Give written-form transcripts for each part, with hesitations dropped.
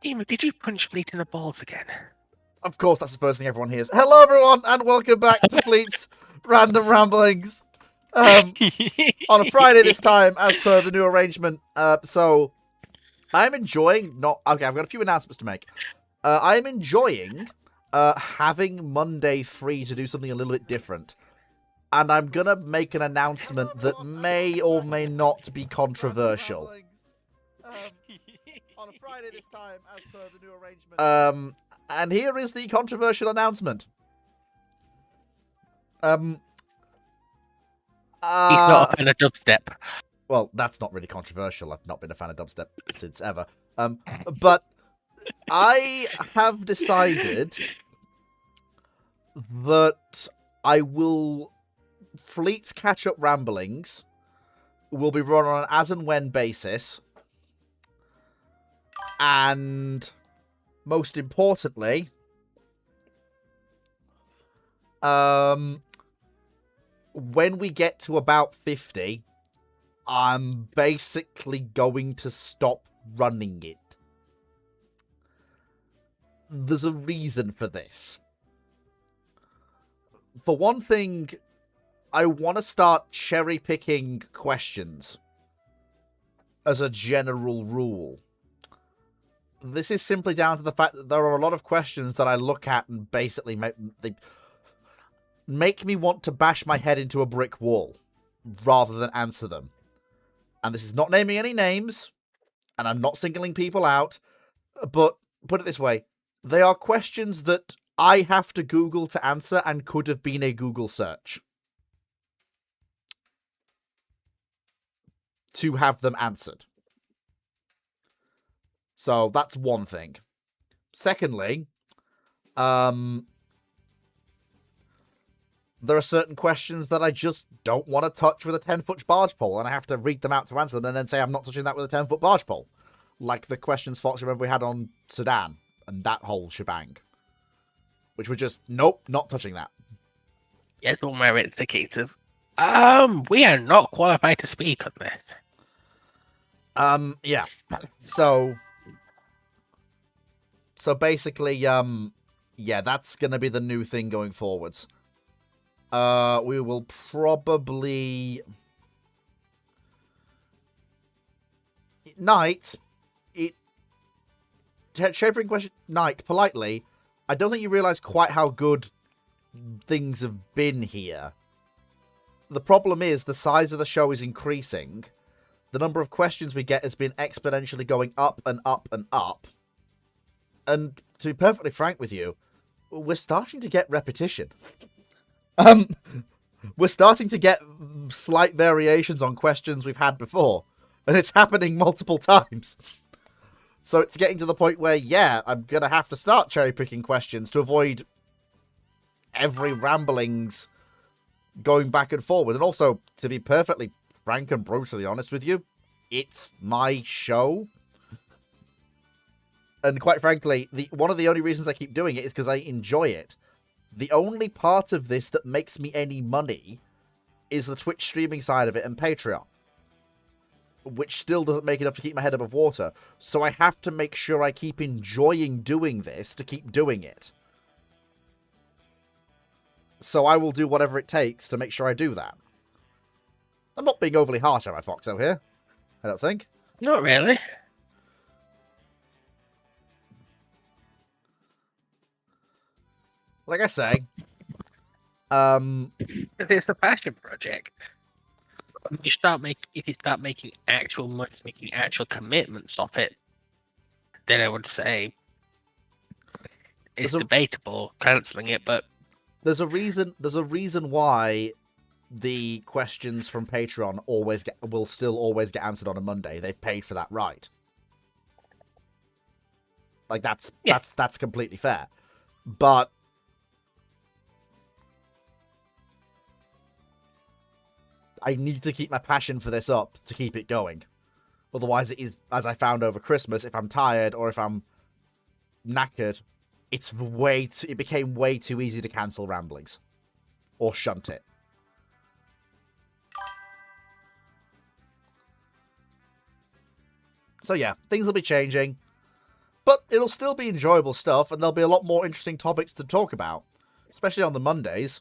Emu, did you punch Fleet in the balls again? Of course, that's the first thing everyone hears. Hello, everyone, and welcome back to Fleet's Random Ramblings. On a Friday this time, as per the new arrangement. So I'm enjoying okay, I've got a few announcements to make. I'm enjoying having Monday free to do something a little bit different. And I'm gonna make an announcement that may or may not be controversial. On a Friday this time, as per the new arrangement. And here is the controversial announcement. He's not a fan of dubstep. Well, that's not really controversial. I've not been a fan of dubstep since ever. But I have decided that Fleet's catch-up ramblings will be run on an as and when basis. And most importantly, when we get to about 50, I'm basically going to stop running it. There's a reason for this. For one thing, I want to start cherry-picking questions as a general rule. This is simply down to the fact that there are a lot of questions that I look at and basically make me want to bash my head into a brick wall rather than answer them. And this is not naming any names, and I'm not singling people out, but put it this way, they are questions that I have to Google to answer and could have been a Google search to have them answered. So that's one thing. Secondly, there are certain questions that I just don't want to touch with a 10-foot barge pole, and I have to read them out to answer them and then say I'm not touching that with a 10-foot barge pole. Like the questions, Fox, remember we had on Sudan and that whole shebang. Which were just, nope, not touching that. Yeah, don't worry, it's a case of, we are not qualified to speak on this. Yeah. So basically, yeah, that's gonna be the new thing going forwards. We will probably... Shaping question... Knight, politely, I don't think you realise quite how good things have been here. The problem is, the size of the show is increasing. The number of questions we get has been exponentially going up and up and up. And to be perfectly frank with you, we're starting to get repetition. We're starting to get slight variations on questions we've had before. And it's happening multiple times. So it's getting to the point where, yeah, I'm going to have to start cherry-picking questions to avoid every ramblings going back and forward. And also, to be perfectly frank and brutally honest with you, it's my show. And quite frankly, one of the only reasons I keep doing it is because I enjoy it. The only part of this that makes me any money is the Twitch streaming side of it and Patreon, which still doesn't make enough to keep my head above water. So I have to make sure I keep enjoying doing this to keep doing it. So I will do whatever it takes to make sure I do that. I'm not being overly harsh, am I, Foxo, here? I don't think. Not really. Like I say, It's a passion project. If you start making actual money, making actual commitments of it, then I would say it's debatable cancelling it. But there's a reason why the questions from Patreon will still always get answered on a Monday. They've paid for that right. Like that's completely fair. But I need to keep my passion for this up to keep it going. Otherwise, it is, as I found over Christmas, if I'm tired or if I'm knackered, it became way too easy to cancel ramblings. Or shunt it. So yeah, things will be changing. But it'll still be enjoyable stuff, and there'll be a lot more interesting topics to talk about, especially on the Mondays.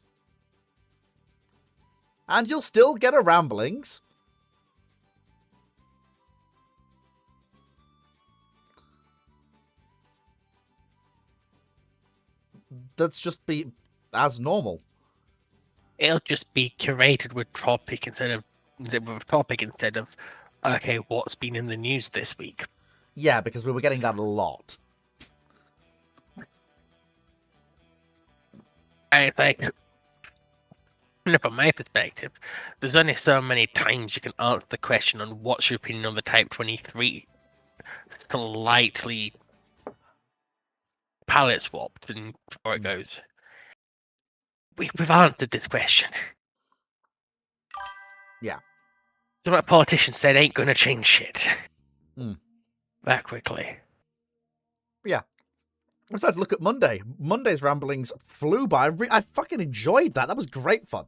And you'll still get a ramblings. That's just be as normal. It'll just be curated with topic instead of okay, what's been in the news this week. Yeah, because we were getting that a lot. I think, from my perspective, there's only so many times you can answer the question on what's your opinion on the Type 23 slightly palette swapped and before it goes. We've answered this question. Yeah. So what politicians said ain't gonna change shit. Mm. That quickly. Yeah. Besides, look at Monday. Monday's ramblings flew by. I fucking enjoyed that. That was great fun.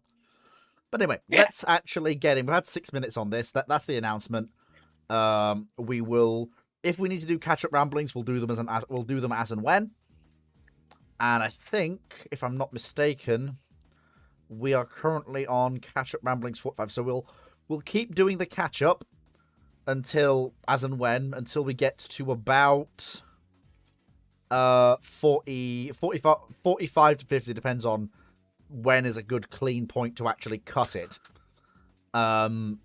But anyway, let's actually get in. We've had 6 minutes on this. That's the announcement. We will, if we need to do catch-up ramblings, we'll do them as and when. And I think, if I'm not mistaken, we are currently on catch-up ramblings 45. So we'll keep doing the catch-up until we get to about 45 to 50, depends on when is a good clean point to actually cut it. Might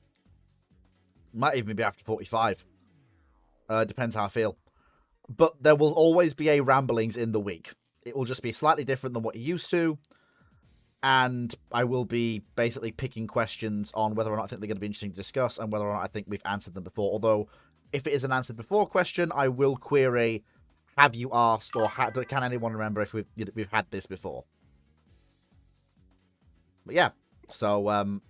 even be after 45. Depends how I feel. But there will always be a ramblings in the week. It will just be slightly different than what you're used to. And I will be basically picking questions on whether or not I think they're going to be interesting to discuss and whether or not I think we've answered them before. Although, if it is an answered before question, I will query, have you asked, or can anyone remember if we've had this before? But yeah, so, and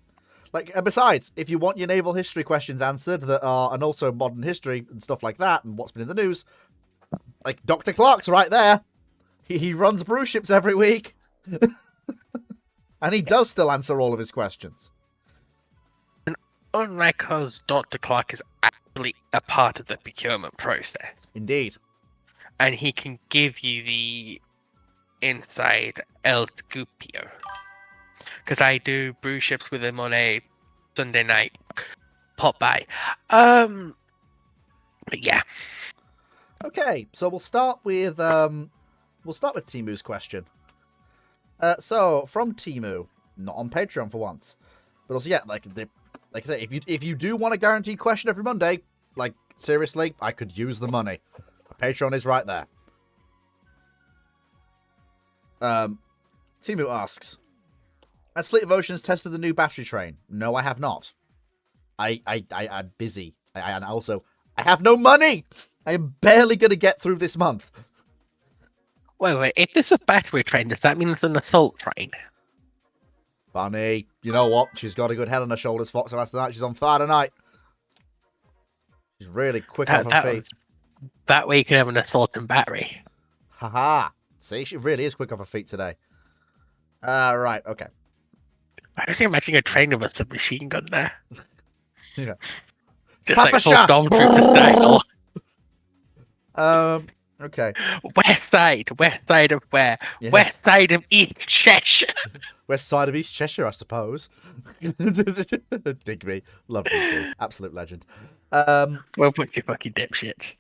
besides, if you want your naval history questions answered and also modern history and stuff like that, and what's been in the news, like, Dr. Clark's right there. He runs brew ships every week. And he does still answer all of his questions. And unlike us, Dr. Clark is actually a part of the procurement process. Indeed. And he can give you the inside El Scupio. Because I do brew ships with him on a Sunday night pop by. But yeah. Okay, so we'll start with Timu's question. So from Timu, not on Patreon for once, but also like I say, if you do want a guaranteed question every Monday, like seriously, I could use the money. Patreon is right there. Timu asks, has Fleet of Oceans tested the new battery train? No, I have not. I'm busy. And also, I have no money. I am barely going to get through this month. Wait. If this is a battery train, does that mean it's an assault train? Funny. You know what? She's got a good head on her shoulders, Fox. After that, she's on fire tonight. She's really quick off her feet. That way you can have an assault and battery. Haha. See, she really is quick off her feet today. Right, okay. I was imagining a train with a submachine gun there. Yeah. Just Papa like full stormtrooper style. Okay. West side of where? Yes. West side of East Cheshire. West side of East Cheshire, I suppose. Digby. Love Digby. Absolute legend. Well, put your fucking dipshits.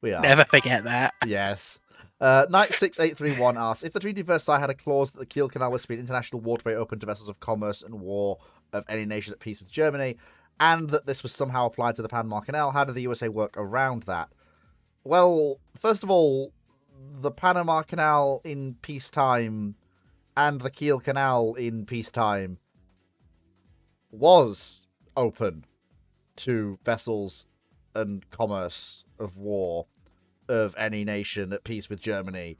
We are. Never forget that. Yes. Knight6831 asks, if the Treaty of Versailles had a clause that the Kiel Canal was to be an international waterway open to vessels of commerce and war of any nation at peace with Germany, and that this was somehow applied to the Panama Canal, how did the USA work around that? Well, first of all, the Panama Canal in peacetime and the Kiel Canal in peacetime was open to vessels and commerce of war of any nation at peace with Germany,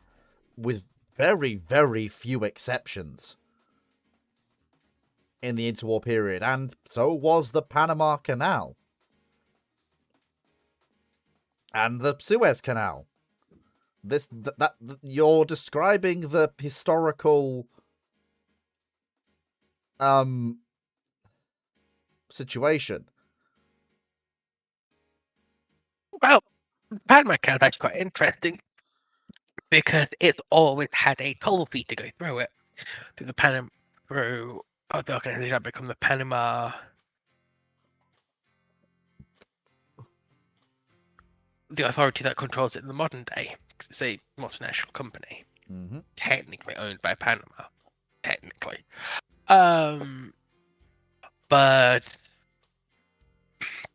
with very, very few exceptions in the interwar period, and so was the Panama Canal. And the Suez Canal. You're describing the historical situation. Well, Panama Canal is actually quite interesting because it's always had a toll fee to go through it. Through the Panama, through the organization that become the Panama, the authority that controls it in the modern day. It's a multinational company, technically owned by Panama, technically. But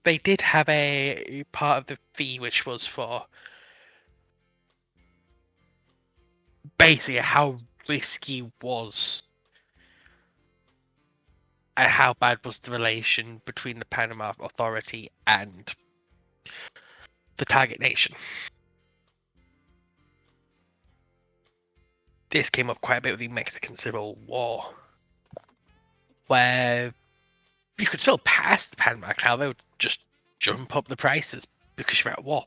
they did have a part of the fee which was for basically how risky was and how bad was the relation between the Panama Authority and the target nation. This came up quite a bit with the Mexican Civil War, where you could still pass the Panama Canal, they would just jump up the prices because you're at war.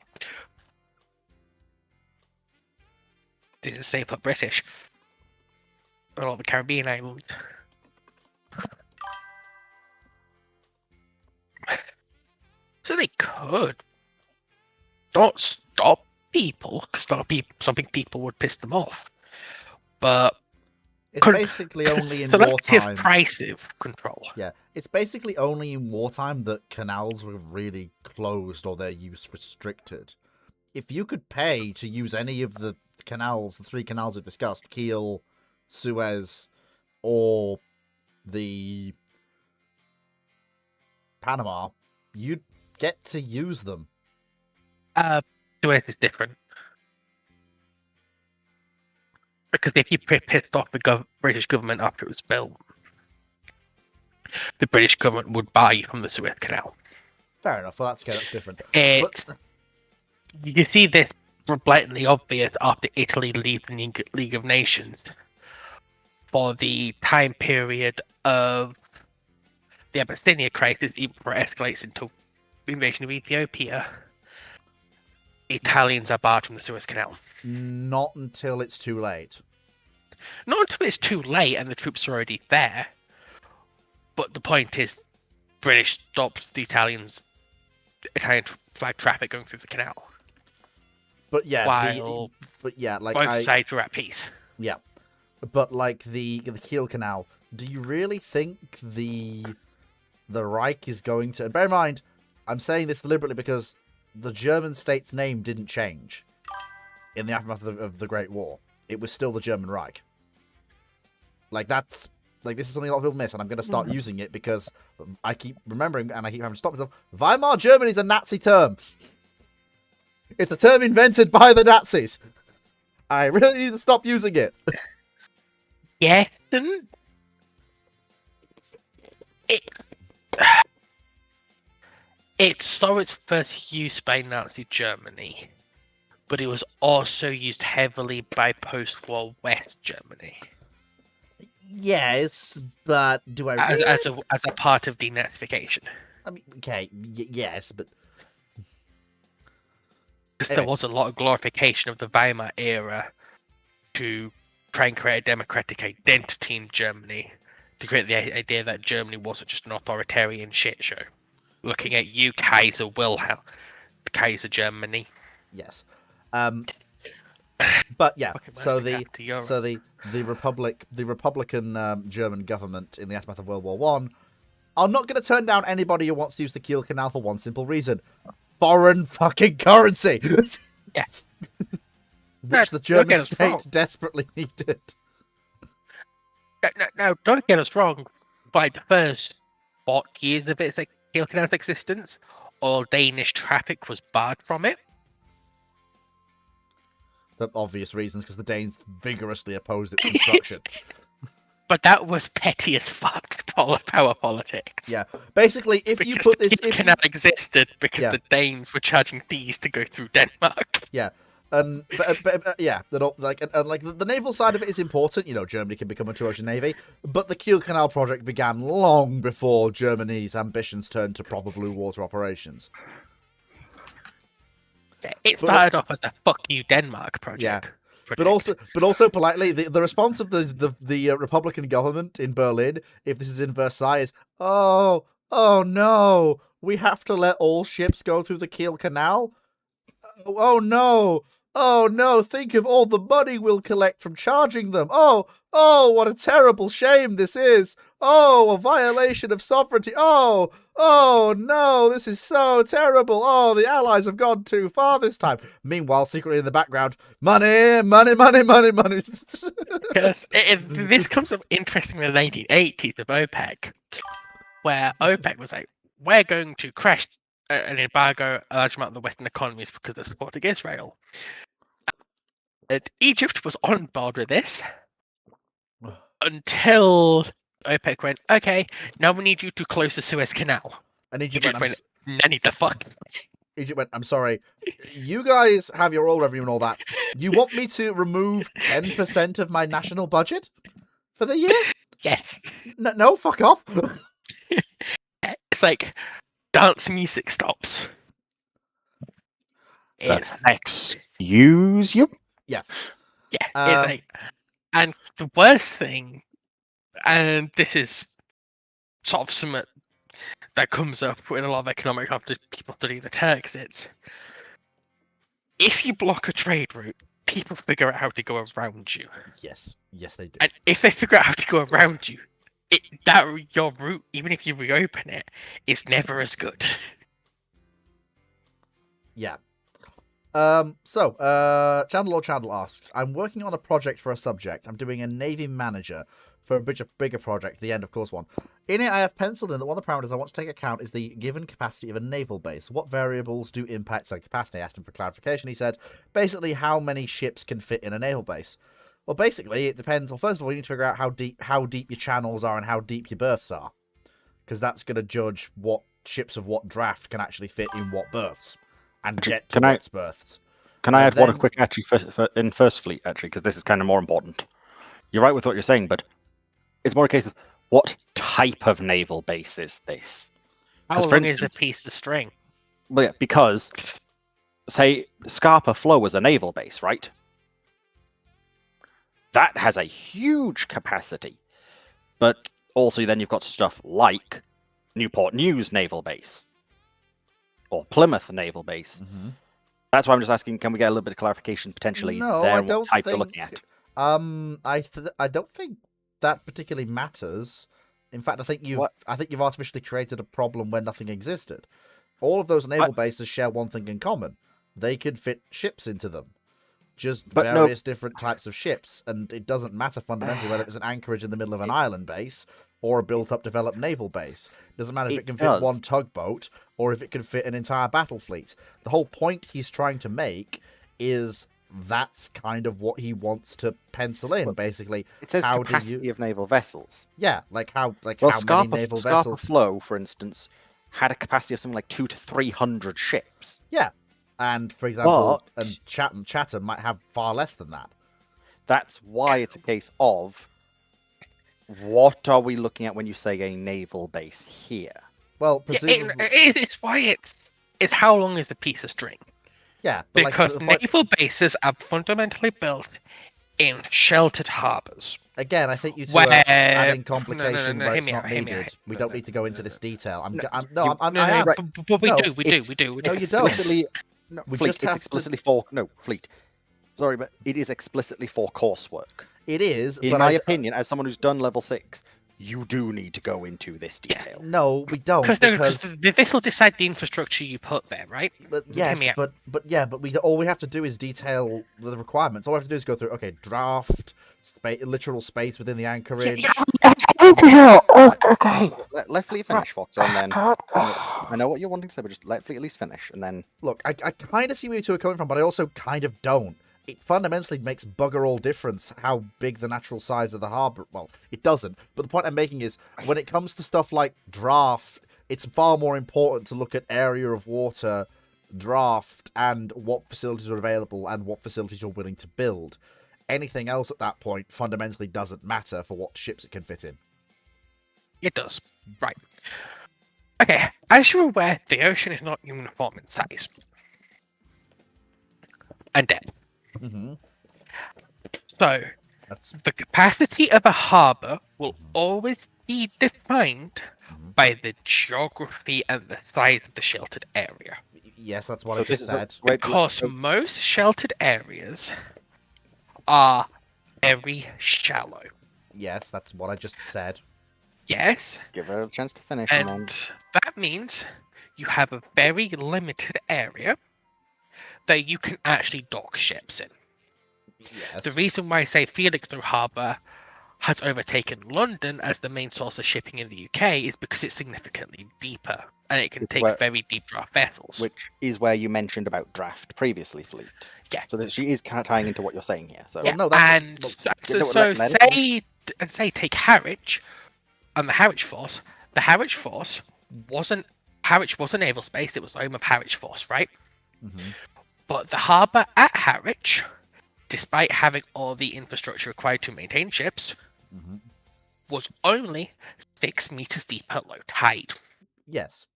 This is safe for British and all the Caribbean islands. So they could not stop people, because something people would piss them off. But it's basically only in wartime. Price control. Yeah, it's basically only in wartime that canals were really closed or their use restricted. If you could pay to use any of the canals, the 3 canals we've discussed, Kiel, Suez, or the Panama, you'd get to use them. Suez is different. Because if you pissed off the British government after it was built, the British government would buy you from the Suez Canal. Fair enough. Well, that's different. You see this blatantly obvious after Italy leaving the League of Nations. For the time period of the Abyssinia crisis, even before it escalates into the invasion of Ethiopia, Italians are barred from the Suez Canal. Not until it's too late. Not until it's too late and the troops are already there. But the point is, British stopped the Italian flag traffic going through the canal. But yeah, both sides were at peace. Yeah, but like the Kiel Canal, do you really think the Reich is going to? And bear in mind, I'm saying this deliberately because the German state's name didn't change in the aftermath of the Great War. It was still the German Reich. This is something a lot of people miss, and I'm going to start using it because I keep remembering and I keep having to stop myself. Weimar Germany is a Nazi term. It's a term invented by the Nazis. I really need to stop using it. Yes, it saw its first use by Nazi Germany, but it was also used heavily by post-war West Germany. Yes, but do I really... as a part of denazification? I mean, okay, yes, but there was a lot of glorification of the Weimar era to try and create a democratic identity in Germany, to create the idea that Germany wasn't just an authoritarian shit show. Looking at you, Kaiser Wilhelm, Kaiser Germany. Yes. But yeah, so the Republican German government in the aftermath of World War One are not going to turn down anybody who wants to use the Kiel Canal for one simple reason: foreign fucking currency. Yes. Which the German state desperately needed. Now, don't get us wrong. By the first 40 years of its Kiel Canal's existence, all Danish traffic was barred from it. For obvious reasons, because the Danes vigorously opposed its construction. But that was petty as fuck power politics. Yeah, basically, if you put this... Kiel Canal existed because the Danes were charging fees to go through Denmark. Yeah. The naval side of it is important. You know, Germany can become a two-ocean navy, but the Kiel Canal project began long before Germany's ambitions turned to proper blue water operations. It started off as a "fuck you, Denmark" project. Yeah, but also politely, the response of the Republican government in Berlin, if this is in Versailles, is, oh no, we have to let all ships go through the Kiel Canal. Oh no! Oh no! Think of all the money we'll collect from charging them. Oh, what a terrible shame this is. Oh, a violation of sovereignty. Oh no, this is so terrible. Oh, the Allies have gone too far this time. Meanwhile, secretly in the background, money, money, money, money, money. Because this comes up interesting in the 1980s of OPEC, where OPEC was like, we're going to crash and embargo a large amount of the Western economies because they're supporting Israel. And Egypt was on board with this until OPEC went, okay, now we need you to close the Suez Canal. And Egypt went, nanny the fuck. Egypt went, I'm sorry, you guys have your oil revenue and all that. You want me to remove 10% of my national budget for the year? Yes. No, fuck off. It's like dance music stops. It's excuse you? Yes. Yeah. It's like, and the worst thing, and this is sort of something that comes up with a lot of economic after people study the Turks, it's if you block a trade route, people figure out how to go around you. Yes, they do. And if they figure out how to go around you, your route, even if you reopen it, is never as good. Yeah. Chandler asks, I'm working on a project for a subject. I'm doing a Navy manager for a bigger project, the end of course one. In it, I have penciled in that one of the parameters I want to take account is the given capacity of a naval base. What variables do impact said capacity? I asked him for clarification. He said, basically, how many ships can fit in a naval base? Well, basically, it depends. Well, first of all, you need to figure out how deep your channels are and how deep your berths are. Because that's going to judge what ships of what draft can actually fit in what berths. And get to what's berths. Can I add one quick actually in First Fleet, actually, because this is kind of more important. You're right with what you're saying, but it's more a case of what type of naval base is this? How long is a piece of string? Well, yeah, because, say, Scarpa Flow is a naval base, right? That has a huge capacity. But also then you've got stuff like Newport News Naval Base. Or Plymouth Naval Base. Mm-hmm. That's why I'm just asking, can we get a little bit of clarification potentially there what type you're looking at? I don't think that particularly matters. In fact, I think you've artificially created a problem where nothing existed. All of those naval bases share one thing in common. They could fit ships into them. Just various different types of ships. And it doesn't matter fundamentally whether it's an anchorage in the middle of an island base or a built-up, developed naval base. It doesn't matter if it can fit one tugboat or if it can fit an entire battle fleet. The whole point he's trying to make is that's kind of what he wants to pencil in, basically. It says capacity of naval vessels. Yeah, how many naval vessels... Scarpa Flow, for instance, had a capacity of something like 200 to 300 ships. Yeah, and, for example, Chatham might have far less than that. That's why it's a case of... What are we looking at when you say a naval base here? Well, presumably... it's why it's how long is a piece of string? Yeah, but because naval bases are fundamentally built in sheltered harbors. Again, I think you two are adding complication where it's not needed. We don't need to go into this detail. But we do. No, you don't. No, Fleet, it's explicitly for... No, Fleet. Sorry, but it is explicitly for coursework. It is, in my opinion, as someone who's done level 6, you do need to go into this detail. Yeah. No, we don't. Because this will decide the infrastructure you put there, right? But yes, but all we have to do is detail the requirements. All we have to do is go through, okay, draft, literal space within the anchorage. Okay. Let Fleet finish, Fox, and then I know what you're wanting to say, but just let Fleet at least finish, and then... Look, I kind of see where you two are coming from, but I also kind of don't. It fundamentally makes bugger all difference how big the natural size of the harbour... Well, it doesn't. But the point I'm making is, when it comes to stuff like draft, it's far more important to look at area of water, draft, and what facilities are available and what facilities you're willing to build. Anything else at that point fundamentally doesn't matter for what ships it can fit in. It does. Right. Okay, as you're aware, the ocean is not uniform in size. And depth. Mm-hmm. So, the capacity of a harbour will always be defined by the geography and the size of the sheltered area. Yes, that's what So I just this is said. Because most sheltered areas are very shallow. Yes, that's what I just said. Yes, give her a chance to finish, and and then that means you have a very limited area that you can actually dock ships in. Yes. The reason why I say Felixstowe Harbour has overtaken London as the main source of shipping in the UK is because it's significantly deeper and it can It's take where- very deep draft vessels. which is where you mentioned about draft previously, Fleet. Yeah. So that she is kind of tying into what you're saying here. So Yeah, no, that's- and well, so let it say take Harwich and the Harwich Force. The Harwich Force wasn't a naval space; it was the home of Harwich Force, right? Mhm. But the harbour at Harwich, despite having all the infrastructure required to maintain ships, Mhm. was only 6 meters deep at low tide. Yes.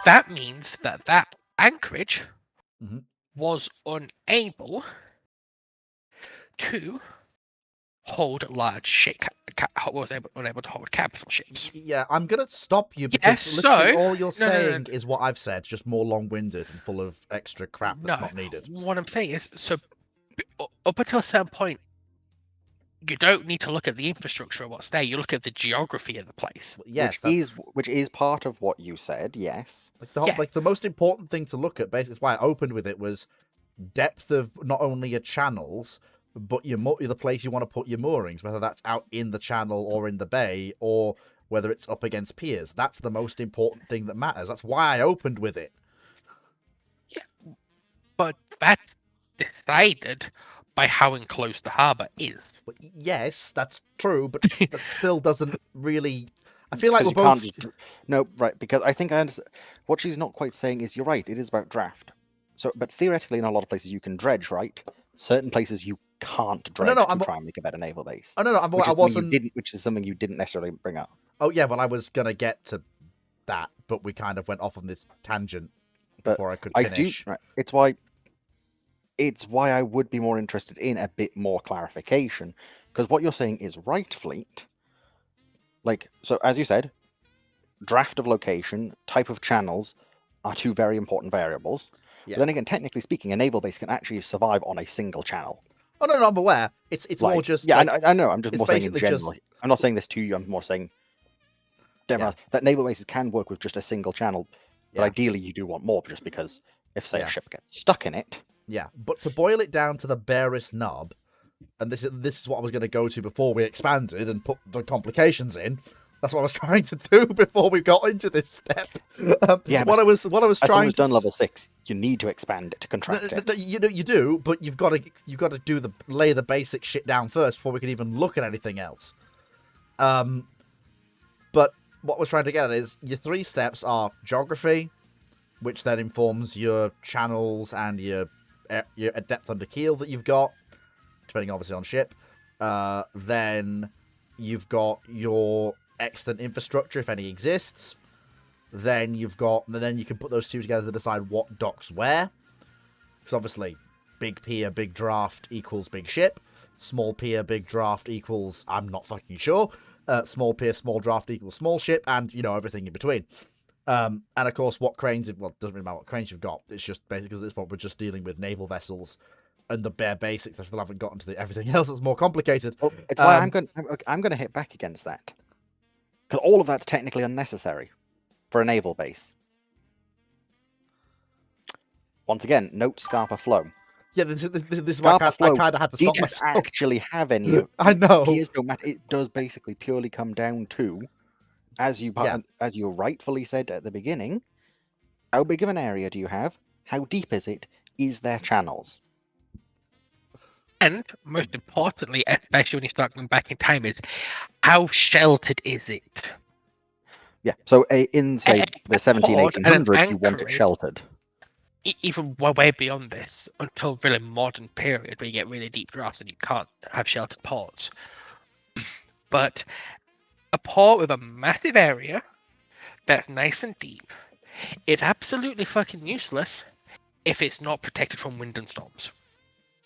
That means that anchorage Mhm. was unable to hold large ship. Was unable to hold capital ships. Yeah, I'm gonna stop you because Yes, literally so- all you're no, no, saying is what I've said, just more long-winded and full of extra crap that's No, not needed. what I'm saying is, so up until a certain point, you don't need to look at the infrastructure of what's there. You look at the geography of the place. Yes, which is part of what you said. Yes. Yeah. like the most important thing to look at. Basically, that's why I opened with it was depth of not only your channels, but the place you want to put your moorings, whether that's out in the channel or in the bay, or whether it's up against piers. That's the most important thing that matters. That's why I opened with it. But that's decided by how enclosed the harbour is. But yes, that's true, but that still doesn't really. I feel like we're Because both. you can't just no, right, because I think I understand what she's not quite saying is you're right, it is about draft. So but theoretically in a lot of places you can dredge, right? Certain places you can't dredge no, to try and make a better naval base. Oh no, no, Which I is wasn't. which is something you didn't necessarily bring up. Oh yeah, well I was gonna get to that, but we kind of went off on this tangent But before I could I finish. do right, it's why I would be more interested in a bit more clarification. Because what you're saying is right, Fleet. Like, so as you said, draft of location, type of channels are two very important variables. Yeah. But then again, technically speaking, a naval base can actually survive on a single channel. Oh no, I'm aware. It's Like, more just yeah, like, I know. I'm just it's more saying in basically just- general. I'm not saying this to you. I'm more saying that naval bases can work with just a single channel. But Yeah. ideally, you do want more, just because if say Yeah. a ship gets stuck in it, yeah. But to boil it down to the barest knob, and this is what I was going to go to before we expanded and put the complications in. That's what I was trying to do before we got into this step. Yeah, what I was as trying someone who's to done level 6, you need to expand it to contract it. You do, but you've got to lay the basic shit down first before we can even look at anything else. But what we're trying to get at is your 3 steps are geography, which then informs your channels and your depth under keel that you've got, depending obviously on ship. Then you've got your extant infrastructure, if any exists. Then you can put those two together to decide what docks where. Because obviously, big pier, big draft equals big ship. Small pier, big draft equals I'm not fucking sure. Small pier, small draft equals small ship, and everything in between. And of course, what cranes? Well, it doesn't really matter what cranes you've got. It's just basically because at this point we're just dealing with naval vessels and the bare basics. I still haven't gotten to everything else that's more complicated. Well, it's why I'm going to hit back against that, because all of that's technically unnecessary for a naval base. Once again, note Scarpa Flow. Yeah, this is why I kind of had to stop Did myself. actually have any of I know. Piers don't matter. It does basically purely come down to, as you rightfully said at the beginning, how big of an area do you have? How deep is it? Is there channels? And most importantly, especially when you start going back in time, is how sheltered is it? Yeah. So in say the 17, port and an 1800s, you want it anchorage. sheltered. Even way beyond this, until really modern period where you get really deep drafts and you can't have sheltered ports. But a port with a massive area that's nice and deep is absolutely fucking useless if it's not protected from wind and storms.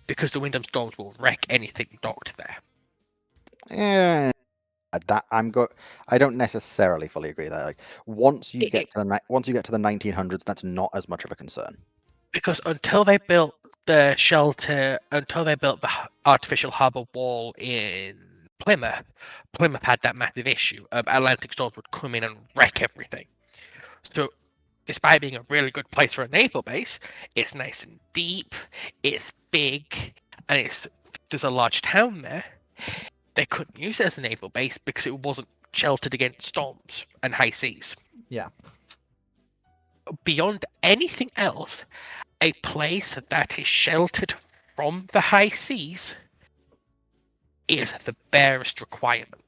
Because the wind and storms will wreck anything docked there. Yeah. I don't necessarily fully agree there. Like, once you It- get to the 1900s, that's not as much of a concern. Because until they built the shelter, until they built the artificial harbour wall in Plymouth, Plymouth had that massive issue. Atlantic storms would come in and wreck everything. So, despite being a really good place for a naval base, it's nice and deep, it's big, and there's a large town there. They couldn't use it as a naval base because it wasn't sheltered against storms and high seas. Yeah. Beyond anything else, a place that is sheltered from the high seas is the barest requirement.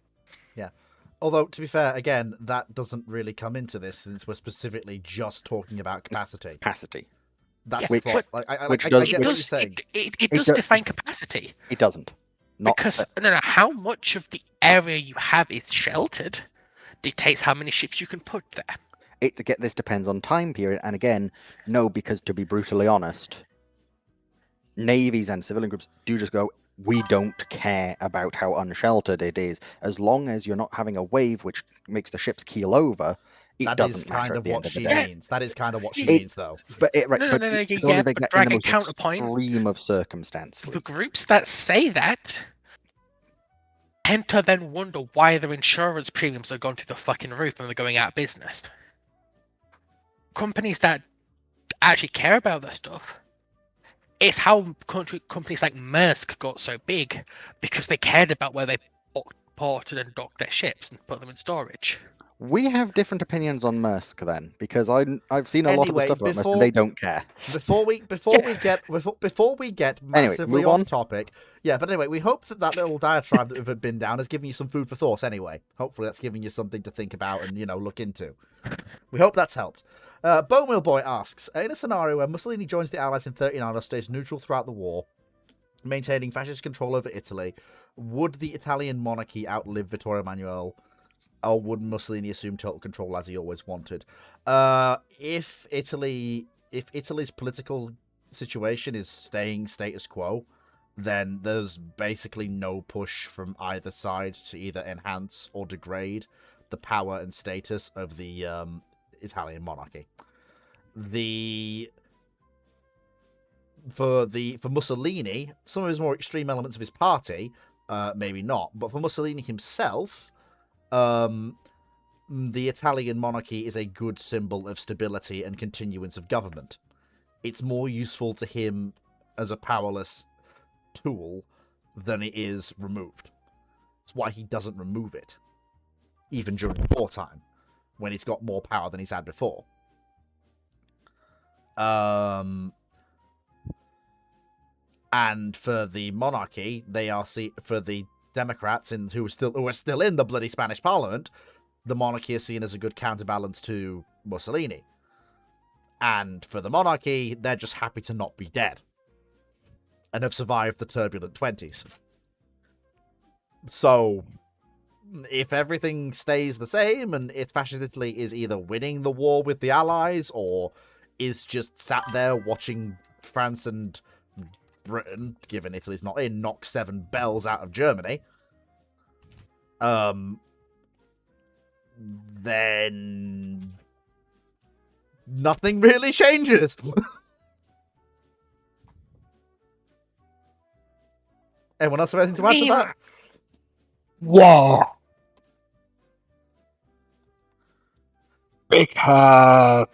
Although, to be fair, again, that doesn't really come into this since we're specifically just talking about capacity. Capacity. That's Yeah, the point. but I which get does- what you're does, saying. it does define capacity. It doesn't. Not Because no, how much of the area you have is sheltered dictates how many ships you can put there. This depends on time period, and again, no, because to be brutally honest, navies and civilian groups do just go, we don't care about how unsheltered it is, as long as you're not having a wave which makes the ships keel over. It That doesn't is matter kind at of the what end of the she day. means. That is kind of what she It- means, though. But No, it's yeah, only they but get in the Dragon most counterpoint. extreme of circumstance. The Fleet. groups that say that tend to then wonder why their insurance premiums are going to the fucking roof and they're going out of business. Companies that actually care about this stuff, it's how companies like Maersk got so big, because they cared about where they ported and docked their ships and put them in storage. We have different opinions on Maersk then, because I've seen a lot of the Anyway, stuff about Maersk, and they don't care. Before we get massively move off on. topic, yeah. But anyway, we hope that little diatribe that we've been down has given you some food for thought. Anyway, hopefully that's giving you something to think about and look into. We hope that's helped. Bonewheel Boy asks, in a scenario where Mussolini joins the Allies in 39 or stays neutral throughout the war, maintaining fascist control over Italy, would the Italian monarchy outlive Vittorio Emanuele? Or would Mussolini assume total control as he always wanted? If Italy's political situation is staying status quo, then there's basically no push from either side to either enhance or degrade the power and status of the Italian monarchy. For Mussolini, some of his more extreme elements of his party, maybe not, but for Mussolini himself, the Italian monarchy is a good symbol of stability and continuance of government. It's more useful to him as a powerless tool than it is removed. That's why he doesn't remove it, even during wartime, when he's got more power than he's had before. And for the monarchy, for the Democrats who are still in the bloody Spanish Parliament, the monarchy is seen as a good counterbalance to Mussolini. And for the monarchy, they're just happy to not be dead and have survived the turbulent 20s. So, if everything stays the same and if fascist Italy is either winning the war with the Allies or is just sat there watching France and Britain, given Italy's not in, knock 7 bells out of Germany, then nothing really changes. Anyone else have anything to add to that? Yeah. Because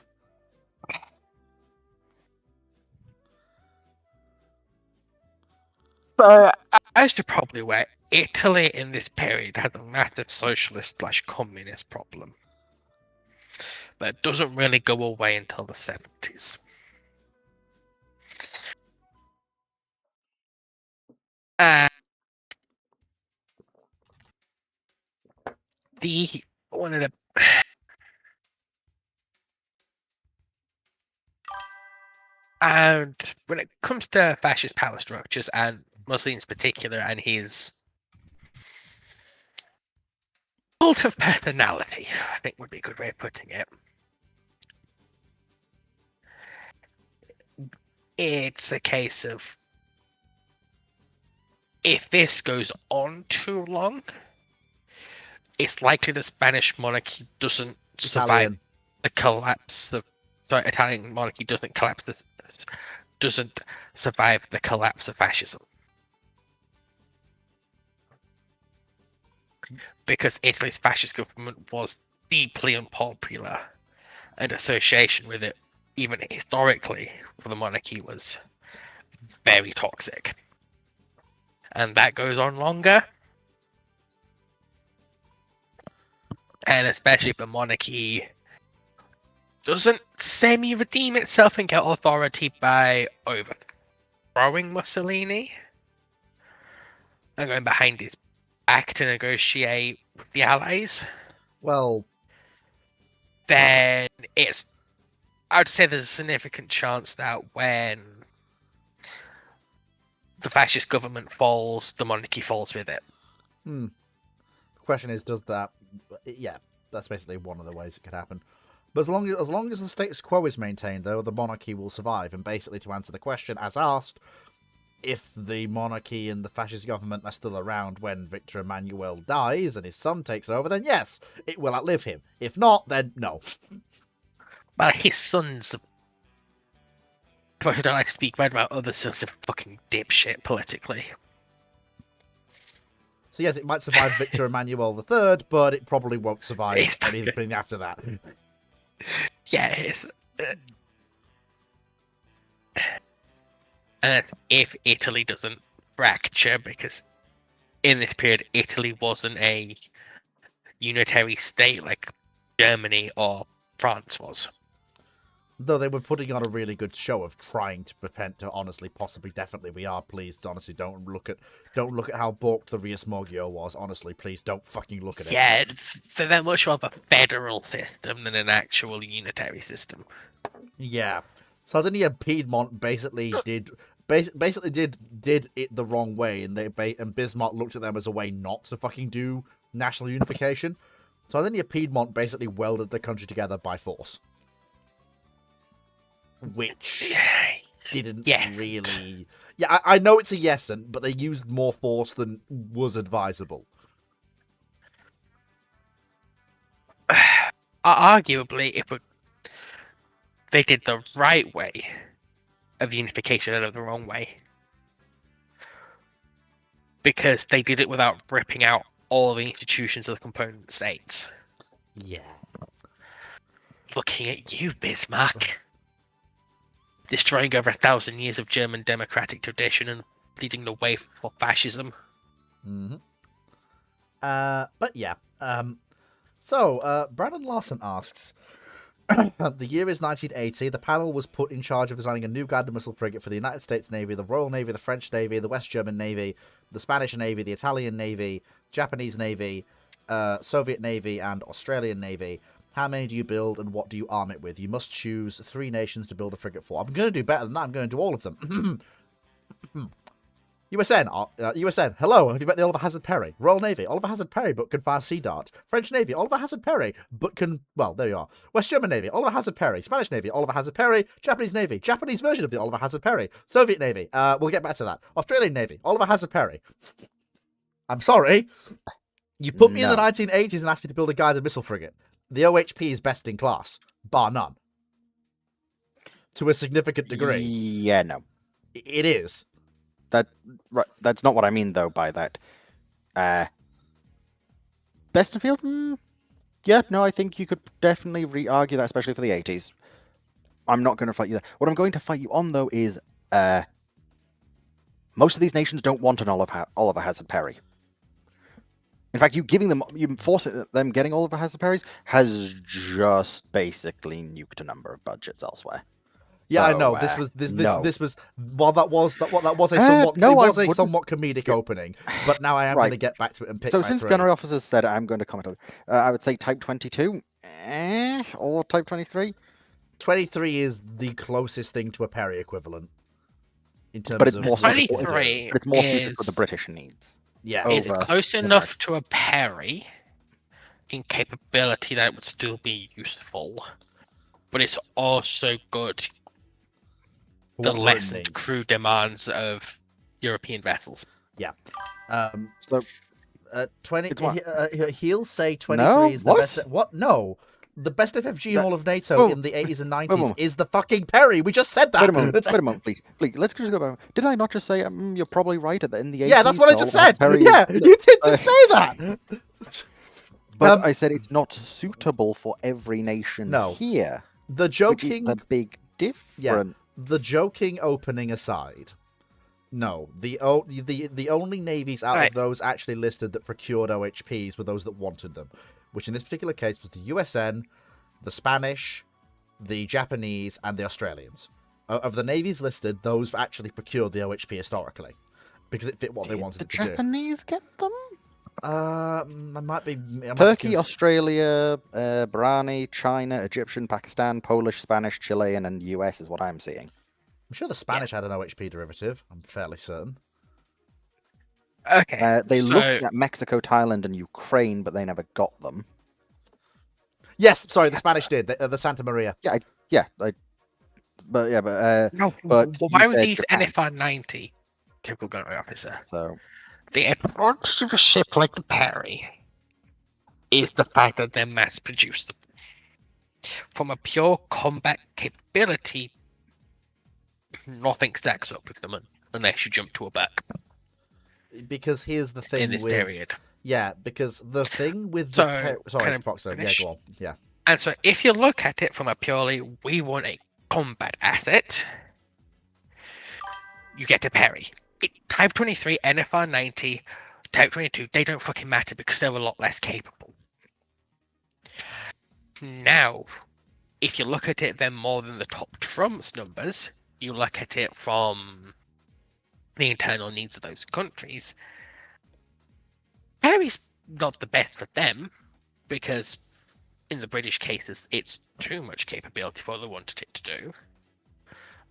as you're probably aware, Italy in this period has a massive socialist/communist problem that doesn't really go away until the 70s. One of the and when it comes to fascist power structures and Mussolini's particular and his cult of personality, I think would be a good way of putting it. It's a case of if this goes on too long, it's likely the Spanish monarchy doesn't survive Italian. the collapse of. Sorry, Italian monarchy doesn't survive the collapse of fascism. Because Italy's fascist government was deeply unpopular, and association with it, even historically, for the monarchy was very toxic. And that goes on longer. And especially if the monarchy doesn't semi-redeem itself and get authority by overthrowing Mussolini and going behind his back to negotiate with the Allies, Well, then I'd say there's a significant chance that when the fascist government falls, the monarchy falls with it. the question is, does that? Yeah, that's basically one of the ways it could happen. But as long as the status quo is maintained, though, the monarchy will survive. And basically, to answer the question as asked, if the monarchy and the fascist government are still around when Victor Emmanuel dies and his son takes over, then yes, it will outlive him. If not, then no. Well, his sons. But I don't like to speak bad about other sons of fucking dipshit politically. So yes, it might survive Victor Emmanuel III, but it probably won't survive anything after that. Yeah, and if Italy doesn't fracture, because in this period Italy wasn't a unitary state like Germany or France was. Though they were putting on a really good show of trying to pretend to honestly, possibly, definitely, we are. Please, honestly, don't look at how balked the Riasmogio was. Honestly, please don't fucking look at it. Yeah, so they're much more of a federal system than an actual unitary system. Yeah, Sardinia and Piedmont basically did it the wrong way, and and Bismarck looked at them as a way not to fucking do national unification. Sardinia Piedmont basically welded the country together by force. Which didn't really... Yeah, I know it's a yes'en, but they used more force than was advisable. Arguably, if they did the right way of unification and the wrong way. Because they did it without ripping out all the institutions of the component states. Yeah. Looking at you, Bismarck. Destroying over 1,000 years of German democratic tradition and leading the way for fascism. Mm-hmm. But yeah. So, Brandon Larson asks, the year is 1980. The panel was put in charge of designing a new guided missile frigate for the United States Navy, the Royal Navy, the French Navy, the West German Navy, the Spanish Navy, the Italian Navy, Japanese Navy, Soviet Navy, and Australian Navy. How many do you build, and what do you arm it with? You must choose 3 nations to build a frigate for. I'm going to do better than that. I'm going to do all of them. USN, hello, have you met the Oliver Hazard Perry? Royal Navy, Oliver Hazard Perry, but can fire Sea Dart. French Navy, Oliver Hazard Perry, but can... Well, there you are. West German Navy, Oliver Hazard Perry. Spanish Navy, Oliver Hazard Perry. Japanese Navy, Japanese version of the Oliver Hazard Perry. Soviet Navy, we'll get back to that. Australian Navy, Oliver Hazard Perry. I'm sorry. You put me in the 1980s and asked me to build a guided missile frigate. The OHP is best in class, bar none. To a significant degree. Yeah, no. It is. That's not what I mean, though, by that. Best in field? Yeah, no, I think you could definitely re-argue that, especially for the 80s. I'm not going to fight you there. What I'm going to fight you on, though, is most of these nations don't want an Oliver Hazard Perry. In fact, you forcing them getting Oliver Hazard Perrys has just basically nuked a number of budgets elsewhere. Yeah, So, I know. This was well, that was a somewhat comedic opening, but now I am going to get back to it and pick. So since gunnery officers said it, I'm going to comment on it. I would say Type 22, or Type 23. 23 is the closest thing to a Perry equivalent in terms But it's of more suited 23 for the British needs. Yeah, it's close enough to a Perry in capability that it would still be useful, but it's also good the lessened crew demands of European vessels. Yeah. So 20. It's what? He'll say 23 No? is the What? best. What? No. The best FFG in That- all of NATO Oh, in the 80s and wait a 90s moment. is the fucking Perry. We just said that. Wait a moment. Wait a moment, please. Please, let's just go back. Did I not just say you're probably right in the 80s? Yeah, that's what I all just about said. Perry- Yeah, you did just say that. But I said it's not suitable for every nation No. here. The Which is joking. the big difference. The joking opening aside, no, the only navies out of those actually listed that procured OHPs were those that wanted them, which in this particular case was the USN, the Spanish, the Japanese, and the Australians. Of the navies listed, those actually procured the OHP historically because it fit what they wanted the it to do. Japanese get them? I might be Turkey, Australia, Bahraini, China, Egyptian, Pakistan, Polish, Spanish, Chilean, and US is what I'm seeing. I'm sure the Spanish had an OHP derivative. I'm fairly certain. Okay. They looked at Mexico, Thailand, and Ukraine, but they never got them. Yes, sorry, the Spanish did. The Santa Maria. No, but well, why would said they use Japan, NFR 90? Typical gunnery officer. So The advantage of a ship like the Perry is the fact that they're mass produced. From a pure combat capability, nothing stacks up with them unless you jump to a back Because here's the thing in this with period. yeah, because the thing with So, sorry, can I Foxo, yeah, finish? go on, yeah. And so if you look at it from a purely, we want a combat asset, you get a Perry. Type 23, NFR 90, Type 22, they don't fucking matter because they're a lot less capable. Now, if you look at it then more than the top trumps numbers, you look at it from the internal needs of those countries, Perry's not the best for them because in the British cases, it's too much capability for what they wanted it to do.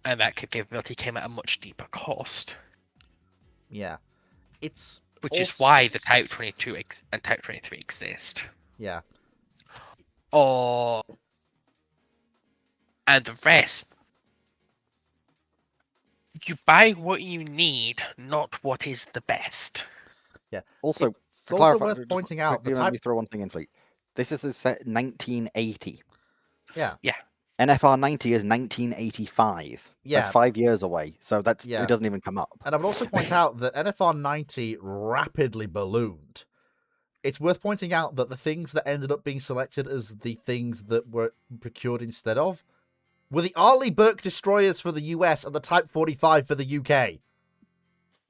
And that capability came at a much deeper cost. Yeah. It's Which is why the Type 22 and Type 23 exist. Yeah. And the rest, you buy what you need, not what is the best. Yeah. Also, It's to also clarify, worth pointing out the let me type. throw one thing in, Fleet. This is set 1980. Yeah. NFR 90 is 1985. Yeah. That's 5 years away, so it doesn't even come up. And I would also point out that NFR 90 rapidly ballooned. It's worth pointing out that the things that ended up being selected as the things that were procured instead of were the Arleigh Burke destroyers for the US and the Type 45 for the UK.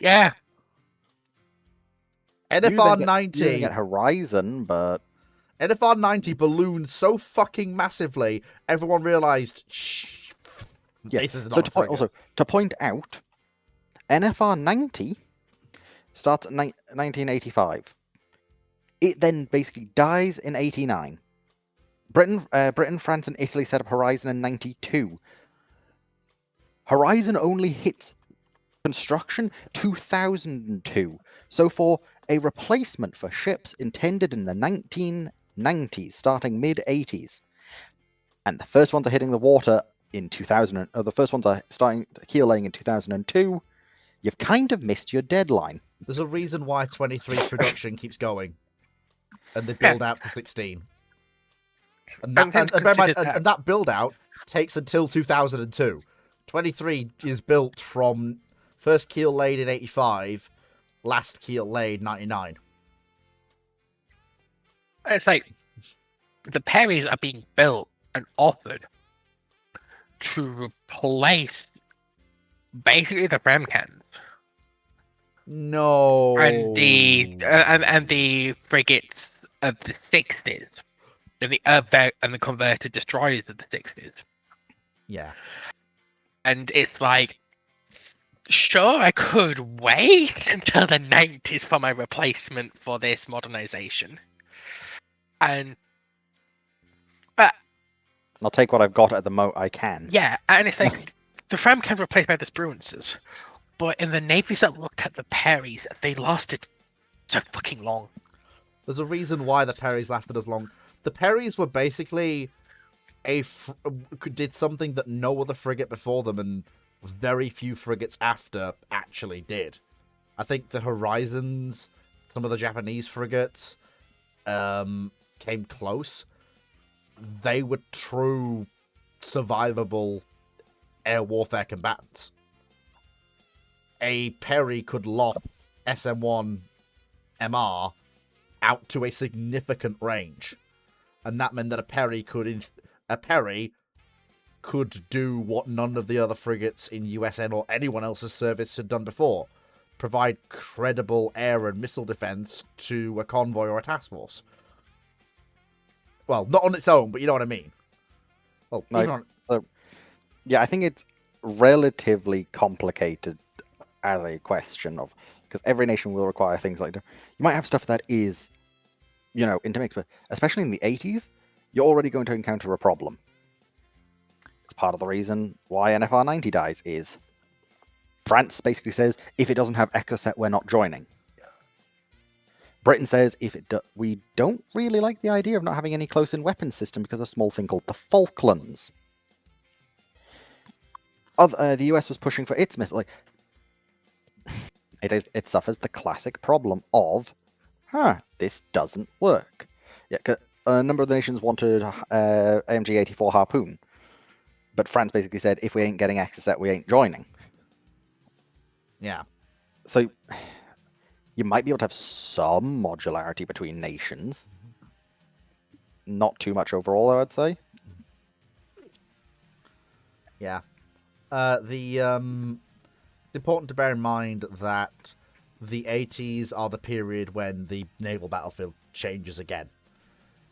Yeah. NFR You 90 didn't get Horizon, but NFR 90 ballooned so fucking massively, everyone realized yeah. this is not So a frigate. to point out, NFR 90 starts at 1985. It then basically dies in 89. Britain, France, and Italy set up Horizon in 92. Horizon only hits construction 2002. So for a replacement for ships intended in the 1990s, starting mid-80s, and the first ones are hitting the water in 2000, or the first ones are starting keel laying in 2002, you've kind of missed your deadline. There's a reason why 23's production keeps going, and they build out to 16. And that build out takes until 2002. 23 is built from first keel laid in 85, last keel laid 99. It's like the Perrys are being built and offered to replace basically the Bramcans. No. And the frigates of the 60s. And the converted destroyers of the 60s. Yeah. And it's like, sure, I could wait until the 90s for my replacement for this modernization. And I'll take what I've got at the moment I can. yeah, and it's like the Fram can replaced by the Spruances, but in the navies that looked at the Perrys, they lasted so fucking long. There's a reason why the Perrys lasted as long. The Perrys were basically did something that no other frigate before them and very few frigates after actually did. I think the Horizons some of the Japanese frigates came close, they were true survivable air warfare combatants. A Perry could lock SM-1 MR out to a significant range, and that meant that a Perry could do what none of the other frigates in USN or anyone else's service had done before: provide credible air and missile defense to a convoy or a task force. Well, not on its own, but you know what I mean. Well, yeah, I think it's relatively complicated as a question of, because every nation will require things like that. You might have stuff that is, intermixed, but especially in the 80s, you're already going to encounter a problem. It's part of the reason why NFR 90 dies is France basically says, if it doesn't have Exocet, we're not joining. Britain says, we don't really like the idea of not having any close-in weapons system because of a small thing called the Falklands. The US was pushing for its missile. It suffers the classic problem of, this doesn't work. Yeah, 'cause a number of the nations wanted AMG-84 Harpoon, but France basically said, if we ain't getting Exocet, we ain't joining. Yeah. So you might be able to have some modularity between nations. Not too much overall, I would say. Yeah. It's important to bear in mind that the 80s are the period when the naval battlefield changes again.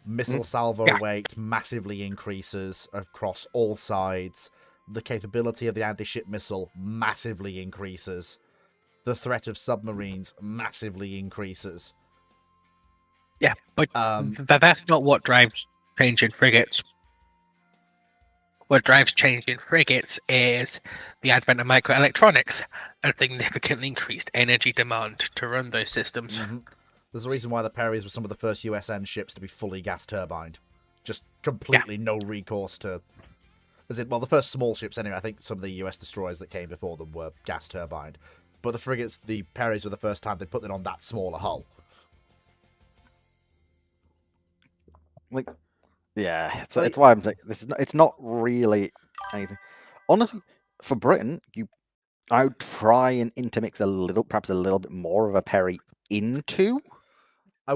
Missile salvo weight massively increases across all sides. The capability of the anti-ship missile massively increases. The threat of submarines massively increases. Yeah, but that's not what drives change in frigates. What drives change in frigates is the advent of microelectronics and significantly increased energy demand to run those systems. Mm-hmm. There's a reason why the Perrys were some of the first USN ships to be fully gas turbined. Just completely no recourse to... the first small ships anyway. I think some of the US destroyers that came before them were gas turbined. But the frigates, the Perrys, were the first time they put it on that smaller hull. Yeah, it's why I'm saying it's not really anything. Honestly, for Britain, I would try and intermix perhaps a little bit more of a Perry into,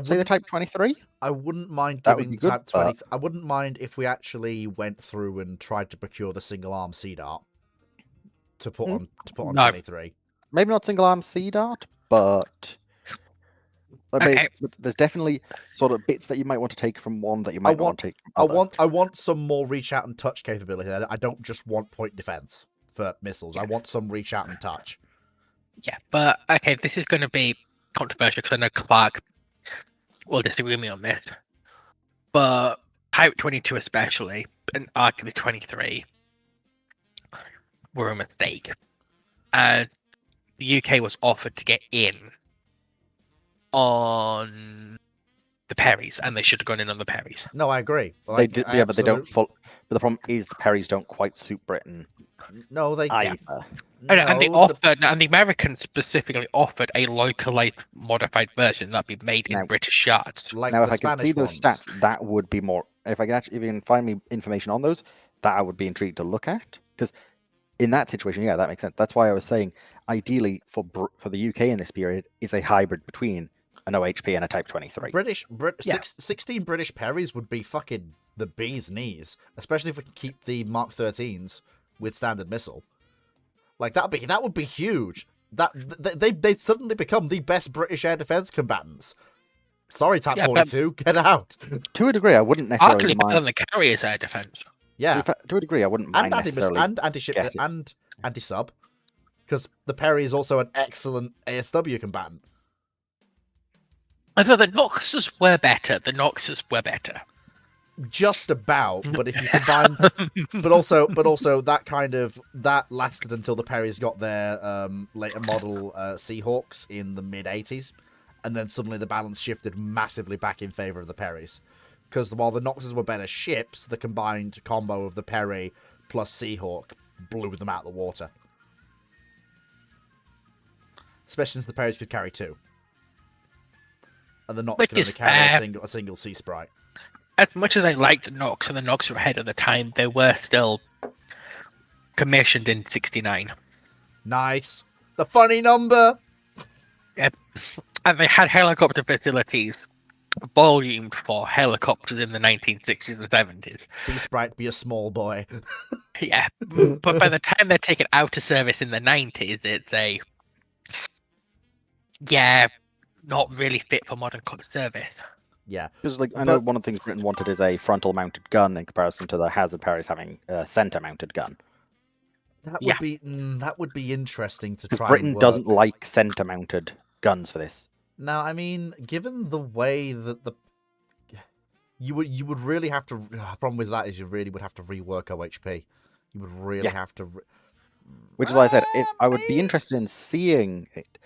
say, the Type 23. I wouldn't mind That would giving be good, Type 20. I wouldn't mind if we actually went through and tried to procure the single arm Sea Dart to put on 23. Maybe not single arm Sea Dart, but there's definitely sort of bits that you might want to take from one that you might not want to take from other. I want some more reach out and touch capability. I don't just want point defense for missiles. I want some reach out and touch. Yeah, but okay, this is going to be controversial because I know Clark will disagree with me on this. But Type 22 especially, and arguably 23, were a mistake. And the UK was offered to get in on the Perrys, and they should have gone in on the Perrys. No, I agree. They did, but they don't. But the problem is the Perrys don't quite suit Britain. No, they either. Yeah. And the Americans specifically offered a localized modified version that'd be made in British yards. Now, if I could see those stats, that would be more. If you can find me information on those, that I would be intrigued to look at. Because in that situation, yeah, that makes sense. That's why I was saying, ideally for the UK in this period is a hybrid between an OHP and a Type 23. 16 British Perrys would be fucking the bee's knees, especially if we can keep the Mark 13s with standard missile. Like that would be huge. They'd suddenly become the best British air defense combatants. Sorry, Type 42, get out. To a degree, I wouldn't necessarily mind. Better than the carrier's air defense. Yeah, to a degree, I wouldn't mind necessarily. And anti-ship and anti-sub, because the Perry is also an excellent ASW combatant. I thought the Noxus were better. Just about, but if you combine, but also that lasted until the Perrys got their later model Seahawks in the mid '80s, and then suddenly the balance shifted massively back in favor of the Perrys, because while the Noxus were better ships, the combined combo of the Perry plus Seahawk blew them out of the water. Especially since the Perrys could carry two. And the Nox Which can is only carry fair. a single Sea Sprite. As much as I liked the Nox, and the Nox were ahead of the time, they were still commissioned in '69. Nice. The funny number. And they had helicopter facilities volumed for helicopters in the 1960s and 70s. Sea Sprite be a small boy. Yeah, but by the time they're taken out of service in the 90s, it's not really fit for modern service. Yeah. Because I know one of the things Britain wanted is a frontal-mounted gun in comparison to the Hazard Perry's having a center-mounted gun. That would be interesting to try. Britain and work. doesn't like center-mounted guns for this. Now, I mean, given the way that you would really have to. Problem with that is you really would have to rework OHP. You would really have to. Which is why I said I would be interested in seeing it.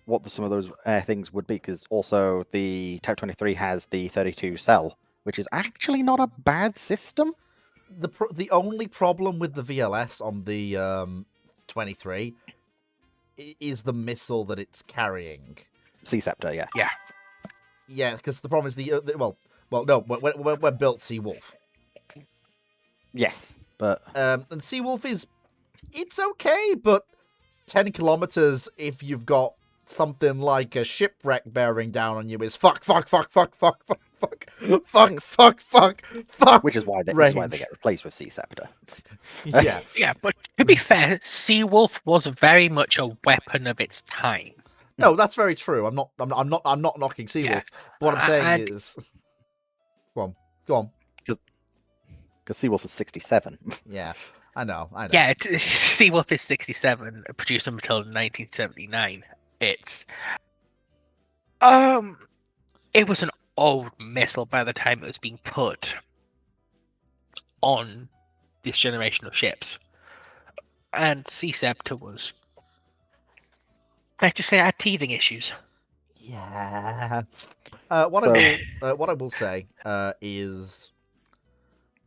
What some of those things would be, because also the Type 23 has the 32 cell, which is actually not a bad system. The only problem with the VLS on the 23 is the missile that it's carrying. Sea Scepter, yeah. Yeah, because the problem is we're built Seawolf. Yes, but and Seawolf it's okay, but 10 kilometers if you've got something like a shipwreck bearing down on you is fuck. Which is why they get replaced with Sea Scepter. Yeah. Yeah, but to be fair, Seawolf was very much a weapon of its time. No, that's very true. I'm not knocking Seawolf. Yeah. But what I'm saying is, go on. Because Seawolf is 67. Yeah, I know. Yeah, Seawolf is 67, produced until 1979. It was an old missile by the time it was being put on this generation of ships. And Sea Scepter was, let's just say, had teething issues. Yeah. What I will say is,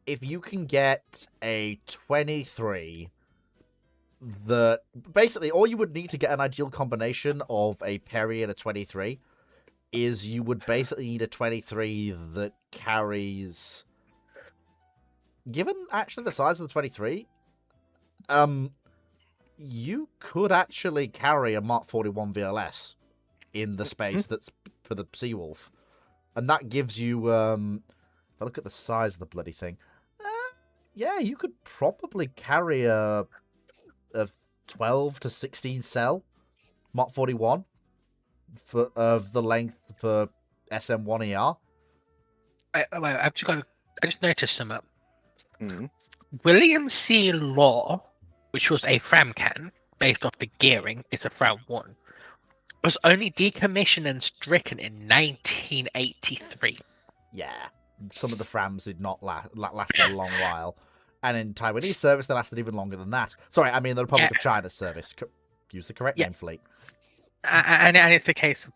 if you can get a 23, that basically all you would need to get an ideal combination of a Perry and a 23 is you would basically need a 23 that carries. Given actually the size of the 23, you could actually carry a Mark 41 VLS in the space that's for the Seawolf, and that gives you. If I look at the size of the bloody thing, yeah, you could probably carry a 12 to 16 cell Mark 41 of the length for SM1ER. I just noticed something. William C. Law, which was a Framcan based off the gearing, it's a Fram 1, was only decommissioned and stricken in 1983. Yeah, some of the Frams did not last a long while. And in Taiwanese service, they lasted even longer than that. Sorry, I mean the Republic of China service. Use the correct name, fleet. And it's the case of...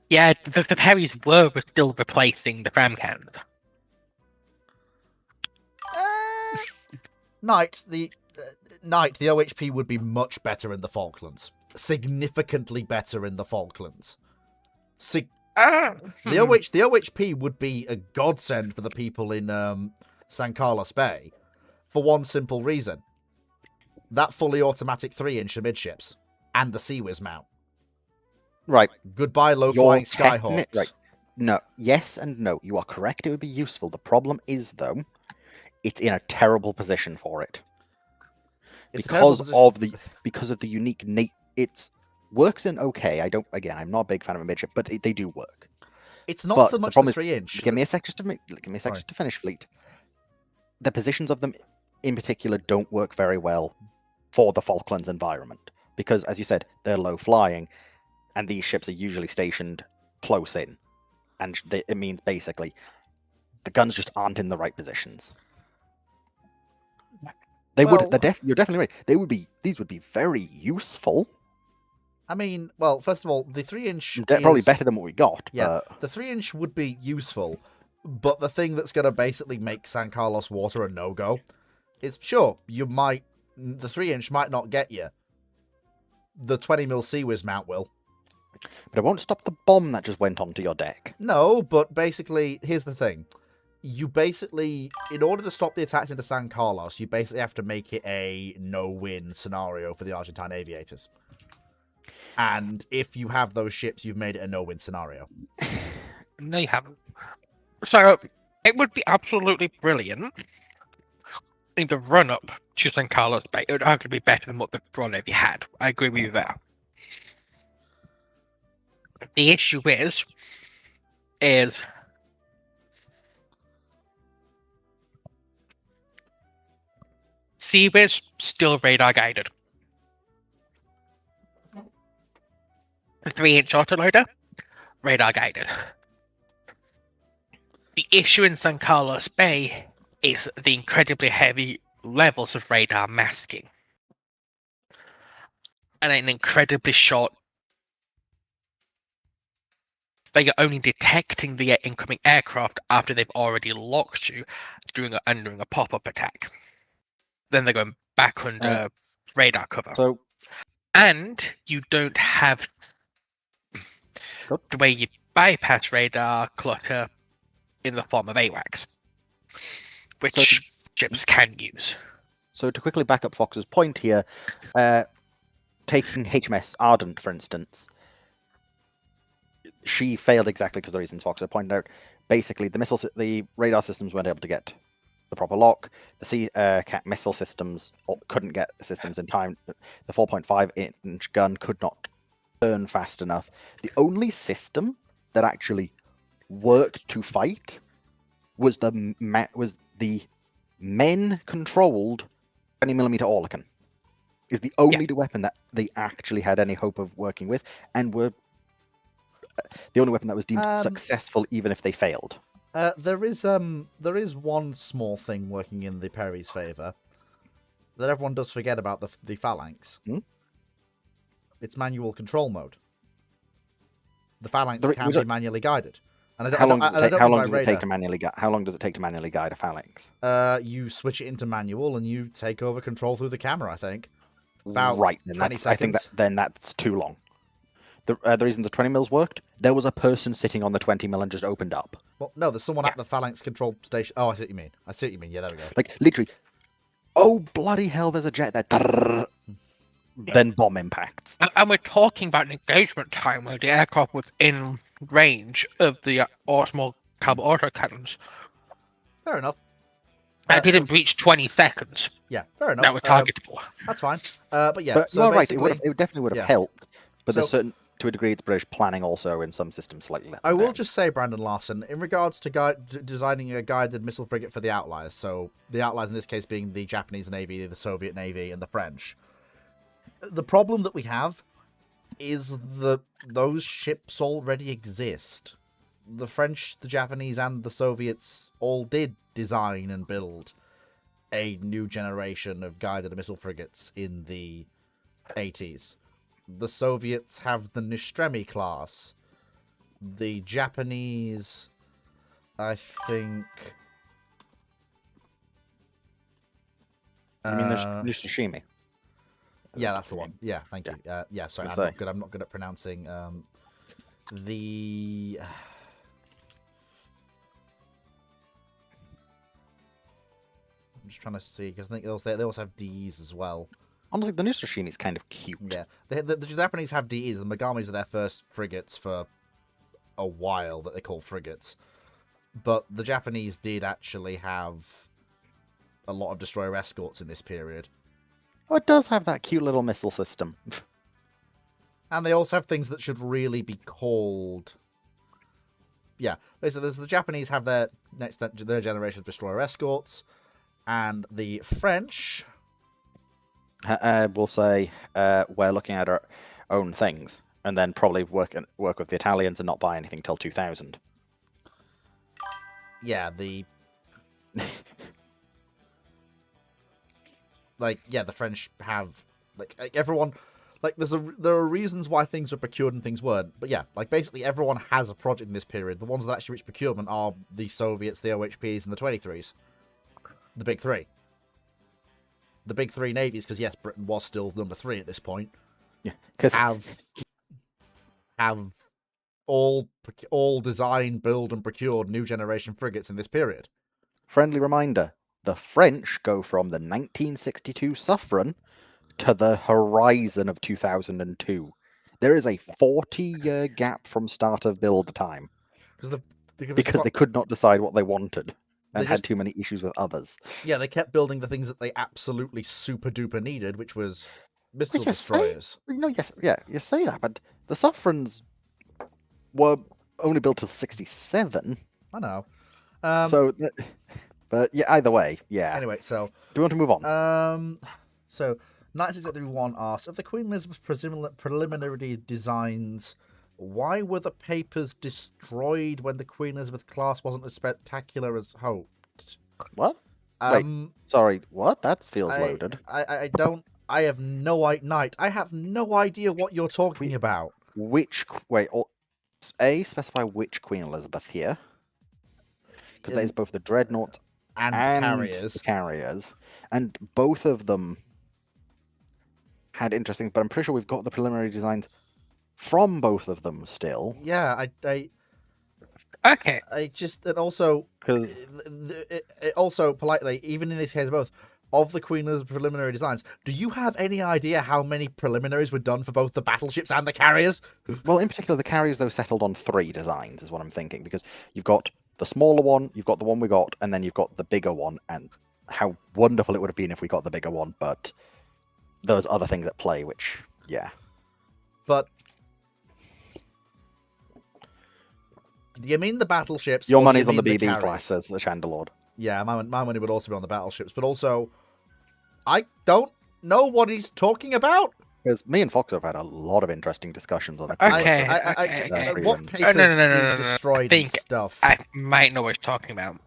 Yeah, the Perrys were still replacing the Framcans. Knight, the OHP would be much better in the Falklands. Significantly better in the Falklands. The OHP would be a godsend for the people in San Carlos Bay, for one simple reason: that fully automatic 3-inch amidships and the Seawiz mount. Right. Goodbye, low-flying Skyhawks. Right. No. Yes and no. You are correct. It would be useful. The problem is, though, it's in a terrible position for it. Because of the unique it works in okay. I'm not a big fan of a midship, but they do work. It's not so much the 3-inch. Give me a sec just to finish, Fleet. The positions of them in particular don't work very well for the Falklands environment. Because, as you said, they're low flying, and these ships are usually stationed close in. And it means basically the guns just aren't in the right positions. You're definitely right. These would be very useful. I mean, well, first of all, the 3-inch probably better than what we got. Yeah, but... the 3-inch would be useful, but the thing that's going to basically make San Carlos water a no-go is, sure, the 3-inch might not get you, the 20mm Sea-Whiz mount will. But it won't stop the bomb that just went onto your deck. No, but basically, here's the thing. You basically, in order to stop the attacks into San Carlos, you basically have to make it a no-win scenario for the Argentine aviators. And if you have those ships, you've made it a no-win scenario. No, you haven't. So it would be absolutely brilliant in the run-up to San Carlos Bay. It would arguably be better than what the Draw Navy had. I agree with you there. The issue is Seawiz still radar guided. The 3-inch autoloader, radar guided. The issue in San Carlos Bay is the incredibly heavy levels of radar masking. And an incredibly short. They are only detecting the incoming aircraft after they've already locked you during a pop-up attack. Then they're going back under radar cover. So, and you don't have the way you bypass radar clutter in the form of AWACS, which ships can use. So to quickly back up Fox's point here, taking HMS Ardent, for instance, she failed exactly because of the reasons Fox had pointed out. Basically, the radar systems weren't able to get the proper lock. The Sea-Cat missile systems couldn't get the systems in time. The 4.5-inch gun could not turn fast enough. The only system that actually worked to fight was the men-controlled 20mm Orlican. Is the only weapon that they actually had any hope of working with, and were the only weapon that was deemed successful, even if they failed. There is one small thing working in the Perry's favour that everyone does forget about the Phalanx. It's manual control mode. The Phalanx can be manually guided. And how long does it take to manually guide a Phalanx? You switch it into manual and you take over control through the camera, I think. About right, 20 seconds. I think that's too long. The reason the 20mm worked, there was a person sitting on the 20mm and just opened up. Well, no, there's someone at the Phalanx control station. Oh, I see what you mean. Yeah, there we go. Like, literally, oh, bloody hell, there's a jet there. Then bomb impacts. And we're talking about an engagement time where the aircraft was in range of the small caliber autocannons. Fair enough. And didn't breach 20 seconds. Yeah, fair enough. That were targetable. That's fine. But yeah, but so you're right. It definitely would have helped. But So- there's certain, to a degree, it's British planning also in some systems slightly less. I will just say, Brandon Larson, in regards to designing a guided missile frigate for the Outliers, so the Outliers in this case being the Japanese Navy, the Soviet Navy, and the French, the problem that we have is that those ships already exist. The French, the Japanese, and the Soviets all did design and build a new generation of guided missile frigates in the 80s. The Soviets have the Nostremi class. The Japanese, I think... I mean, Nishishimi. Yeah, that's the one. Yeah, thank you. Sorry, I'm not good at pronouncing the... I'm just trying to see, because I think they also have DEs as well. Honestly, the Nishishimi is kind of cute. Yeah, the Japanese have DEs, and the Megamis are their first frigates for a while that they call frigates. But the Japanese did actually have a lot of destroyer escorts in this period. Oh, it does have that cute little missile system. And they also have things that should really be called... Yeah, basically, the Japanese have their generation of destroyer escorts, and the French... We'll say we're looking at our own things, and then probably work with the Italians and not buy anything till 2000. Yeah, the French have everyone there are reasons why things are procured and things weren't, but yeah, basically everyone has a project in this period. The ones that actually reach procurement are the Soviets, the OHPs, and the 23s, the big three. The big three navies, because yes, Britain was still number 3 at this point. Yeah, because have all designed, build, and procured new generation frigates in this period. friendly reminder: the French go from the 1962 Suffren to the horizon of 2002. There is a 40-year gap from start of build time because they could not decide what they wanted and had too many issues with others. Yeah, they kept building the things that they absolutely super duper needed, which was missile destroyers. You say that, but the Suffrens were only built till 67. I know. But yeah, either way, yeah. Anyway, so do you want to move on? So 1971 asks, of the Queen Elizabeth preliminary designs, why were the papers destroyed when the Queen Elizabeth class wasn't as spectacular as hoped? What? Wait, sorry, what? That feels loaded. I don't. I have no idea what you're talking about. Specify which Queen Elizabeth here, because that is both the dreadnought and carriers, and both of them had interesting. But I'm pretty sure we've got the preliminary designs from both of them still. Yeah, Okay. And also, it also politely, even in this case, both of the Queen Elizabeth preliminary designs, do you have any idea how many preliminaries were done for both the battleships and the carriers? Well, in particular, the carriers though settled on 3 designs, is what I'm thinking, because you've got the smaller one, you've got the one we got, and then you've got the bigger one. And how wonderful it would have been if we got the bigger one, but there's other things at play, which, yeah. But do you mean the battleships? Your money's on the BB class, says the Chandelord. Yeah, my money would also be on the battleships, but also, I don't know what he's talking about. Because me and Fox have had a lot of interesting discussions on it. Okay. What papers destroyed and stuff? I might know what he's talking about.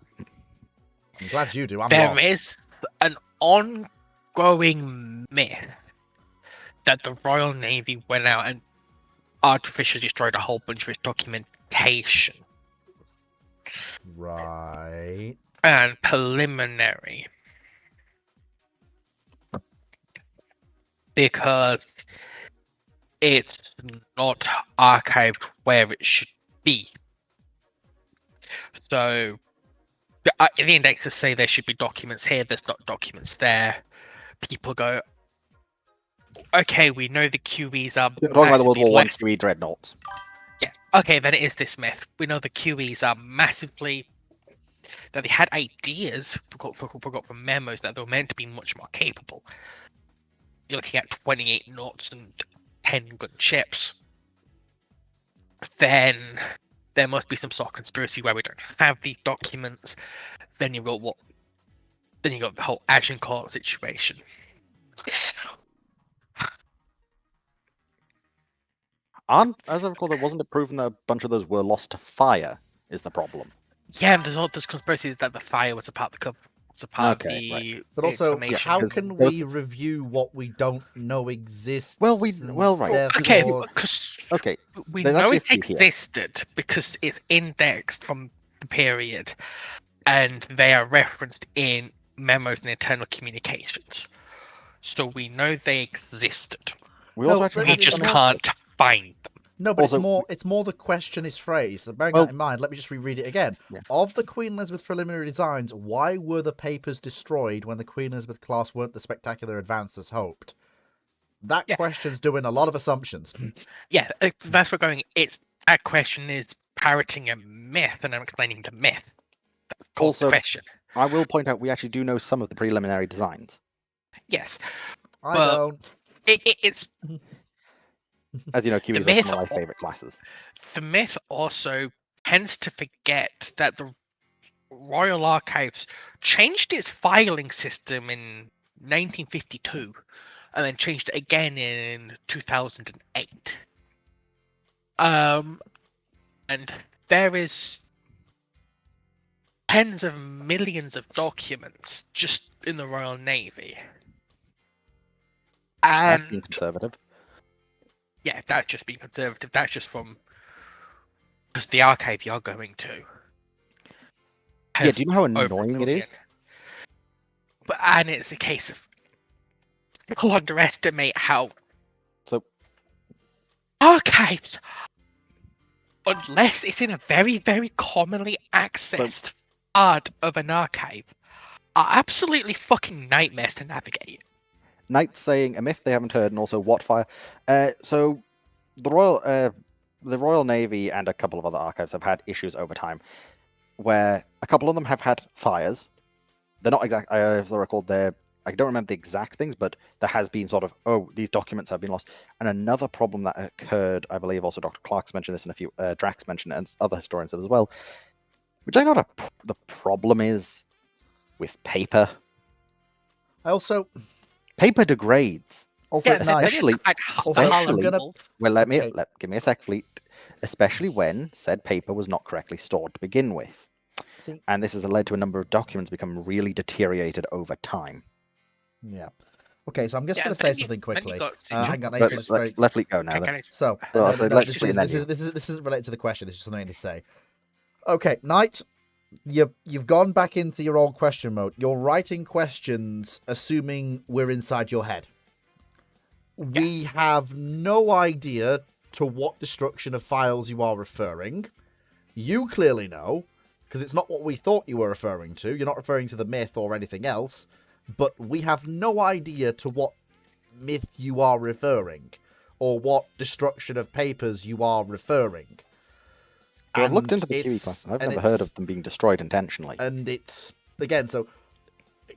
I'm glad you do. There is an ongoing myth that the Royal Navy went out and artificially destroyed a whole bunch of its documentation. Right. And preliminary. Because it's not archived where it should be. So, the indexers say there should be documents here, there's not documents there. People go, okay, we know the QEs are. You're talking about the World War I QE dreadnoughts. Yeah, okay, then it is this myth. We know the QEs are massively. That they had ideas, forgot from memos, that they were meant to be much more capable. You're looking at 28 knots and 10 gun ships. Then there must be some sort of conspiracy where we don't have these documents. Then you've got what? Then you got the whole Agincourt situation. As I recall, there wasn't it proven that a bunch of those were lost to fire. Is the problem? Yeah, and there's all this conspiracy that the fire was a part of the cover. It's a part of the. Right. But also, how can we review what we don't know exists? Right. Okay, because we know it existed here. Because it's indexed from the period, and they are referenced in memos and internal communications. So we know they existed. We just can't find them. No, but it's more the question is phrased. Bearing that in mind, let me just reread it again. Yeah. Of the Queen Elizabeth preliminary designs, why were the papers destroyed when the Queen Elizabeth class weren't the spectacular advance as hoped? That question's doing a lot of assumptions. Yeah, that's where we're going. That question is parroting a myth, and I'm explaining the myth. That's also the question. I will point out we actually do know some of the preliminary designs. Yes. I don't. It's... As you know, QEs are some of my favourite classes. The myth also tends to forget that the Royal Archives changed its filing system in 1952 and then changed it again in 2008. And there is tens of millions of documents just in the Royal Navy. And being conservative. Yeah, that's just being conservative. That's just from because the archive you're going to. Yeah, do you know how annoying it is? And it's a case of people underestimate how archives, unless it's in a very, very commonly accessed part of an archive, are absolutely fucking nightmares to navigate. Knight's saying a myth they haven't heard, and also what fire. So the Royal Navy and a couple of other archives have had issues over time, where a couple of them have had fires. They're not exact. If I recall, I don't remember the exact things, but there has been sort of, these documents have been lost. And another problem that occurred, I believe, also Dr. Clark's mentioned this, and a few Drax mentioned it, and other historians said as well, which I know the problem is with paper. Paper degrades. Also, especially, Okay. give me a sec, Fleet. Especially when said paper was not correctly stored to begin with. And this has led to a number of documents becoming really deteriorate over time. Yeah. Okay, so I'm just going to say something quickly. Hang on, let Fleet go now. Then. So, this isn't related to the question. This is something I need to say. Okay, Knight, you've gone back into your old question mode. You're writing questions assuming we're inside your head. We have no idea to what destruction of files you are referring. You clearly know, because it's not what we thought you were referring to. You're not referring to the myth or anything else, but we have no idea to what myth you are referring, or what destruction of papers you are referring. Well, I've looked into the Kiwi class. I've never heard of them being destroyed intentionally. And it's, again, so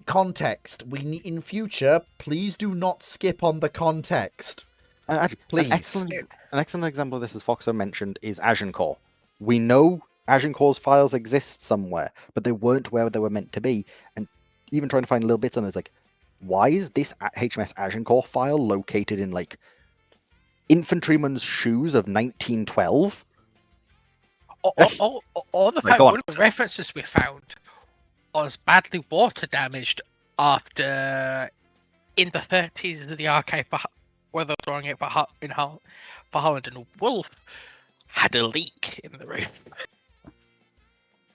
context. We need, in future, please do not skip on the context. Actually, please. An excellent example of this, as Foxo mentioned, is Agincourt. We know Agincourt's files exist somewhere, but they weren't where they were meant to be. And even trying to find little bits on it, like, why is this HMS Agincourt file located in, like, infantryman's shoes of 1912? Or the fact one of the references we found was badly water damaged after, in the 30s, the archive where they were throwing it for Holland, and Wolf had a leak in the roof.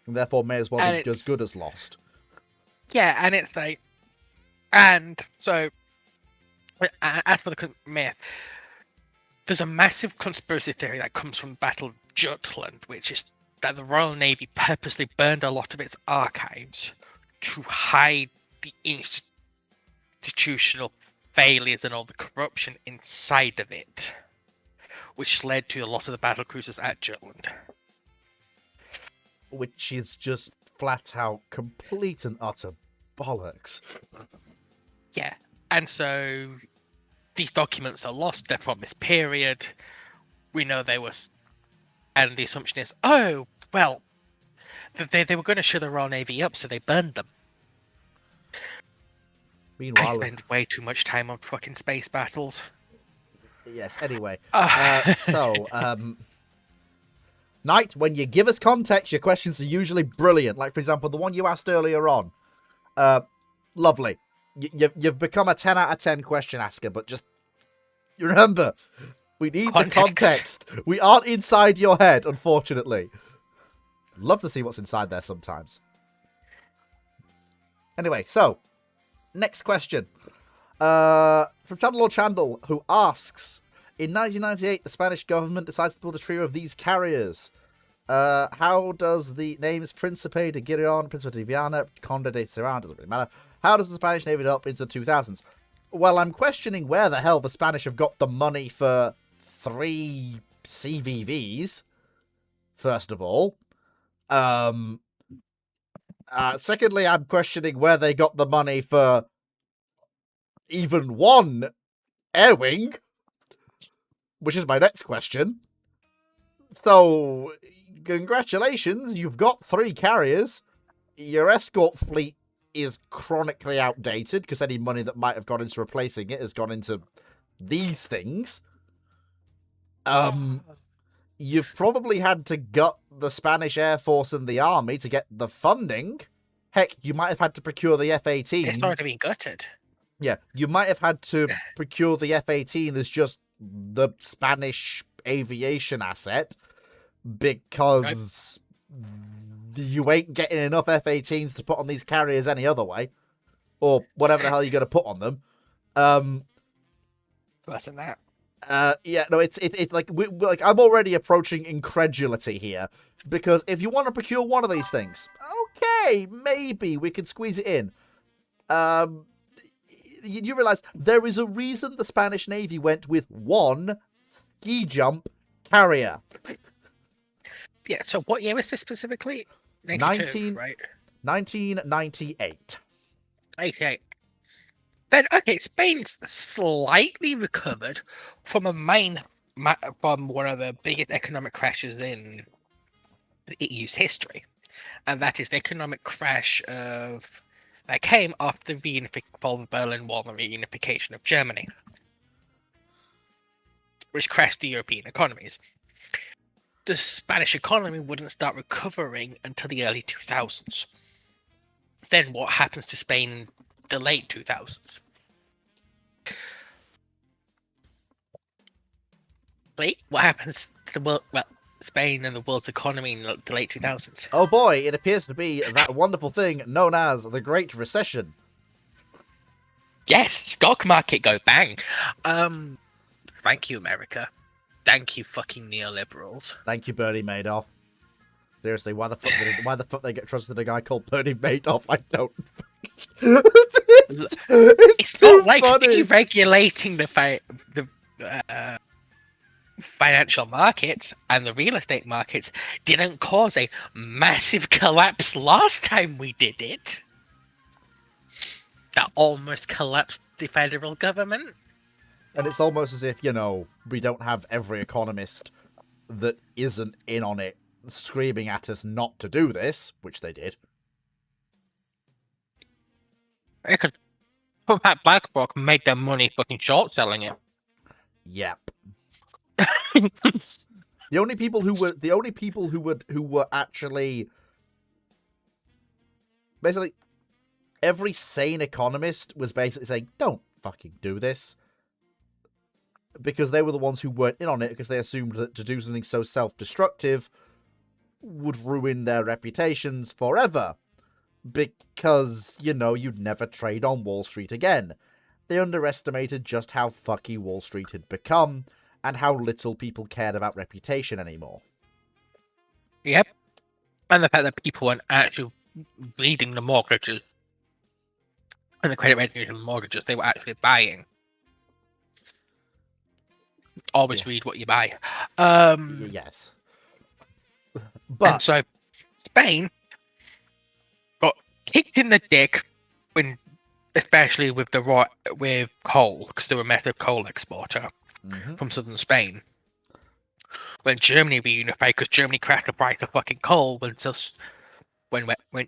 And therefore may as well be as good as lost. Yeah, and it's like, and so, as for the myth, there's a massive conspiracy theory that comes from the Battle of Jutland, which is that the Royal Navy purposely burned a lot of its archives to hide the institutional failures and all the corruption inside of it, which led to a lot of the battle cruisers at Jutland. Which is just flat out complete and utter bollocks. Yeah, and so these documents are lost. They're from this period. We know they were, and the assumption is, oh well, they were going to show the Royal Navy up, so they burned them. Meanwhile, I spend way too much time on fucking space battles. Yes. Anyway, Knight, when you give us context, your questions are usually brilliant. Like, for example, the one you asked earlier on. Lovely. You've become a 10 out of 10 question asker, but just remember, we need the context. We aren't inside your head, unfortunately. Love to see what's inside there sometimes. Anyway, so, next question. From Chandler Chandel, who asks, in 1998, the Spanish government decides to build a trio of these carriers. How does the names Príncipe de Girón, Príncipe de Viana, Conde de Serán, doesn't really matter. How does the Spanish Navy develop into the 2000s? Well, I'm questioning where the hell the Spanish have got the money for 3 CVVs, first of all. Secondly, I'm questioning where they got the money for even 1 air wing, which is my next question. So, congratulations, you've got 3 carriers. Your escort fleet is chronically outdated, because any money that might have gone into replacing it has gone into these things. You've probably had to gut the Spanish Air Force and the Army to get the funding. Heck, you might have had to procure the F-18. It's already been gutted. Yeah, you might have had to procure the F-18 as just the Spanish aviation asset, because you ain't getting enough F-18s to put on these carriers any other way, or whatever the hell you're going to put on them. Less than that. Yeah, no, it's like like I'm already approaching incredulity here, because if you want to procure one of these things, okay, maybe we could squeeze it in. You realize there is a reason the Spanish Navy went with one ski jump carrier. Yeah, so what year is this specifically? 19 right? 1998. 88. Then, okay, Spain's slightly recovered from from one of the biggest economic crashes in EU's history. And that is the economic crash that came after the fall of the Berlin Wall and the reunification of Germany, which crashed the European economies. The Spanish economy wouldn't start recovering until the early 2000s. Then what happens to Spain in the late 2000s? Wait, what happens to the world? Well, Spain and the world's economy in the late 2000s. Oh boy, it appears to be that wonderful thing known as the Great Recession. Yes, stock market go bang. Thank you, America. Thank you, fucking neoliberals. Thank you, Bernie Madoff. Seriously, why the fuck they get trusted a guy called Bernie Madoff? I don't. It's not like funny. deregulating the financial markets and the real estate markets didn't cause a massive collapse last time we did it. That almost collapsed the federal government. And it's almost as if, you know, we don't have every economist that isn't in on it screaming at us not to do this, which they did. They could put that BlackRock made their money fucking short selling it. Yep. The only people who were actually basically every sane economist was basically saying, don't fucking do this. Because they were the ones who weren't in on it, because they assumed that to do something so self-destructive would ruin their reputations forever. Because, you know, you'd never trade on Wall Street again. They underestimated just how fucky Wall Street had become, and how little people cared about reputation anymore. Yep. And the fact that people weren't actually reading the mortgages and the credit rating mortgages they were actually buying. Always read what you buy. Yes. But and so Spain got kicked in the dick when, especially with coal, because they were a massive coal exporter from southern Spain. When Germany reunified, because Germany crashed the price of fucking coal when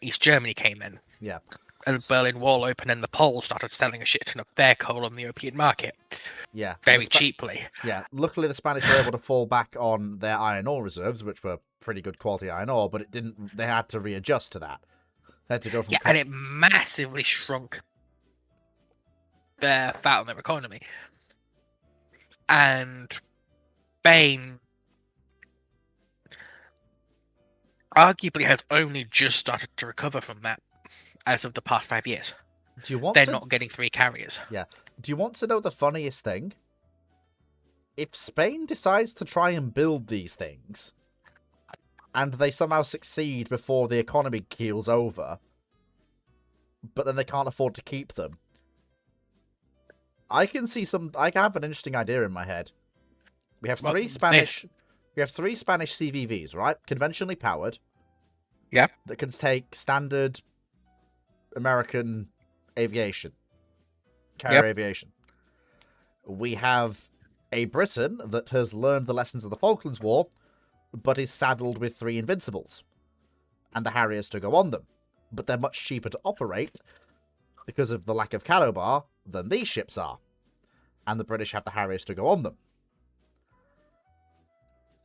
East Germany came in. Yeah. And the Berlin Wall opened and the Poles started selling a shit ton of their coal on the European market. Yeah. Very cheaply. Yeah. Luckily the Spanish were able to fall back on their iron ore reserves, which were pretty good quality iron ore, but they had to readjust to that. They had to go from and it massively shrunk their fat on their economy. And Spain arguably has only just started to recover from that as of the past 5 years. They're not getting 3 carriers. Yeah. Do you want to know the funniest thing? If Spain decides to try and build these things, and they somehow succeed before the economy keels over, but then they can't afford to keep them, I can have an interesting idea in my head. We have three Spanish CVVs, right? Conventionally powered. Yeah. That can take standard American aviation. Carrier aviation. We have a Britain that has learned the lessons of the Falklands War, but is saddled with 3 Invincibles. And the Harriers to go on them. But they're much cheaper to operate because of the lack of calobar than these ships are. And the British have the Harriers to go on them.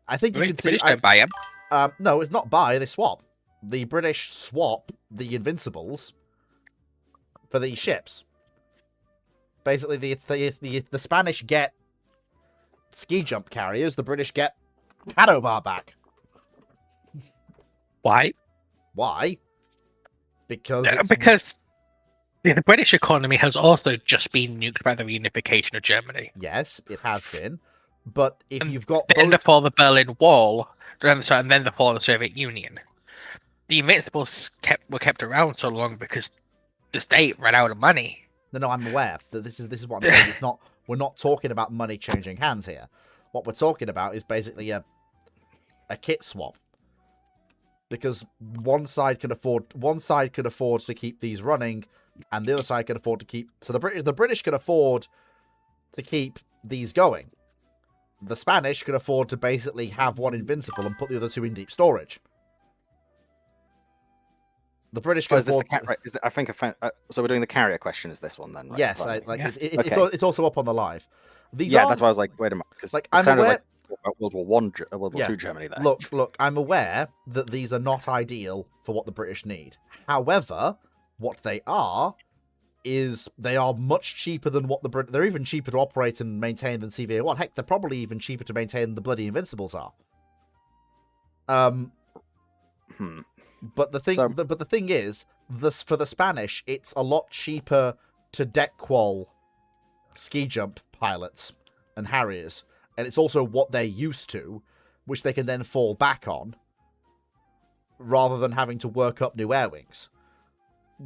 I think you can see... British don't buy them. No, it's not buy, they swap. The British swap the Invincibles for these ships. Basically, the Spanish get ski jump carriers, the British get paddle bar back. Why? Why? Because the British economy has also just been nuked by the reunification of Germany. Yes, it has been. But if And you've got then both, the fall of the Berlin Wall, and then the fall of the Soviet Union, the Invincibles were kept around so long because the state ran out of money. no, I'm aware that this is what I'm saying. It's not. We're not talking about money changing hands here. What we're talking about is basically a kit swap. Because one side can afford to keep these running, and the other side can afford to keep. So the British can afford to keep these going. The Spanish can afford to basically have one invincible and put the other two in deep storage. The British can afford. I think so. We're doing the carrier question. Is this one then? Right? Yes, Okay. it's also up on the live. These that's why I was like, wait a minute, because like I'm aware. Like World War One, World War Two Germany. There. Look, I'm aware that these are not ideal for what the British need. However, what they are is they are much cheaper than what they're even cheaper to operate and maintain than CVA-1. Heck, they're probably even cheaper to maintain than the bloody Invincibles are. But the thing is, for the Spanish, it's a lot cheaper to deck qual ski jump pilots and Harriers, and it's also what they're used to, which they can then fall back on, rather than having to work up new air wings.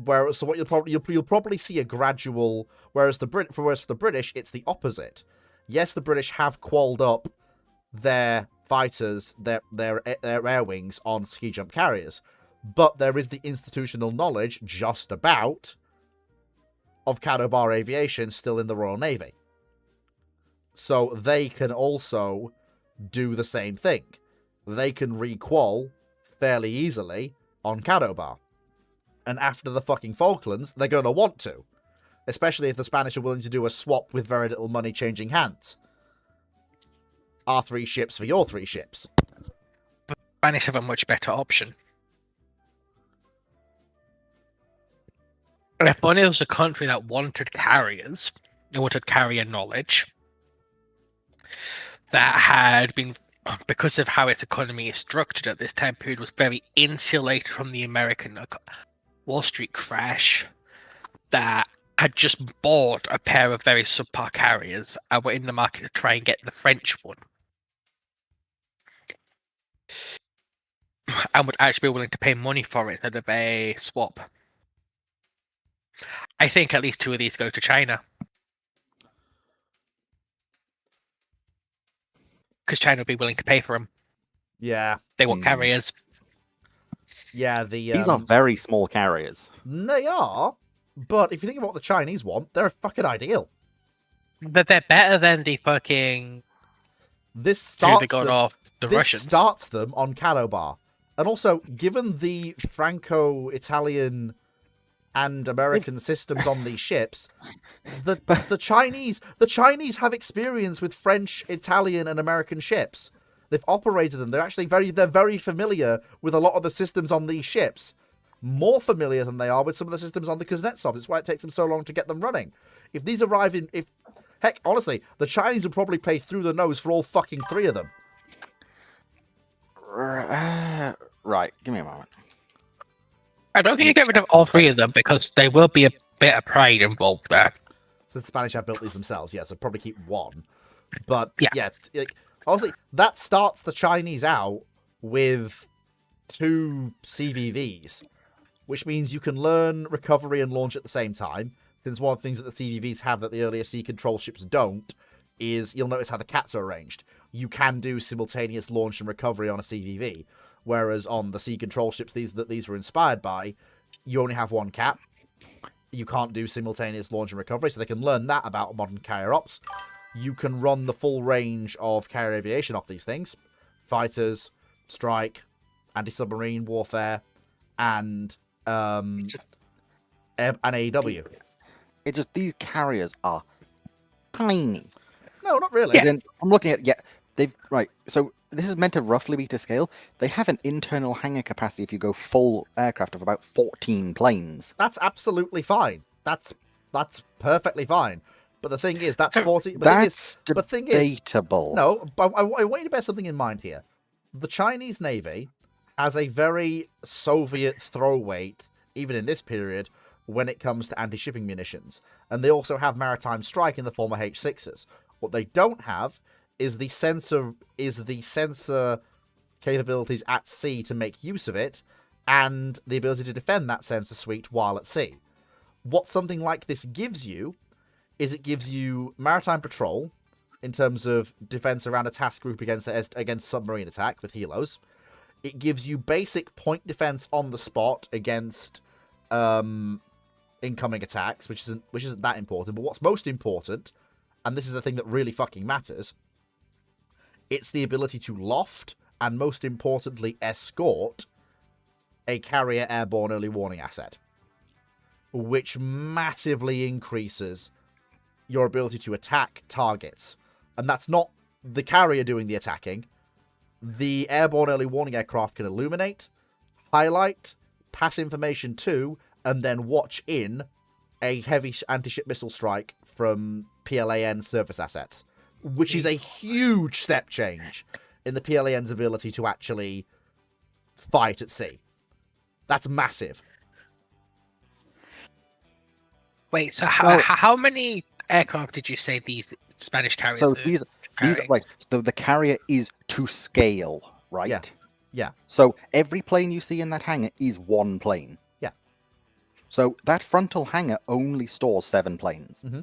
So what you'll probably see a gradual. Whereas for the British, it's the opposite. Yes, the British have qualled up their fighters, their air wings on ski jump carriers, but there is the institutional knowledge just about of Cato Bar aviation still in the Royal Navy. So they can also do the same thing. They can requal fairly easily on Cato Bar. And after the fucking Falklands, they're going to want to. Especially if the Spanish are willing to do a swap with very little money changing hands. Our 3 ships for your 3 ships. But the Spanish have a much better option. And if only there was a country that wanted carriers, they wanted carrier knowledge, that had been, because of how its economy is structured at this time period, was very insulated from the American Wall Street crash, that had just bought a pair of very subpar carriers and were in the market to try and get the French one, and would actually be willing to pay money for it instead of a swap. I think at least 2 of these go to China. Because China would be willing to pay for them. Yeah. They want carriers. Yeah, these are very small carriers. They are, but if you think about what the Chinese want, they're fucking ideal. But they're better than the fucking... This starts Russians. Starts them on Cato Bar. And also, given the Franco-Italian and American systems on these ships, the Chinese have experience with French, Italian, and American ships. They've operated them. They're very familiar with a lot of the systems on these ships. More familiar than they are with some of the systems on the Kuznetsov. It's why it takes them so long to get them running. If these arrive heck, honestly, the Chinese would probably pay through the nose for all fucking 3 of them. Right, give me a moment. I don't think you get rid of all 3 of them because there will be a bit of pride involved there. So the Spanish have built these themselves, yes. Yeah, so probably keep 1. But, yeah honestly, that starts the Chinese out with 2 CVVs, which means you can learn recovery and launch at the same time. Since one of the things that the CVVs have that the earlier sea control ships don't is you'll notice how the cats are arranged. You can do simultaneous launch and recovery on a CVV, whereas on the sea control ships that these were inspired by, you only have 1 cat. You can't do simultaneous launch and recovery, so they can learn that about modern carrier ops. You can run the full range of carrier aviation off these things. Fighters, strike, anti-submarine warfare, and AEW. It just, these carriers are tiny. No, not really. Yeah. I'm looking at, so this is meant to roughly be to scale. They have an internal hangar capacity if you go full aircraft of about 14 planes. That's absolutely fine. That's perfectly fine. But the thing is, that's 40. That's debatable. No, but I want you to bear something in mind here. The Chinese Navy has a very Soviet throw weight, even in this period, when it comes to anti-shipping munitions. And they also have maritime strike in the form of H6s. What they don't have is the sensor capabilities at sea to make use of it, and the ability to defend that sensor suite while at sea. What something like this gives you is it gives you maritime patrol in terms of defense around a task group against submarine attack with helos. It gives you basic point defense on the spot against incoming attacks, which isn't that important. But what's most important, and this is the thing that really fucking matters, it's the ability to loft and, most importantly, escort a carrier airborne early warning asset, which massively increases your ability to attack targets. And that's not the carrier doing the attacking. The airborne early warning aircraft can illuminate, highlight, pass information to, and then watch in a heavy anti-ship missile strike from PLAN surface assets, which is a huge step change in the PLAN's ability to actually fight at sea. That's massive. Wait, so how many aircraft did you say these Spanish carriers So are these carrying? right. So the carrier is to scale, right? Yeah. So every plane you see in that hangar is one plane. Yeah. So that frontal hangar only stores 7 planes. Mm-hmm.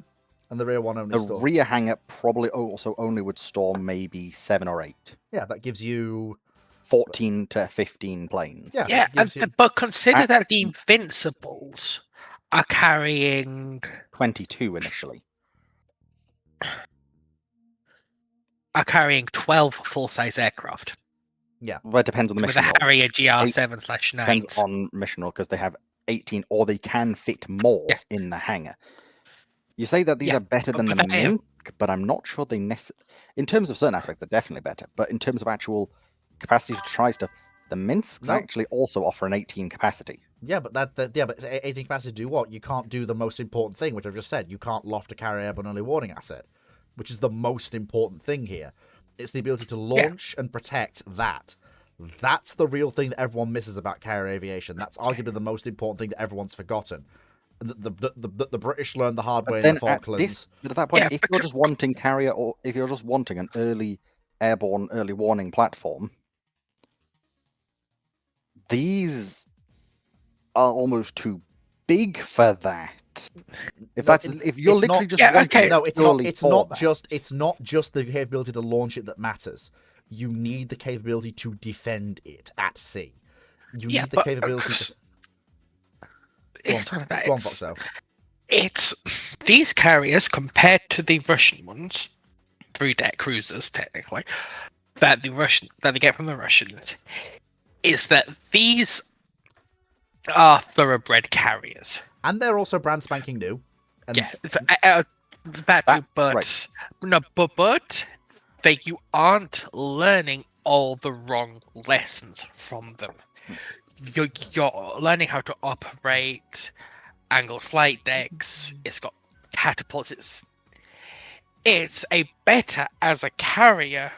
And the rear one only The stores. rear hangar probably also only would store maybe 7 or 8. Yeah, that gives you 14 to 15 planes. Yeah. Yeah, it gives you- but consider that the Actually- Invincibles are carrying 22 initially. 12 full-size aircraft Well, it depends on the with mission a role. Harrier GR7/9. Depends on mission role because they have 18 or they can fit more Yeah. in the hangar. You say that these Yeah, are better than the but they- Minsk, but I'm not sure they in terms of certain aspects, they're definitely better. But in terms of actual capacity to try stuff, the Minsks No. actually also offer an 18 capacity. Yeah, but but 18 capacity to do what? You can't do the most important thing, which I've just said. You can't loft a carrier airborne early warning asset, which is the most important thing here. It's the ability to launch and protect that. That's the real thing that everyone misses about carrier aviation. That's arguably the most important thing that everyone's forgotten. The British learned the hard way in the Falklands. But at that point, Yeah, if you're just wanting carrier or if you're just wanting an early airborne early warning platform, these are almost too big for that. If you're it's literally not- just Yeah, wanting okay. it No, it's purely not. It's for not that. just. It's not just the capability to launch it that matters. You need the capability to defend it at sea. You Yeah, need the but- capability to. It's not that. Go on, Foxo. It's these carriers compared to the Russian ones, 3-deck cruisers technically, that they get from the Russians, is that these are thoroughbred carriers. And they're also brand spanking new. And Yeah, that too, but right. no, but you aren't learning all the wrong lessons from them. You're learning how to operate angled flight decks. It's got catapults. It's a better as a carrier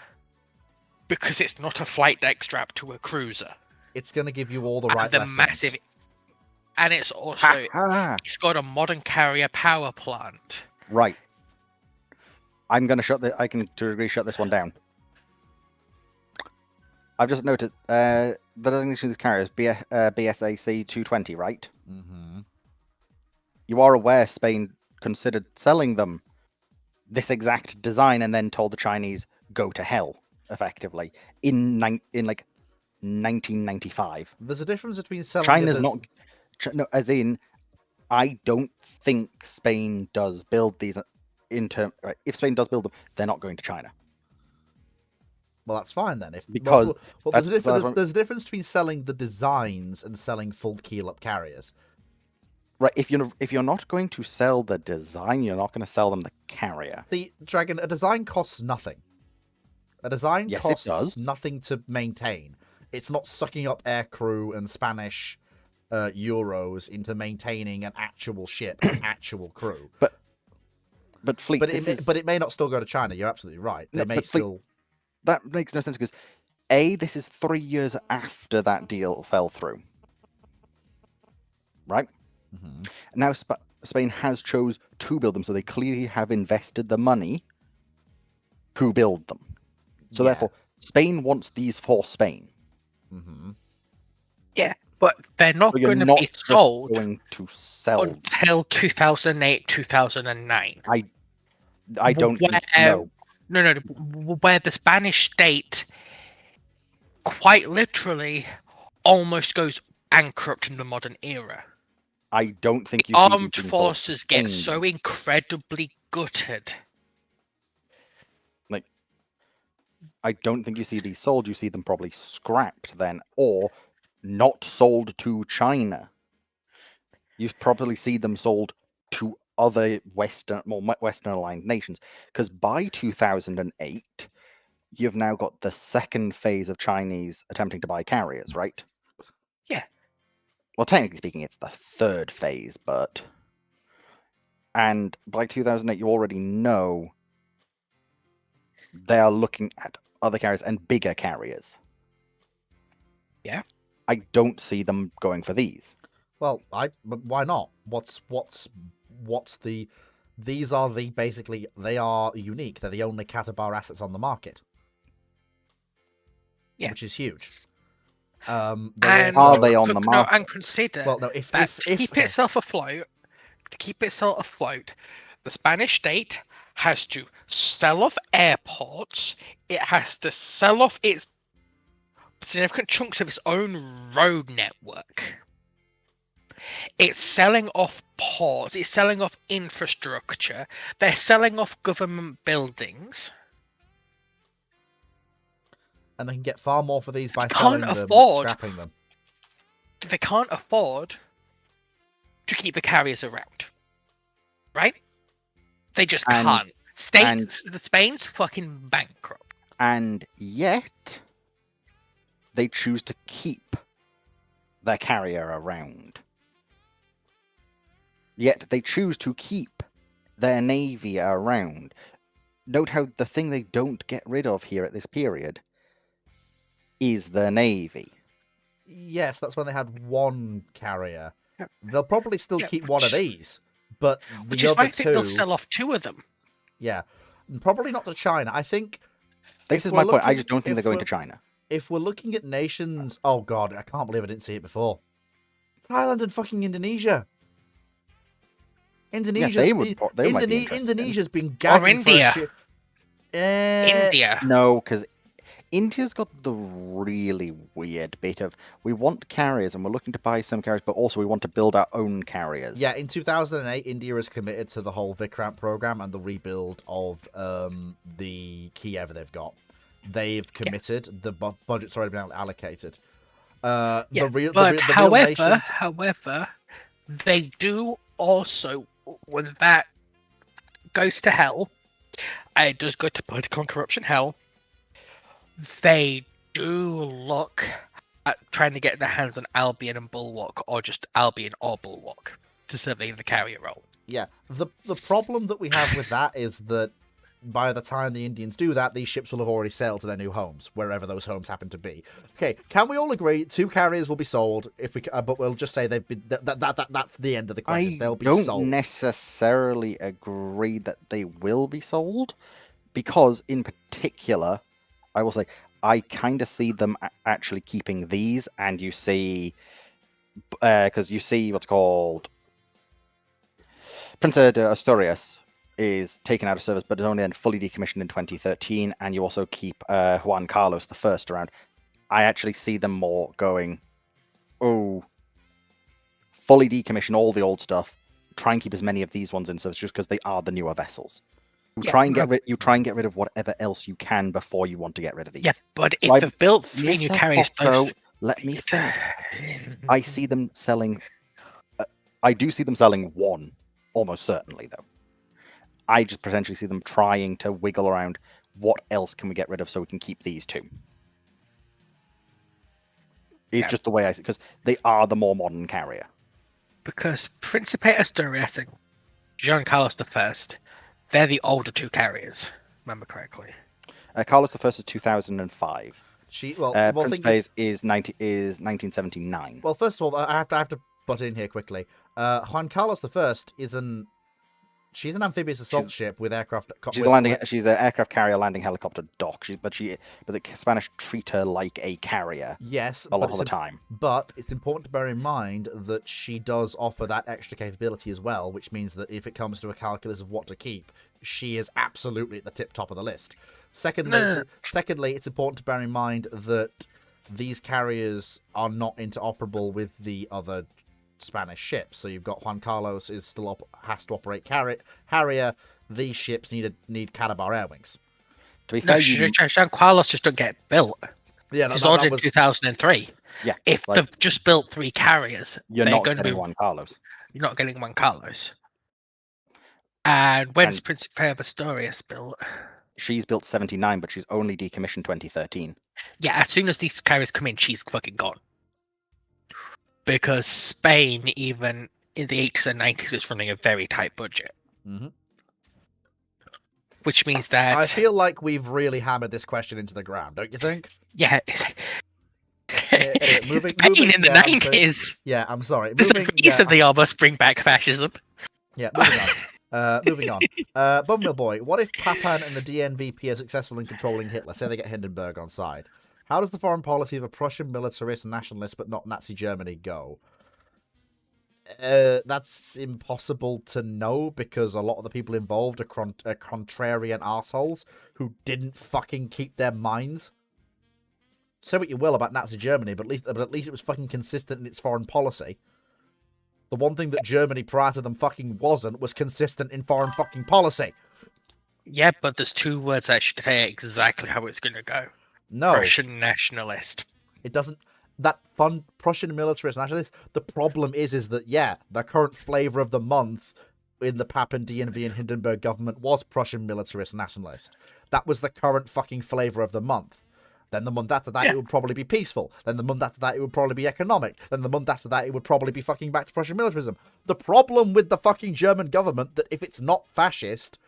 because it's not a flight deck strapped to a cruiser. it's going to give you all the And right the lessons. massive, and it's also Ha-ha. it's got a modern carrier power plant. Right. I'm going to I can to a degree shut this one down. I've just noted the designation of this carrier is BSAC 220, right? Mm-hmm. You are aware Spain considered selling them this exact design and then told the Chinese go to hell, effectively, in like 1995. There's a difference between selling. China's not. No, as in, I don't think Spain does build these right, if Spain does build them, they're not going to China. Well, that's fine then. Because there's a that's- there's a difference between selling the designs and selling full keel up carriers. Right, if you're not going to sell the design, you're not going to sell them the carrier. The Dragon, a design costs nothing. A design Yes, it costs does. nothing to maintain. It's not sucking up air crew and Spanish euros into maintaining an actual ship, and actual crew. But Fleet, But it may not still go to China. You're absolutely right. They No, may but Fleet- still. that makes no sense because this is 3 years after that deal fell through. Right? Mhm. Now Spain has chose to build them, so they clearly have invested the money to build them. So Yeah. therefore, Spain wants these for Spain. Mm-hmm. But they're not So you're going to not be just sold going to sell. until 2008, 2009. I don't think no. No, where the Spanish state quite literally almost goes bankrupt in the modern era. I don't think you see these Armed being sold to forces get Spain, so though. incredibly gutted. Like, I don't think you see these sold. You see them probably scrapped then, or not sold to China. You probably see them sold to other more Western aligned nations. Because by 2008, you've now got the second phase of Chinese attempting to buy carriers, right? Yeah. Well, technically speaking, it's the third phase, but. And by 2008, you already know they are looking at other carriers and bigger carriers. Yeah. I don't see them going for these. Well, but why not? What's the? These are basically they are unique. They're the only Katabar assets on the market. Yeah. Which is huge. And Are they on the no, market? and consider Well, no. If to keep itself afloat, the Spanish state has to sell off airports. It has to sell off its significant chunks of its own road network. It's selling off ports. It's selling off infrastructure. They're selling off government buildings. and they can get far more for these by They selling can't them, afford- scrapping them. They can't afford to keep the carriers around, right? They just And- can't. Spain's fucking bankrupt. And yet, they choose to keep their carrier around. Yet, they choose to keep their navy around. Note how the thing they don't get rid of here at this period is the navy. Yes, that's when they had one carrier. Yeah. They'll probably still Yeah, keep one of these, but Which the is why other I think they'll two, sell off 2 of them. yeah, probably not to China. I think This if is we're my point. I looking- just don't think they're if going to we're- China. If we're looking at nations, oh god, I can't believe I didn't see it before. Thailand and fucking Indonesia. Indonesia's they might be interested in. Indonesia's been gagging India. for a shit. India. No, because India's got the really weird bit of we want carriers and we're looking to buy some carriers, but also we want to build our own carriers. Yeah, in 2008, India is committed to the whole Vikrant program and the rebuild of the Kiev they've got. They've committed. The budget's already been allocated. The real nations... However, they do also, when that goes to hell, it does go to political and corruption hell. They do look at trying to get their hands on Albion and Bulwark, or just Albion or Bulwark, to survey the carrier role. Yeah, the problem that we have with that is that by the time the Indians do that, these ships will have already sailed to their new homes, wherever those homes happen to be. Okay, can we all agree 2 carriers will be sold if we? But we'll just say they've been that's the end of the question. They'll be don't sold. necessarily agree that they will be sold, because in particular, I will say I kind of see them actually keeping these, and you see, because you see what's called Princesa de Asturias is taken out of service, but is only then fully decommissioned in 2013, and you also keep Juan Carlos I around. I actually see them more going, oh, fully decommission all the old stuff, try and keep as many of these ones in service, just because they are the newer vessels. You try and get rid of whatever else you can before you want to get rid of these. Yeah, but So if they've built 3 new carriers, let me finish. I see them selling. I do see them selling 1, almost certainly, though. I just potentially see them trying to wiggle around what else can we get rid of so we can keep these 2. It's just the way I see it, because they are the more modern carrier. Because Principe Asturias and Jean Carlos I, they're the older 2 carriers, remember correctly. Carlos I is 2005. Principe is 1979. Well, first of all, I have to butt in here quickly. Juan Carlos I is an She's an amphibious assault ship with aircraft. She's landing. She's an aircraft carrier landing helicopter dock. But the Spanish treat her like a carrier. Yes, a lot of the time. But it's important to bear in mind that she does offer that extra capability as well, which means that if it comes to a calculus of what to keep, she is absolutely at the top of the list. Secondly, it's important to bear in mind that these carriers are not interoperable with the other Spanish ships. So you've got Juan Carlos has to operate Harrier. These ships need Cadabar air wings. To be fair, Juan Carlos just don't get built. Yeah, it's ordered in 2003. Yeah, if they've just built 3 carriers, you're not getting Juan Carlos. You're not getting Juan Carlos. And when's Principe Astorias built? She's built 79, but she's only decommissioned 2013. Yeah, as soon as these carriers come in, she's fucking gone. Because Spain, even in the 80s and 90s, is running a very tight budget. Mm-hmm. Which means that... I feel like we've really hammered this question into the ground, don't you think? Yeah. Moving in the 90s. I'm sorry. There's a reason they almost bring back fascism. Yeah, moving on. Bumwheel Boy, what if Papan and the DNVP are successful in controlling Hitler? Say they get Hindenburg on side. How does the foreign policy of a Prussian militarist nationalist but not Nazi Germany go? That's impossible to know because a lot of the people involved are contrarian assholes who didn't fucking keep their minds. Say what you will about Nazi Germany, but at least it was fucking consistent in its foreign policy. The one thing that Germany prior to them fucking wasn't was consistent in foreign fucking policy. Yeah, but there's 2 words that should tell you exactly how it's going to go. No. Prussian nationalist. It doesn't... That fun Prussian militarist nationalist, the problem is that, yeah, the current flavour of the month in the Papen, DNV and Hindenburg government was Prussian militarist nationalist. That was the current fucking flavour of the month. Then the month after that, it would probably be peaceful. Then the month after that, it would probably be economic. Then the month after that, it would probably be fucking back to Prussian militarism. The problem with the fucking German government, that if it's not fascist,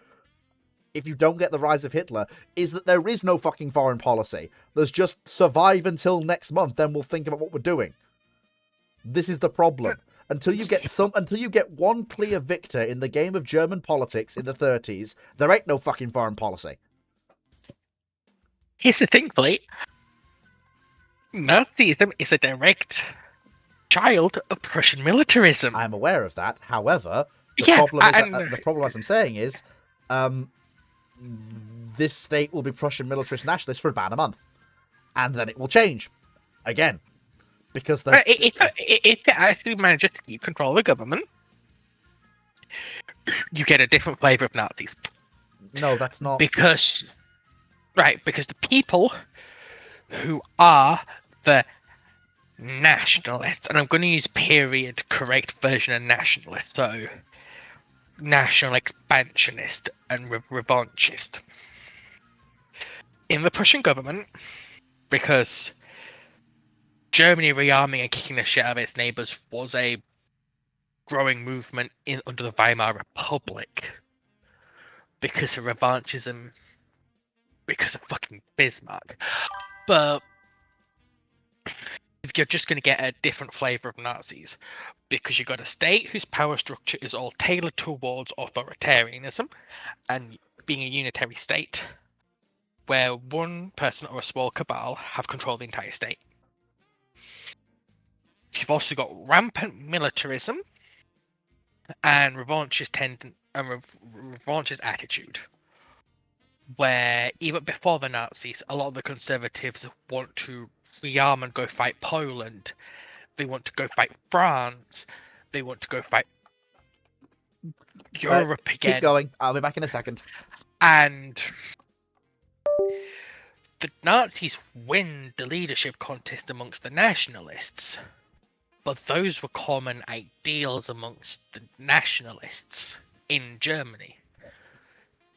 if you don't get the rise of Hitler, is that there is no fucking foreign policy. There's just survive until next month, then we'll think about what we're doing. This is the problem. Until you get one clear victor in the game of German politics in the 30s, there ain't no fucking foreign policy. Here's the thing, Blake. Nazism is a direct child of Prussian militarism. I'm aware of that. However, the problem, as I'm saying, is this state will be Prussian militarist nationalist for about a month. And then it will change. Again. Because if it actually manages to keep control of the government, you get a different flavour of Nazis. No, that's not... Because the people who are the nationalists, and I'm going to use period correct version of nationalist, so national expansionist and revanchist. In the Prussian government, because Germany rearming and kicking the shit out of its neighbours was a growing movement under the Weimar Republic, because of revanchism, because of fucking Bismarck. But you're just going to get a different flavour of Nazis, because you've got a state whose power structure is all tailored towards authoritarianism and being a unitary state, where one person or a small cabal have control of the entire state. You've also got rampant militarism and revanchist attitude, where even before the Nazis, a lot of the conservatives want to rearm and go fight Poland. They want to go fight France. They want to go fight Europe again. Keep going. I'll be back in a second. And the Nazis win the leadership contest amongst the nationalists. But those were common ideals amongst the nationalists in Germany.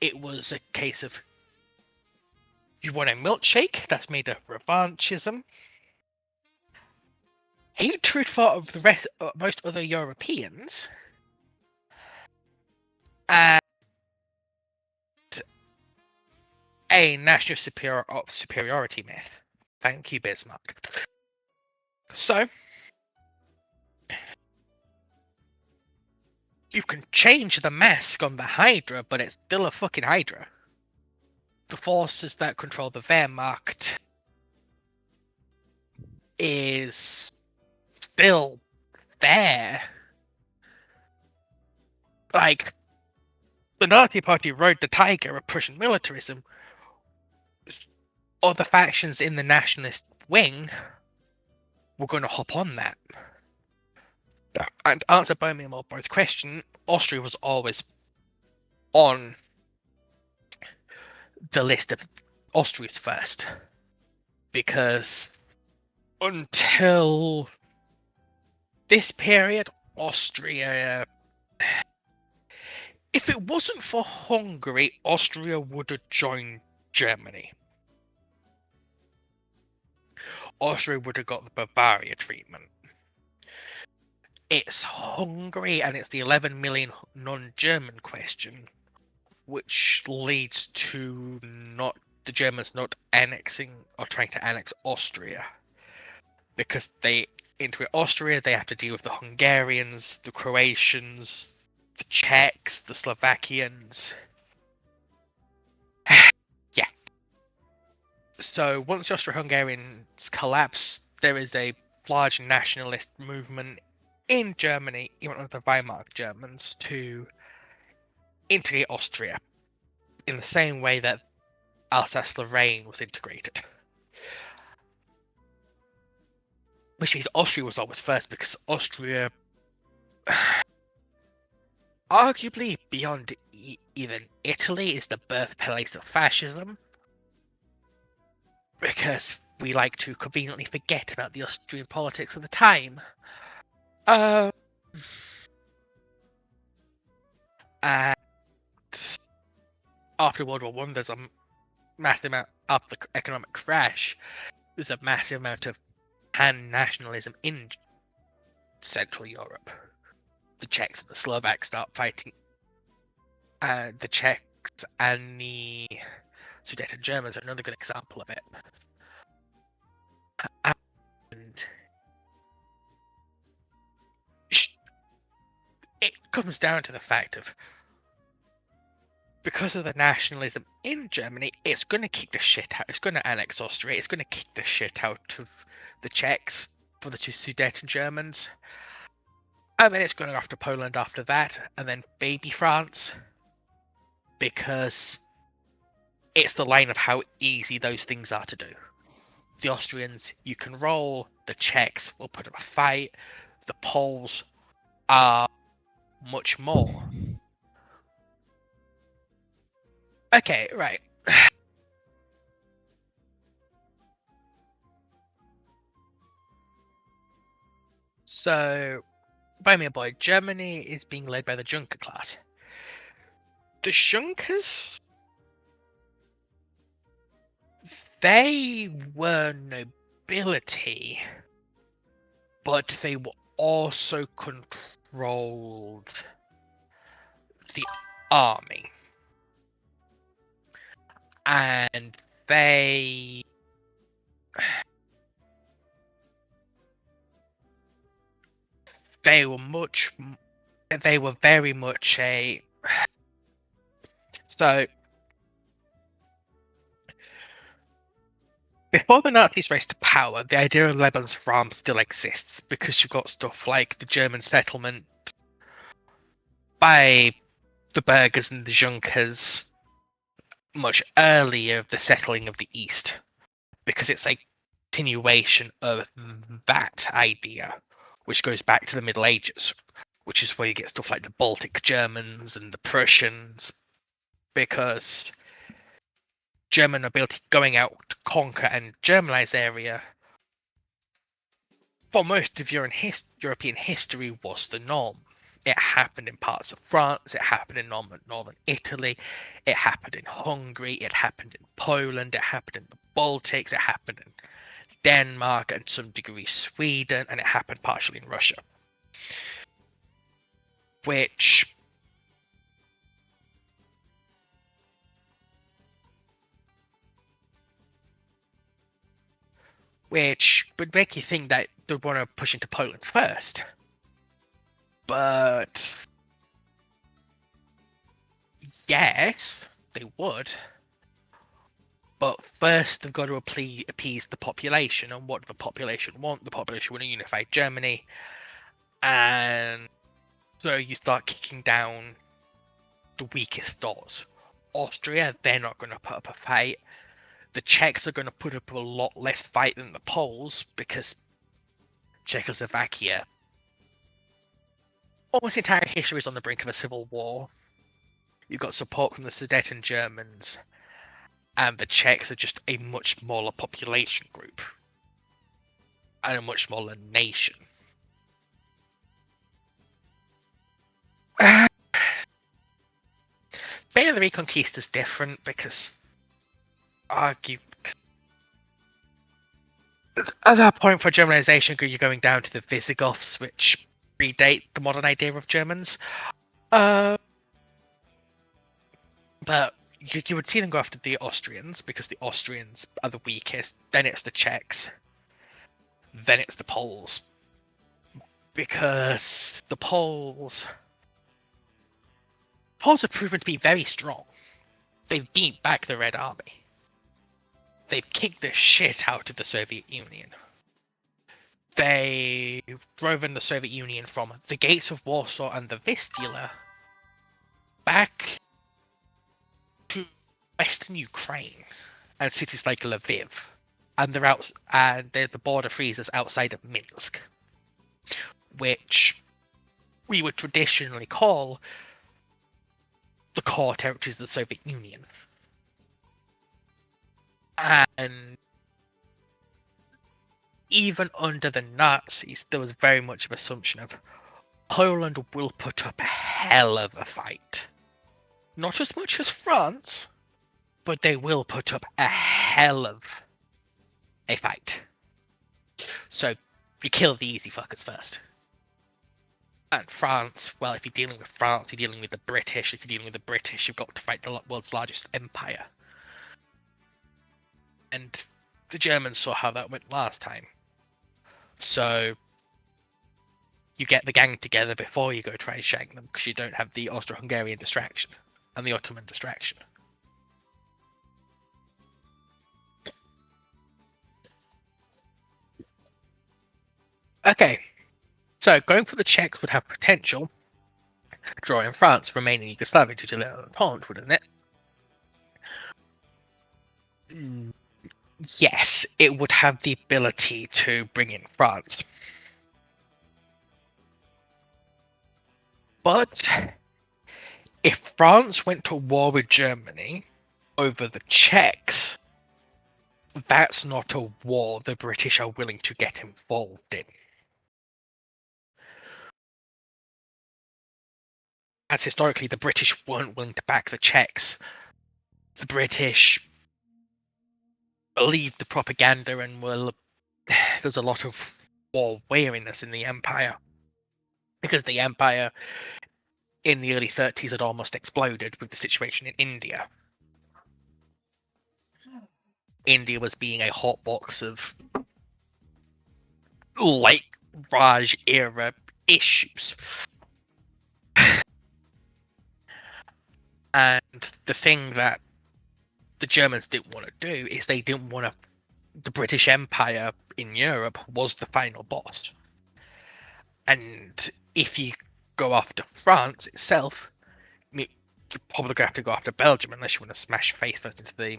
It was a case of, you want a milkshake that's made of revanchism, hatred for the rest, most other Europeans, and a national superiority myth. Thank you, Bismarck. So, You can change the mask on the Hydra, but it's still a fucking Hydra. The forces that control the Wehrmacht is still there. Like, the Nazi Party rode the tiger of Prussian militarism. Other factions in the nationalist wing were going to hop on that. And to answer both question, Austria was always on the list of Austria's first. Because until this period, Austria... If it wasn't for Hungary, Austria would have joined Germany. Austria would have got the Bavaria treatment. It's Hungary and it's the 11 million non-German question, which leads to the Germans not annexing or trying to annex Austria. Because they integrate Austria, they have to deal with the Hungarians, the Croatians, the Czechs, the Slovakians. Yeah. So once the Austro-Hungarians collapse, there is a large nationalist movement in Germany, even under the Weimar Germans, to integrate Austria in the same way that Alsace-Lorraine was integrated. Which means Austria was always first, because Austria, arguably beyond even Italy, is the birthplace of fascism. Because we like to conveniently forget about the Austrian politics of the time. And after World War One, there's a massive amount of the economic crash. There's a massive amount of pan-nationalism in Central Europe. The Czechs and the Slovaks start fighting. The Czechs and the Sudeten Germans are another good example of it. And it comes down to the fact of, because of the nationalism in Germany, it's going to kick the shit out. It's going to annex Austria. It's going to kick the shit out of the Czechs for the two Sudeten Germans. And then it's going after Poland after that. And then baby France. Because it's the line of how easy those things are to do. The Austrians, you can roll. The Czechs will put up a fight. The Poles are much more. Okay, right. So, by me, boy, Germany is being led by the Junker class. The Junkers, they were nobility, but they were also controlled the army. And they were very much a... So, before the Nazis raced to power, the idea of Lebensraum still exists, because you've got stuff like the German settlement by the Burghers and the Junkers much earlier, the settling of the East, because it's a continuation of that idea, which goes back to the Middle Ages, which is where you get stuff like the Baltic Germans and the Prussians, because German nobility going out to conquer and Germanize area for most of European history was the norm. It happened in parts of France, it happened in northern Italy, it happened in Hungary, it happened in Poland, it happened in the Baltics, it happened in Denmark and to some degree Sweden, and it happened partially in Russia. Which would make you think that they'd want to push into Poland first. But Yes, they would. But first, they've got to appease the population. And what do the population want? The population want a unified Germany. And so you start kicking down the weakest doors. Austria, they're not going to put up a fight. The Czechs are going to put up a lot less fight than the Poles because Czechoslovakia, almost entire history is on the brink of a civil war. You've got support from the Sudeten Germans, and the Czechs are just a much smaller population group and a much smaller nation. Bay of the Reconquista is different because at that point for Germanization, you're going down to the Visigoths, which predate the modern idea of Germans. But you would see them go after the Austrians because the Austrians are the weakest. Then it's the Czechs. Then it's the Poles. Because the Poles have proven to be very strong. They've beat back the Red Army. They've kicked the shit out of the Soviet Union. They've driven the Soviet Union from the gates of Warsaw and the Vistula back to western Ukraine and cities like Lviv. And they're the border freezers outside of Minsk, which we would traditionally call the core territories of the Soviet Union. And even under the Nazis, there was very much of an assumption of Poland will put up a hell of a fight. Not as much as France, but they will put up a hell of a fight. So you kill the easy fuckers first. And France, well, if you're dealing with France, you're dealing with the British. If you're dealing with the British, you've got to fight the world's largest empire. And the Germans saw how that went last time. So you get the gang together before you go try and shank them, because you don't have the Austro-Hungarian distraction and the Ottoman distraction. Okay, so going for the Czechs would have potential. Drawing France, remaining Yugoslavia due to the Entente, wouldn't it? Yes, it would have the ability to bring in France. But if France went to war with Germany over the Czechs, that's not a war the British are willing to get involved in. As historically, the British weren't willing to back the Czechs. The British believed the propaganda and there's a lot of war weariness in the empire. Because the empire in the early 30s had almost exploded with the situation in India. India was being a hotbox of late Raj era issues. And the thing that the Germans didn't want to do is they didn't want to. The British Empire in Europe was the final boss. And if you go after France itself, you're probably going to have to go after Belgium unless you want to smash face first into the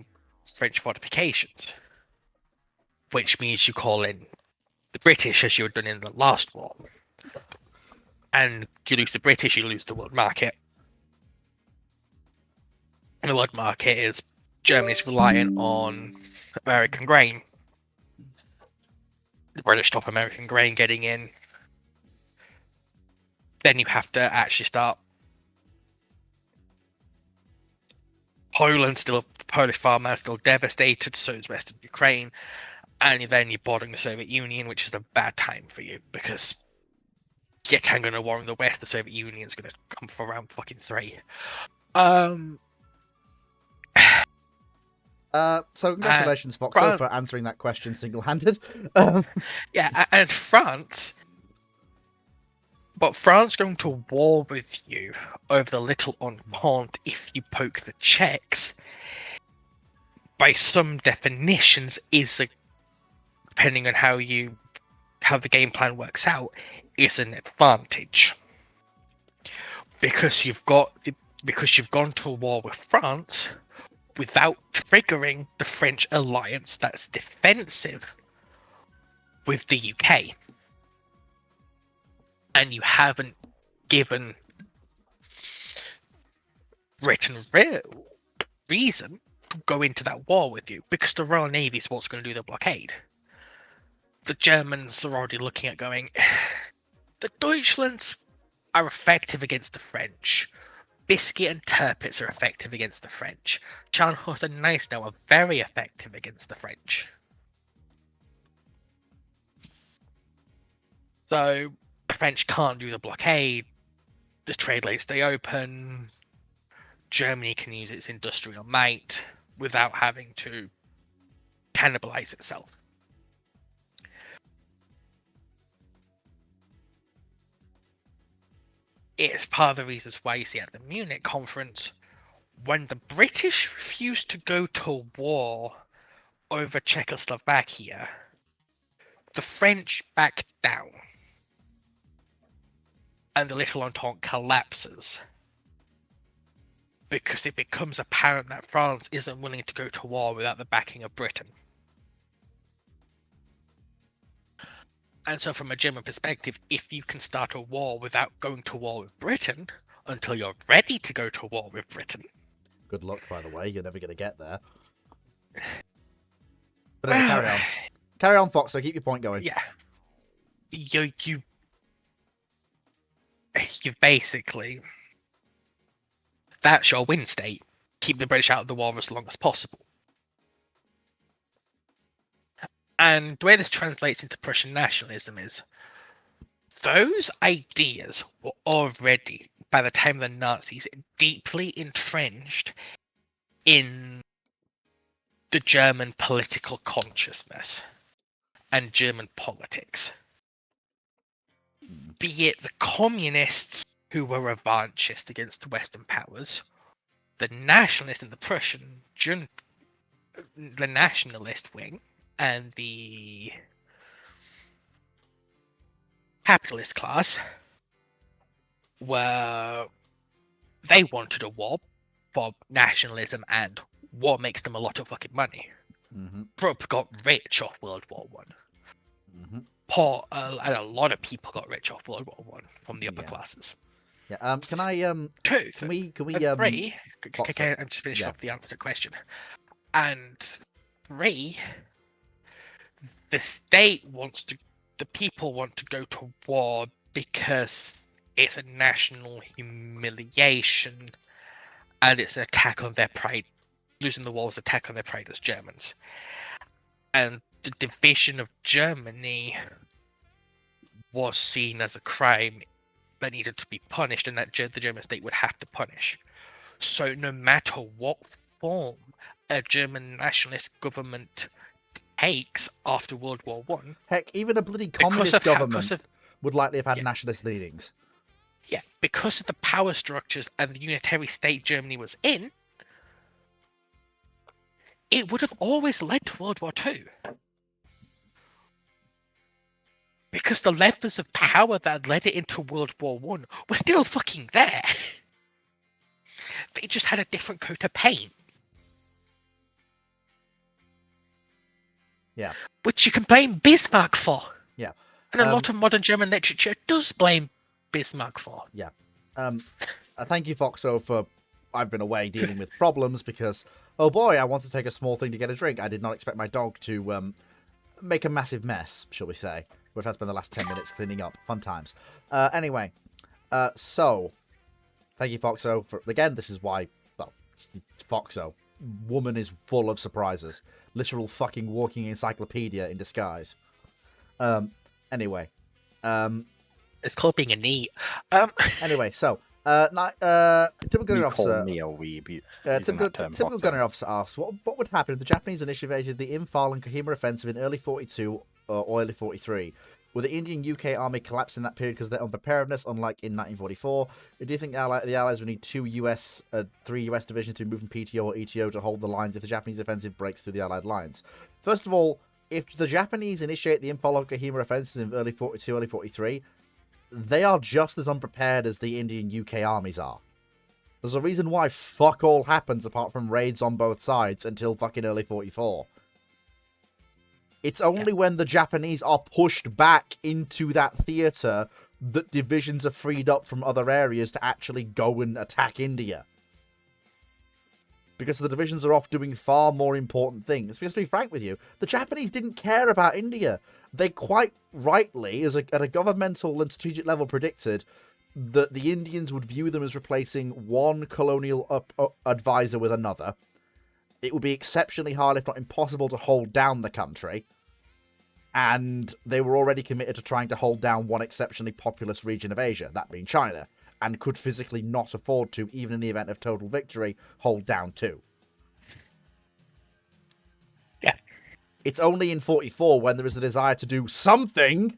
French fortifications. Which means you call in the British as you had done in the last war. And you lose the British, you lose the world market. And the world market is Germany's relying on American grain. The British stop American grain getting in. Then you have to actually start. Poland still, the Polish farmland still devastated, so is western Ukraine. And then you're bordering the Soviet Union, which is a bad time for you because you get Tango in a war in the West, the Soviet Union's going to come for round fucking 3. So congratulations, Voxo, France, for answering that question single-handed. yeah, and France But France going to war with you over the little Entente if you poke the Czechs, by some definitions, is depending on how the game plan works out, is an advantage. Because you've gone to war with France without triggering the French alliance that's defensive with the UK. And you haven't given Britain reason to go into that war with you, because the Royal Navy is what's going to do the blockade. The Germans are already looking at going, the Deutschlands are effective against the French. Biscuit and Tirpitz are effective against the French. Scharnhorst and Gneisenau are very effective against the French. So the French can't do the blockade. The trade lanes stay open. Germany can use its industrial might without having to cannibalize itself. It's part of the reasons why you see at the Munich conference, when the British refused to go to war over Czechoslovakia, the French backed down. And the Little Entente collapses. Because it becomes apparent that France isn't willing to go to war without the backing of Britain. And so from a German perspective, if you can start a war without going to war with Britain until you're ready to go to war with Britain. Good luck, by the way. You're never going to get there. But anyway, carry on. Carry on, Fox, so keep your point going. Yeah. You basically... That's your win state. Keep the British out of the war as long as possible. And the way this translates into Prussian nationalism is, those ideas were already, by the time of the Nazis, deeply entrenched in the German political consciousness and German politics. Be it the communists who were revanchist against the Western powers, the nationalists in the Prussian, the nationalist wing, and the capitalist class, were they wanted a war for nationalism, and war makes them a lot of fucking money. Mm-hmm. Europe got rich off World War One. Mm-hmm. And a lot of people got rich off World War One from the upper classes. Yeah. Can I? Two. Can we? Three. Okay, I'm just finishing up the answer to the question. And three. The people want to go to war because it's a national humiliation, and it's an attack on their pride. Losing the war is an attack on their pride as Germans. And the division of Germany was seen as a crime that needed to be punished, and that the German state would have to punish. So no matter what form a German nationalist government takes after World War One, heck, even a bloody communist government would likely have had nationalist leanings. Yeah, because of the power structures and the unitary state Germany was in, it would have always led to World War Two. Because the levers of power that led it into World War One were still fucking there. They just had a different coat of paint. Yeah. Which you can blame Bismarck for. Yeah. And a lot of modern German literature does blame Bismarck for. Yeah. Thank you, Foxo, for... I've been away dealing with problems because, oh boy, I want to take a small thing to get a drink. I did not expect my dog to make a massive mess, shall we say. We've had to spend the last 10 minutes cleaning up. Fun times. Anyway, so, thank you, Foxo. Again, this is why, well, Foxo. Woman is full of surprises. Literal fucking walking encyclopedia in disguise. Anyway. It's called being a neat. Anyway, so, typical gunnery officer. Call me a weeb. Typical gunnery officer asks, what would happen if the Japanese initiated the Imphal and Kohima offensive in early 42 or early 43? With the Indian UK army collapsing that period because of their unpreparedness, unlike in 1944, do you think the Allies would need 3 US divisions to move from PTO or ETO to hold the lines if the Japanese offensive breaks through the Allied lines? First of all, if the Japanese initiate the Imphal-Okahama offensive in early 42, early 43, they are just as unprepared as the Indian UK armies are. There's a reason why fuck all happens apart from raids on both sides until fucking early 44. It's only when the Japanese are pushed back into that theatre that divisions are freed up from other areas to actually go and attack India. Because the divisions are off doing far more important things. Because to be frank with you, the Japanese didn't care about India. They quite rightly, at a governmental and strategic level, predicted that the Indians would view them as replacing one colonial advisor with another. It would be exceptionally hard, if not impossible, to hold down the country. And they were already committed to trying to hold down one exceptionally populous region of Asia, that being China, and could physically not afford to, even in the event of total victory, hold down two. Yeah. It's only in 44 when there is a desire to do something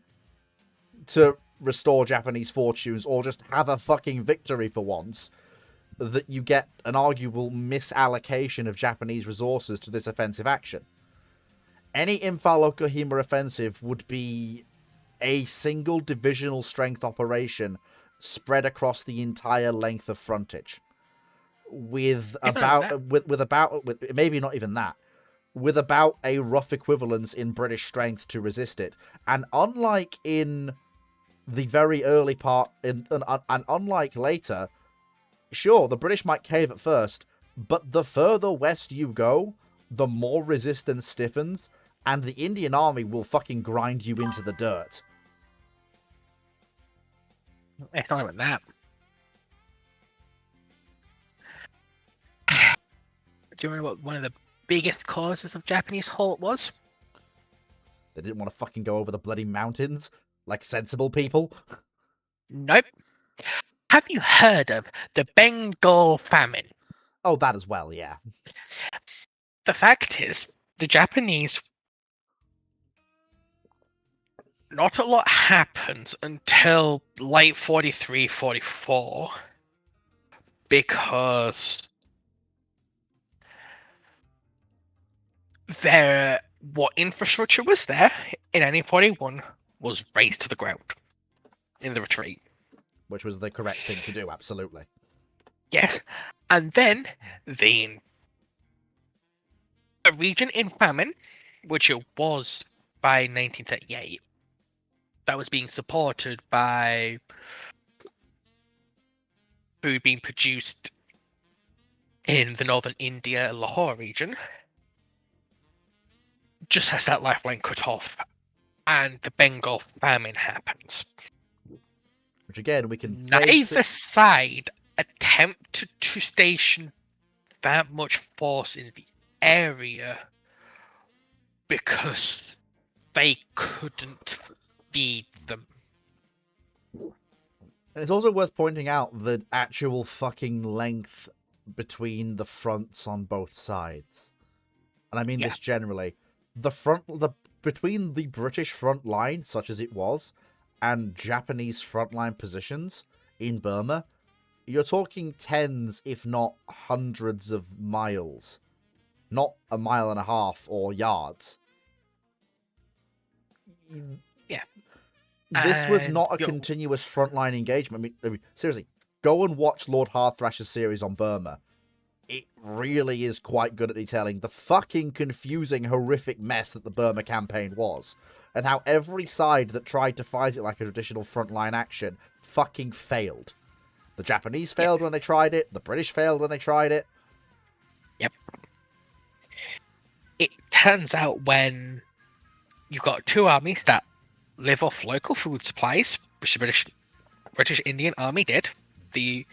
to restore Japanese fortunes, or just have a fucking victory for once, that you get an arguable misallocation of Japanese resources to this offensive action. Any Imphal-Okahama offensive would be a single divisional strength operation spread across the entire length of frontage, with maybe not even that, with about a rough equivalence in British strength to resist it. And unlike in the very early part, and unlike later, sure, the British might cave at first, but the further west you go, the more resistance stiffens, and the Indian army will fucking grind you into the dirt. It's not even that. Do you remember what one of the biggest causes of Japanese halt was? They didn't want to fucking go over the bloody mountains like sensible people. Nope. Have you heard of the Bengal famine? Oh, that as well, yeah. The fact is, the Japanese, not a lot happens until late 43, 44, because what infrastructure was there in 1941 was razed to the ground in the retreat. Which was the correct thing to do, absolutely. Yes. And then a region in famine, which it was by 1938, that was being supported by food being produced in the northern India, Lahore region, just has that lifeline cut off, and the Bengal famine happens. Which again, we can... Neither side attempted to station that much force in the area because they couldn't feed them. And it's also worth pointing out the actual fucking length between the fronts on both sides. And I mean this generally. Between the British front line, such as it was, and Japanese frontline positions in Burma, you're talking tens, if not hundreds of miles. Not a mile and a half or yards. Yeah. This was not a continuous frontline engagement. I mean, seriously, go and watch Lord Hearthrash's series on Burma. It really is quite good at detailing the fucking confusing, horrific mess that the Burma campaign was, and how every side that tried to fight it like a traditional frontline action fucking failed. The Japanese failed when they tried it, the British failed when they tried it. Yep. It turns out when you've got two armies that live off local food supplies, which the British Indian Army did, they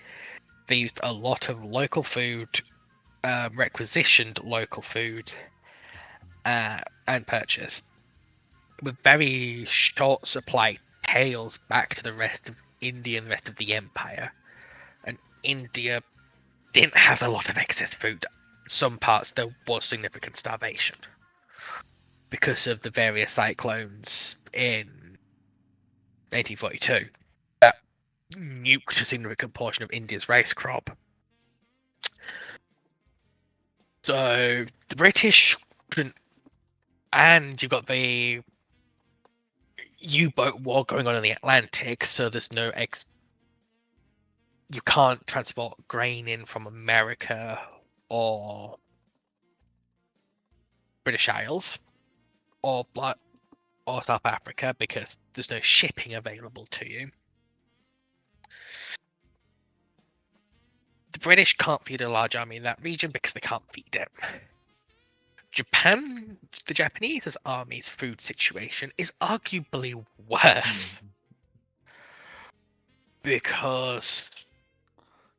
used a lot of local food, requisitioned local food, and purchased with very short supply tails back to the rest of India and the rest of the empire. And India didn't have a lot of excess food. Some parts there was significant starvation because of the various cyclones in 1842, that nuked a significant portion of India's rice crop. So the British couldn't, and you've got the U-boat war going on in the Atlantic, so there's no you can't transport grain in from America or British Isles or South Africa because there's no shipping available to you. The British can't feed a large army in that region because they can't feed it. The Japanese army's food situation is arguably worse because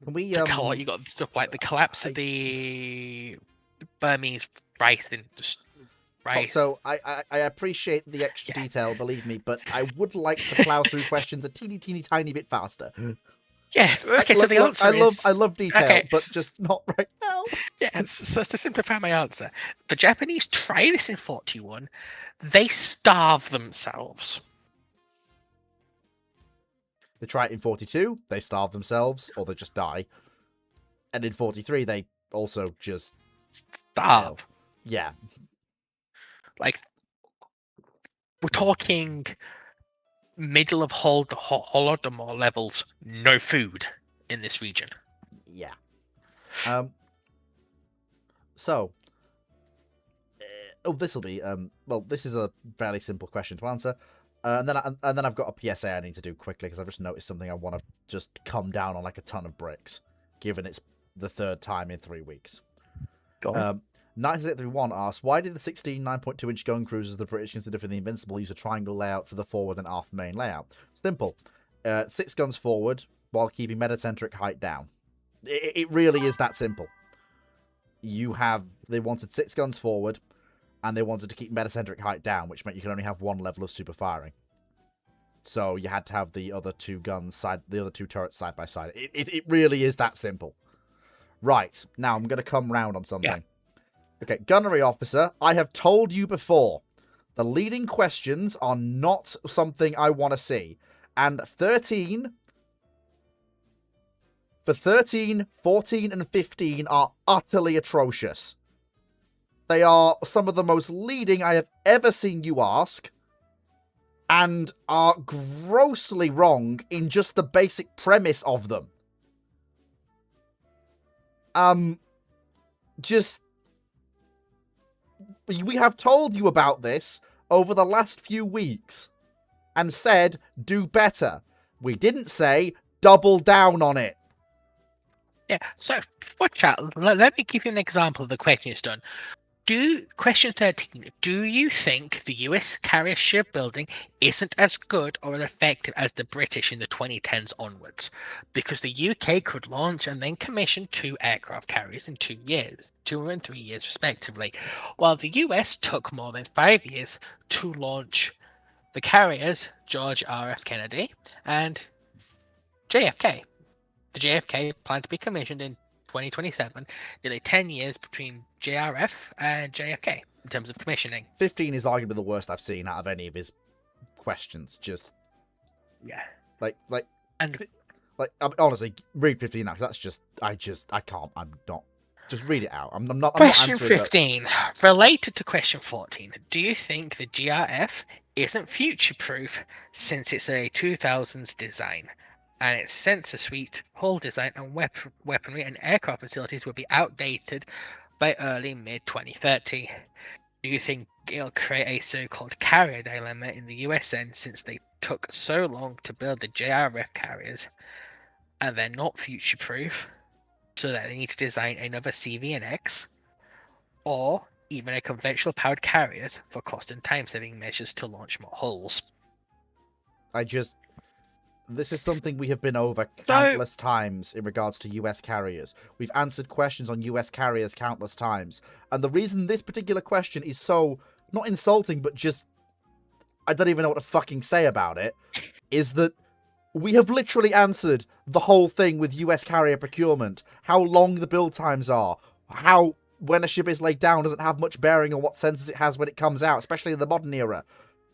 Can you got stuff like the collapse of the Burmese rice industry. Right. So I appreciate the extra detail, believe me, but I would like to plow through questions a teeny tiny bit faster. Yeah. Okay. So the answer is I love detail, but just not right now. Yeah. So to simplify my answer, the Japanese try this in 41. They starve themselves. They try it in 42. They starve themselves, or they just die. And in 43, they also just starve. Yeah. Like, we're talking middle of Holodomor levels, no food in this region. Yeah. So, this'll be well, this is a fairly simple question to answer, and then I've got a PSA I need to do quickly because I've just noticed something I want to just come down on like a ton of bricks, given it's the third time in 3 weeks. Go on. 1931 asks, why did the 16 9.2-inch gun cruisers the British consider for the Invincible use a triangle layout for the forward and aft main layout? Simple. 6 guns forward while keeping metacentric height down. It really is that simple. They wanted 6 guns forward and they wanted to keep metacentric height down, which meant you could only have one level of super firing. So you had to have the other 2 turrets side by side. It really is that simple. Right. Now I'm going to come round on something. Yeah. Okay, gunnery officer, I have told you before, the leading questions are not something I want to see. And 13, 14, and 15 are utterly atrocious. They are some of the most leading I have ever seen you ask, and are grossly wrong in just the basic premise of them. We have told you about this over the last few weeks and said, do better. We didn't say, double down on it. Yeah, so for chat, let me give you an example of the question it's done. Question 13, do you think the US carrier shipbuilding isn't as good or as effective as the British in the 2010s onwards? Because the UK could launch and then commission 2 aircraft carriers in 2 and 3 years respectively, while the US took more than 5 years to launch the carriers George R.F. Kennedy and JFK. The JFK planned to be commissioned in 2027, nearly 10 years between JRF and JFK in terms of commissioning. 15 is arguably the worst I've seen out of any of his questions. Just yeah, honestly, read 15 now because I can't. I'm not. Just read it out. I'm not. Question I'm not answering 15, related to question 14. Do you think the GRF isn't future-proof since it's a 2000s design? And its sensor suite, hull design, and weaponry and aircraft facilities will be outdated by early mid-2030. Do you think it'll create a so-called carrier dilemma in the USN since they took so long to build the JRF carriers and they're not future-proof, so that they need to design another CVNX or even a conventional powered carriers for cost and time-saving measures to launch more hulls? This is something we have been over countless times in regards to US carriers. We've answered questions on US carriers countless times. And the reason this particular question is so, not insulting, but just, I don't even know what to fucking say about it, is that we have literally answered the whole thing with US carrier procurement. How long the build times are. How, when a ship is laid down, doesn't have much bearing on what sensors it has when it comes out, especially in the modern era.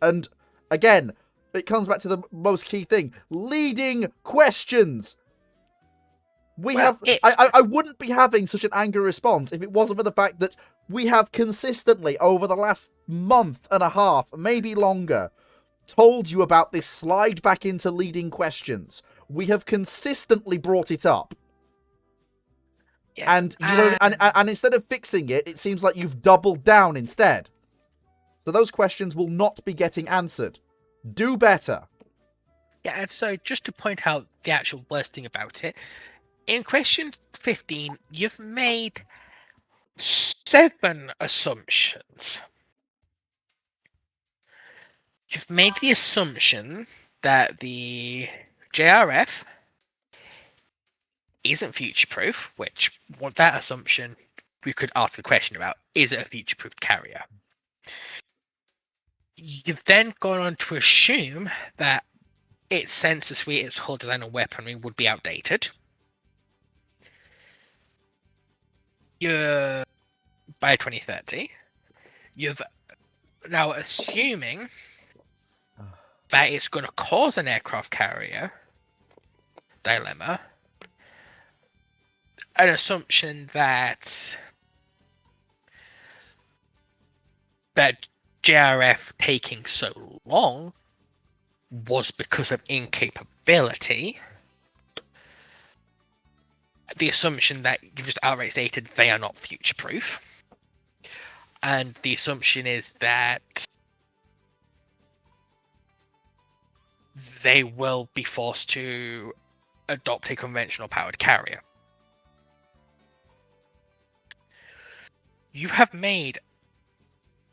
And, again, it comes back to the most key thing: leading questions. I wouldn't be having such an angry response if it wasn't for the fact that we have consistently, over the last month and a half, maybe longer, told you about this slide back into leading questions. We have consistently brought it up. Yes, And and instead of fixing it, it seems like you've doubled down instead. So those questions will not be getting answered. Do better. Yeah, and so just to point out the actual worst thing about it, in question 15, you've made 7 assumptions. You've made the assumption that the JRF isn't future-proof, which that assumption we could ask a question about. Is it a future-proof carrier? You've then gone on to assume that its sensor suite, its hull design and weaponry would be outdated. By 2030, you've now assuming that it's going to cause an aircraft carrier dilemma, an assumption that JRF taking so long was because of incapability. The assumption that you've just outright stated they are not future-proof. And the assumption is that they will be forced to adopt a conventional powered carrier. You have made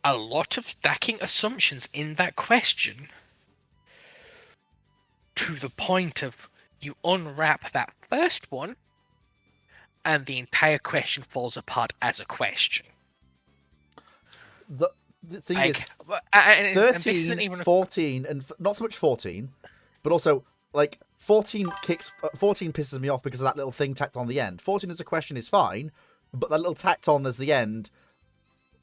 a lot of stacking assumptions in that question to the point of you unwrap that first one and the entire question falls apart as a question. The thing is, and 13, and even 14, and not so much 14, but also, like, 14 pisses me off because of that little thing tacked on the end. 14 as a question is fine, but that little tacked on as the end,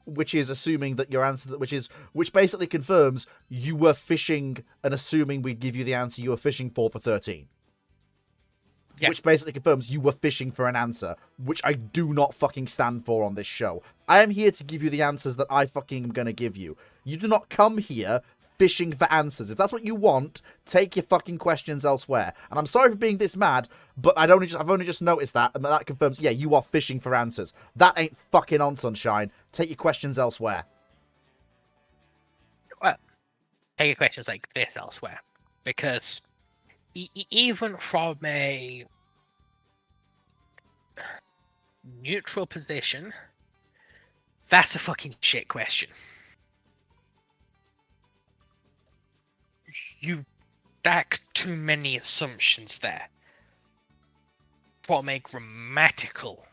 which is assuming that your answer, which basically confirms you were fishing and assuming we'd give you the answer you were fishing for 13. Yeah. Which basically confirms you were fishing for an answer, which I do not fucking stand for on this show. I am here to give you the answers that I fucking am going to give you. You do not come here fishing for answers. If that's what you want, take your fucking questions elsewhere. And I'm sorry for being this mad, but I've only just noticed that, and that confirms, yeah, you are fishing for answers. That ain't fucking on, sunshine. Take your questions elsewhere. Well, take your questions like this elsewhere. Because even from a neutral position, that's a fucking shit question. You stack too many assumptions there from a grammatical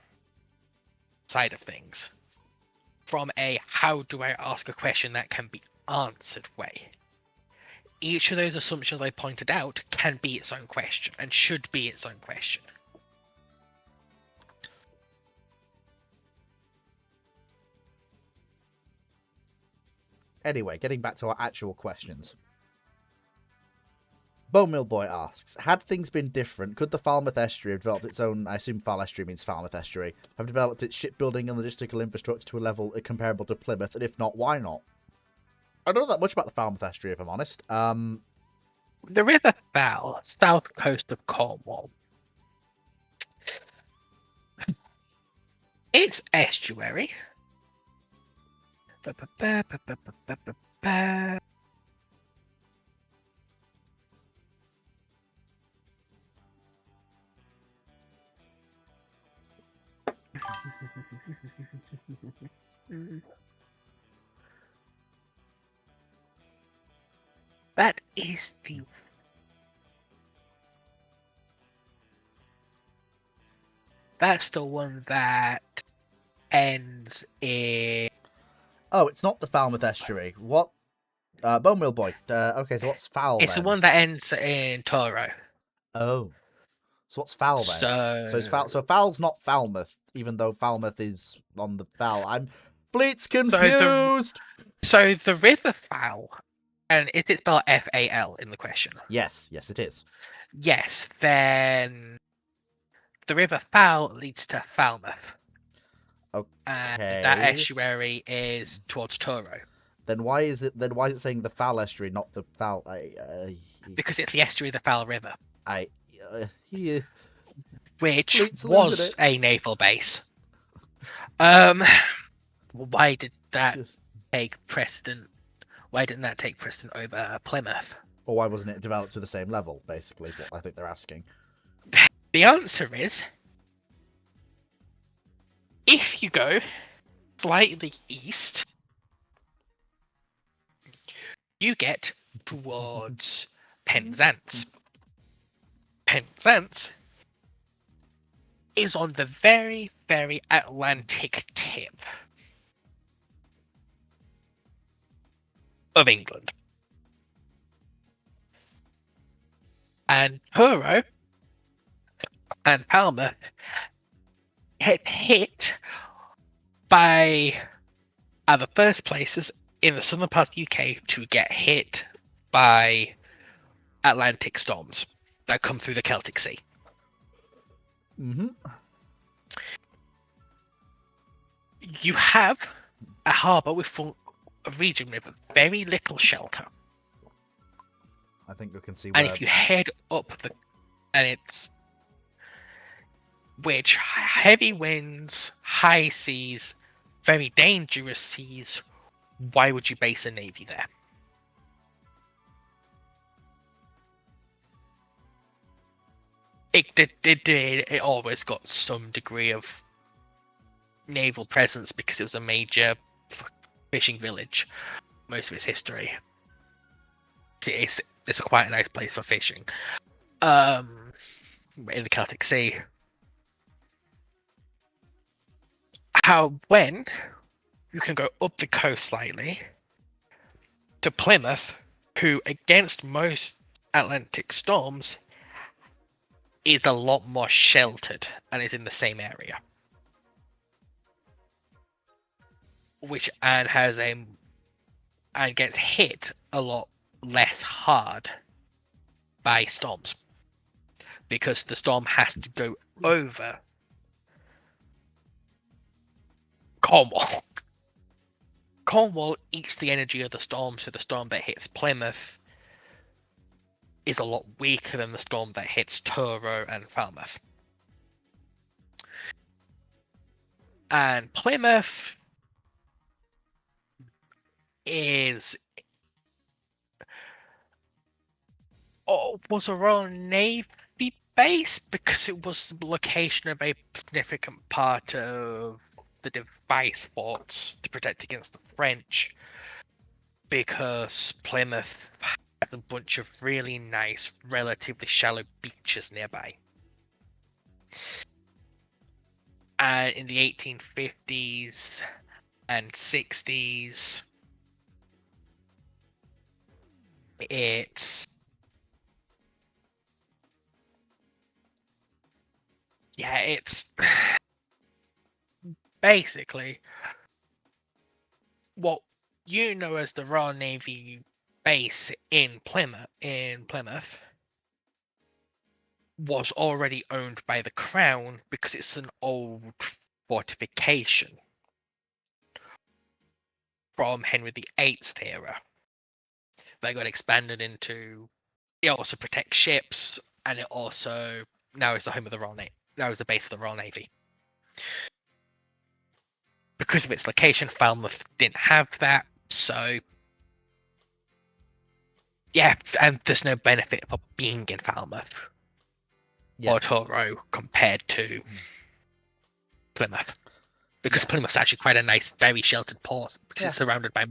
side of things. From a how do I ask a question that can be answered way. Each of those assumptions I pointed out can be its own question and should be its own question. Anyway, getting back to our actual questions. Bone Mill Boy asks, had things been different, could the Falmouth Estuary have developed its own, I assume Fal Estuary means Falmouth Estuary, have developed its shipbuilding and logistical infrastructure to a level comparable to Plymouth, and if not, why not? I don't know that much about the Falmouth Estuary, if I'm honest. The River Fal, south coast of Cornwall. Its estuary. That is the... That's the one that ends in... Oh, it's not the Falmouth Estuary. What? Bone Mill Boy. Okay, so what's Fal It's then? the one that ends in Toro. Oh. So what's Fal then? So Fal's not Falmouth, even though Falmouth is on the Fal. Fleet's confused! So the River Fal And is it spelled FAL in the question? Yes, it is. Yes, then the River Foul leads to Falmouth. And that Okay. estuary is towards Truro. Then why is it saying the Foul estuary, not the Foul? Because it's the estuary of the Foul River, Yeah. which Fleet's losing was it. a naval base. Why did that take precedent? Why didn't that take precedent over Plymouth? Or why wasn't it developed to the same level? Basically, is what I think they're asking. The answer is, if you go slightly east, you get towards Penzance. Penzance is on the very, very Atlantic tip of England. And Truro and Palmer get hit by are the first places in the southern part of the UK to get hit by Atlantic storms that come through the Celtic Sea. Mm-hmm. You have a harbour with a region with very little shelter. I think we can see. And if you head up which heavy winds, high seas, very dangerous seas, why would you base a navy there? It always got some degree of naval presence because it was a major fishing village most of its history. It's quite a nice place for fishing. In the Celtic Sea. When you can go up the coast slightly to Plymouth, who against most Atlantic storms is a lot more sheltered and is in the same area. And gets hit a lot less hard by storms because the storm has to go over Cornwall. Cornwall eats the energy of the storm, so the storm that hits Plymouth is a lot weaker than the storm that hits Truro and Falmouth. And Plymouth was a Royal Navy base because it was the location of a significant part of the device forts to protect against the French, because Plymouth has a bunch of really nice, relatively shallow beaches nearby. And in the 1850s and 60s, it's basically what you know as the Royal Navy base in Plymouth was already owned by the Crown because it's an old fortification from Henry VIII's era. They got expanded into. It also protects ships, and it also now is the home of the Royal Navy. Now is the base of the Royal Navy. Because of its location, Falmouth didn't have that, so yeah, and there's no benefit for being in Falmouth or Truro compared to Plymouth. Because Plymouth's actually quite a nice, very sheltered port because it's surrounded by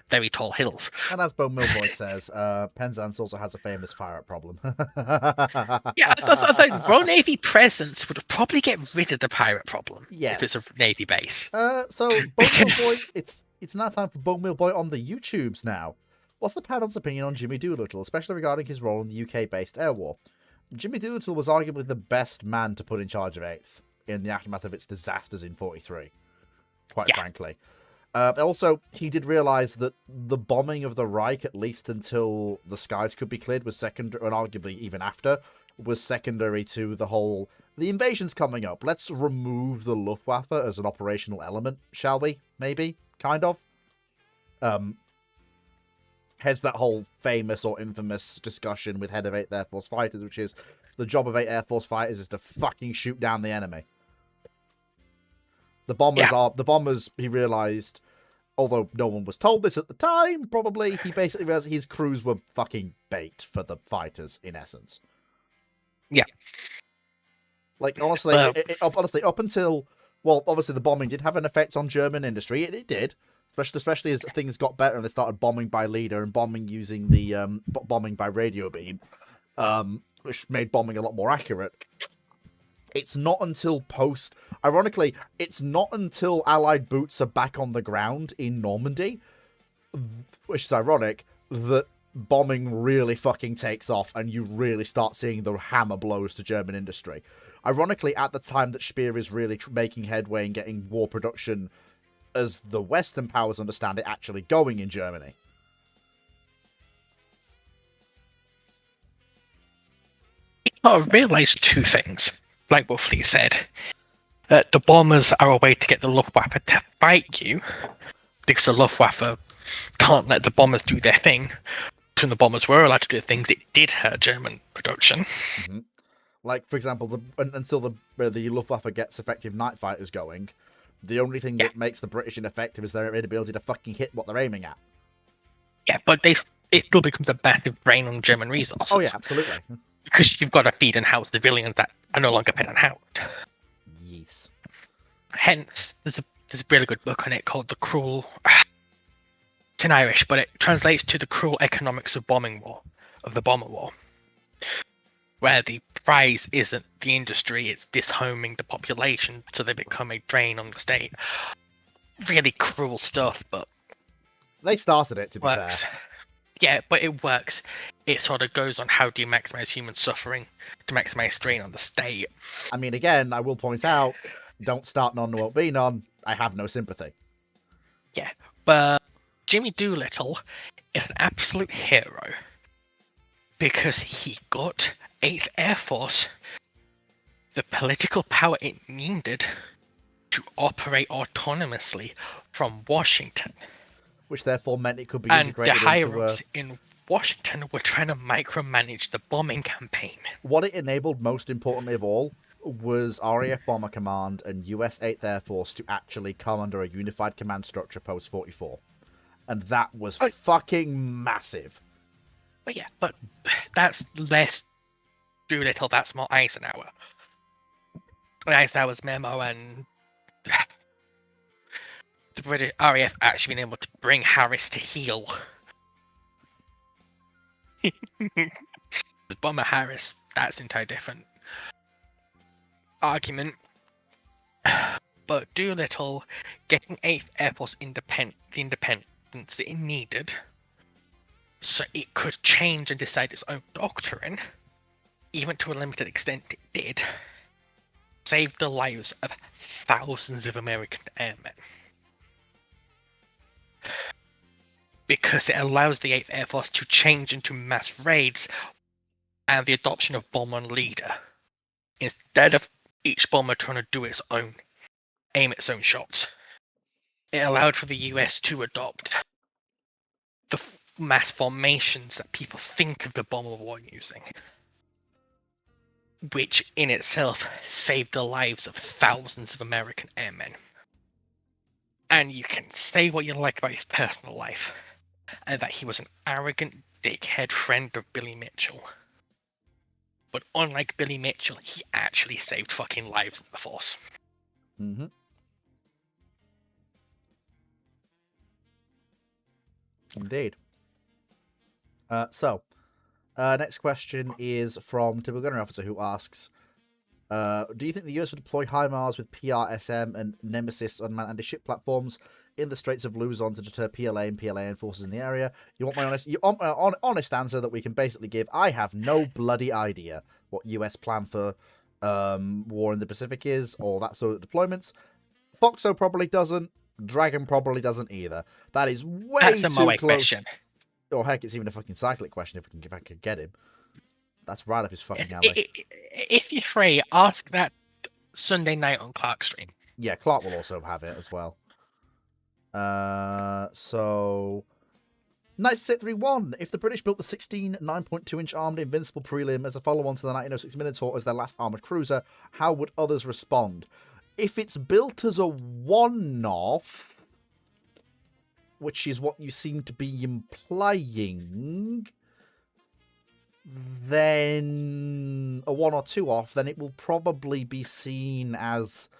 very tall hills. And as Bo Milboy says, Penzance also has a famous pirate problem. Yeah, I was saying, Royal Navy presence would probably get rid of the pirate problem if it's a Navy base. So, Bo Milboy, it's now time for Bo Milboy on the YouTubes now. What's the panel's opinion on Jimmy Doolittle, especially regarding his role in the UK-based air war? Jimmy Doolittle was arguably the best man to put in charge of 8th in the aftermath of its disasters in 43. Quite frankly. Also, he did realize that the bombing of the Reich, at least until the skies could be cleared, was secondary, and arguably even after, was secondary to the invasion's coming up. Let's remove the Luftwaffe as an operational element, shall we? Maybe? Kind of? Hence that whole famous or infamous discussion with head of 8th Air Force fighters, which is the job of 8th Air Force fighters is to fucking shoot down the enemy. The bombers, he realized, although no one was told this at the time, probably, he basically realized his crews were fucking bait for the fighters, in essence. Yeah. Like, honestly, honestly, up until, well, obviously the bombing did have an effect on German industry. It did. Especially as things got better and they started bombing by leader and bombing using the bombing by radio beam, which made bombing a lot more accurate. It's not until ironically, it's not until Allied boots are back on the ground in Normandy, which is ironic, that bombing really fucking takes off and you really start seeing the hammer blows to German industry. Ironically, at the time that Speer is really making headway and getting war production, as the Western powers understand it, actually going in Germany. I realised two things, like what Flea said. The bombers are a way to get the Luftwaffe to fight you, because the Luftwaffe can't let the bombers do their thing. When the bombers were allowed to do things, it did hurt German production. Mm-hmm. Like, for example, until the Luftwaffe gets effective night fighters going, the only thing that makes the British ineffective is their inability to fucking hit what they're aiming at. Yeah, but it still becomes a massive drain on German resources. Oh yeah, absolutely. Because you've got to feed and house civilians that are no longer fed and housed. Yes. Hence, there's a really good book on it called The Cruel... It's in Irish, but it translates to The Cruel Economics of the Bomber War. Where the prize isn't the industry, it's dishoming the population so they become a drain on the state. Really cruel stuff, but... They started it, to be fair. Yeah, but it works. It sort of goes on how do you maximize human suffering to maximize strain on the state. I mean, again, I will point out, don't start none, won't be none. I have no sympathy. Yeah, but Jimmy Doolittle is an absolute hero because he got 8th Air Force the political power it needed to operate autonomously from Washington. Which therefore meant it could be and integrated the higher-ups in Washington were trying to micromanage the bombing campaign. What it enabled, most importantly of all, was RAF Bomber Command and US 8th Air Force to actually come under a unified command structure post-44. And that was fucking massive. But yeah, but that's less Doolittle, that's more Eisenhower. Eisenhower's memo and the British RAF actually being able to bring Harris to heel. Bomber Harris, that's an entirely different argument. But Doolittle getting 8th Air Force the independence that it needed so it could change and decide its own doctrine, even to a limited extent it did, saved the lives of thousands of American airmen. Because it allows the 8th Air Force to change into mass raids and the adoption of bomber and leader, instead of each bomber trying to do its own, aim its own shots. It allowed for the US to adopt the mass formations that people think of the bomber war using, which in itself saved the lives of thousands of American airmen. And you can say what you like about his personal life, and that he was an arrogant dickhead friend of Billy Mitchell. But unlike Billy Mitchell, he actually saved fucking lives in the Force. Mm-hmm. Indeed. Next question is from Typical Gunnery Officer, who asks, do you think the US would deploy HIMARS with PRSM and Nemesis unmanned anti-ship platforms in the Straits of Luzon to deter PLA and PLAN forces in the area? You want my honest answer that we can basically give? I have no bloody idea what US plan for war in the Pacific is, or that sort of deployments. Foxo probably doesn't. Dragon probably doesn't either. That is way That's a too Moe close. question. Or heck, it's even a fucking cyclic question if I could get him. That's right up his fucking alley. If you're free, ask that Sunday night on Clark stream. Yeah, Clark will also have it as well. So Knights Set 3-1. If the British built the 16 9.2-inch armed Invincible Prelim as a follow-on to the 1906 Minotaur as their last armoured cruiser, how would others respond? If it's built as a one-off, which is what you seem to be implying, then a one or two off, then it will probably be seen as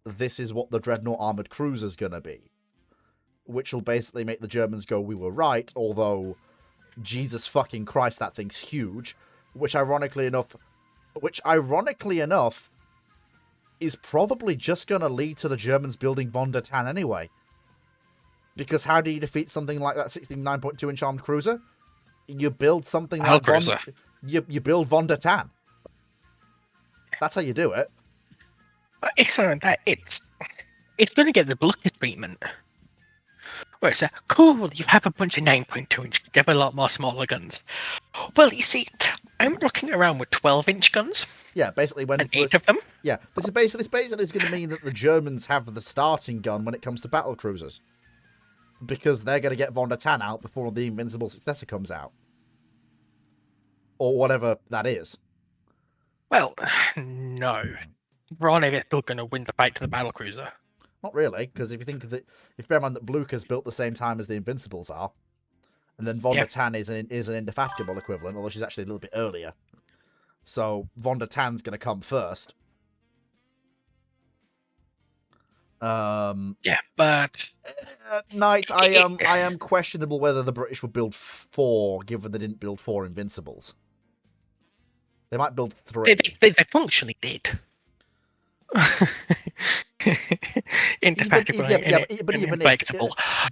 this is what the Dreadnought armoured cruiser's gonna be. Which will basically make the Germans go, we were right, although, Jesus fucking Christ, that thing's huge. Which ironically enough, is probably just going to lead to the Germans building Von der Tann anyway. Because how do you defeat something like that 16 9.2-inch armed cruiser? You build something like you build Von der Tann. That's how you do it. But it's not that. It's going to get the Blucher treatment. Where it's cool, you have a bunch of 9.2-inch, you have a lot more smaller guns. Well, you see, I'm looking around with 12-inch guns. Yeah, basically when... And 8 of them. Yeah, this basically is going to mean that the Germans have the starting gun when it comes to battle cruisers. Because they're going to get Von der Tann out before the Invincible Successor comes out. Or whatever that is. Well, no. Ron is still going to win the fight to the battle cruiser. Not really, because if you think of it, if bear in mind that Blucher's built the same time as the Invincibles are, and then Von der Tann is an indefatigable equivalent, although she's actually a little bit earlier. So Von der Tann's going to come first. Yeah, but Knight, I am questionable whether the British would build 4, given they didn't build 4 Invincibles. They might build 3. They functionally did. Indefatigable,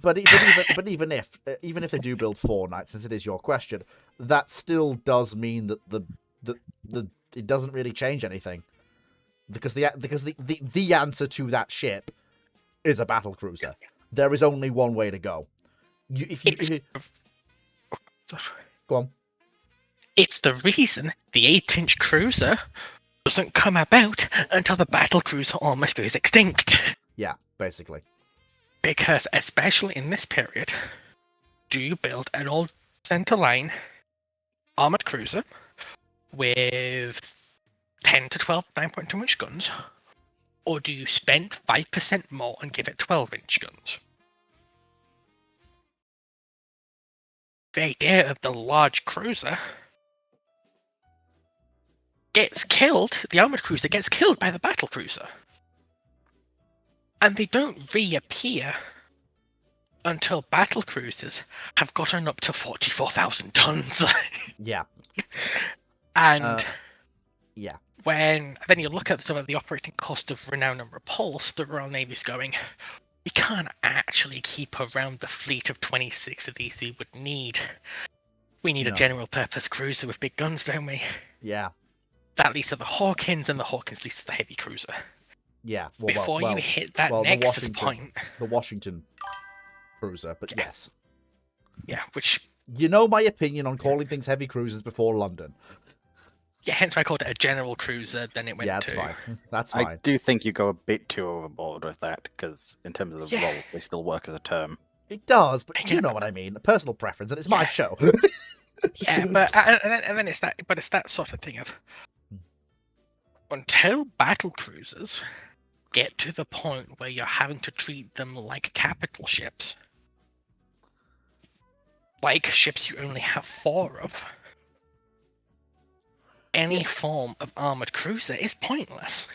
but even if they do build 4 Knights, since it is your question, that still does mean that the it doesn't really change anything, because the answer to that ship is a battle cruiser. There is only one way to go. Go on. It's the reason the 8-inch cruiser doesn't come about until the battle cruiser almost goes extinct. Yeah, basically. Because especially in this period, do you build an old centerline armored cruiser with 10 to 12 9.2-inch guns, or do you spend 5% more and give it 12-inch guns? The idea of the large cruiser gets killed, the armored cruiser gets killed by the battle cruiser. And they don't reappear until battle cruisers have gotten up to 44,000 tons. Yeah. And yeah. When then you look at sort of the operating cost of Renown and Repulse, the Royal Navy's going, we can't actually keep around the fleet of 26 of these we would need. We need a general purpose cruiser with big guns, don't we? Yeah. That leads to the Hawkins, and the Hawkins leads to the heavy cruiser. Yeah. Before you hit that nexus point. The Washington cruiser, but yes. Yeah, which... You know my opinion on calling things heavy cruisers before London. Yeah, hence why I called it a general cruiser, then it went to... Yeah, that's fine. That's fine. I do think you go a bit too overboard with that, because in terms of the role, they still work as a term. It does, but you know what I mean. Personal preference, and it's my show. Yeah, but and then it's that sort of thing of... Until battle cruisers get to the point where you're having to treat them like capital ships, like ships you only have 4 of, any form of armored cruiser is pointless.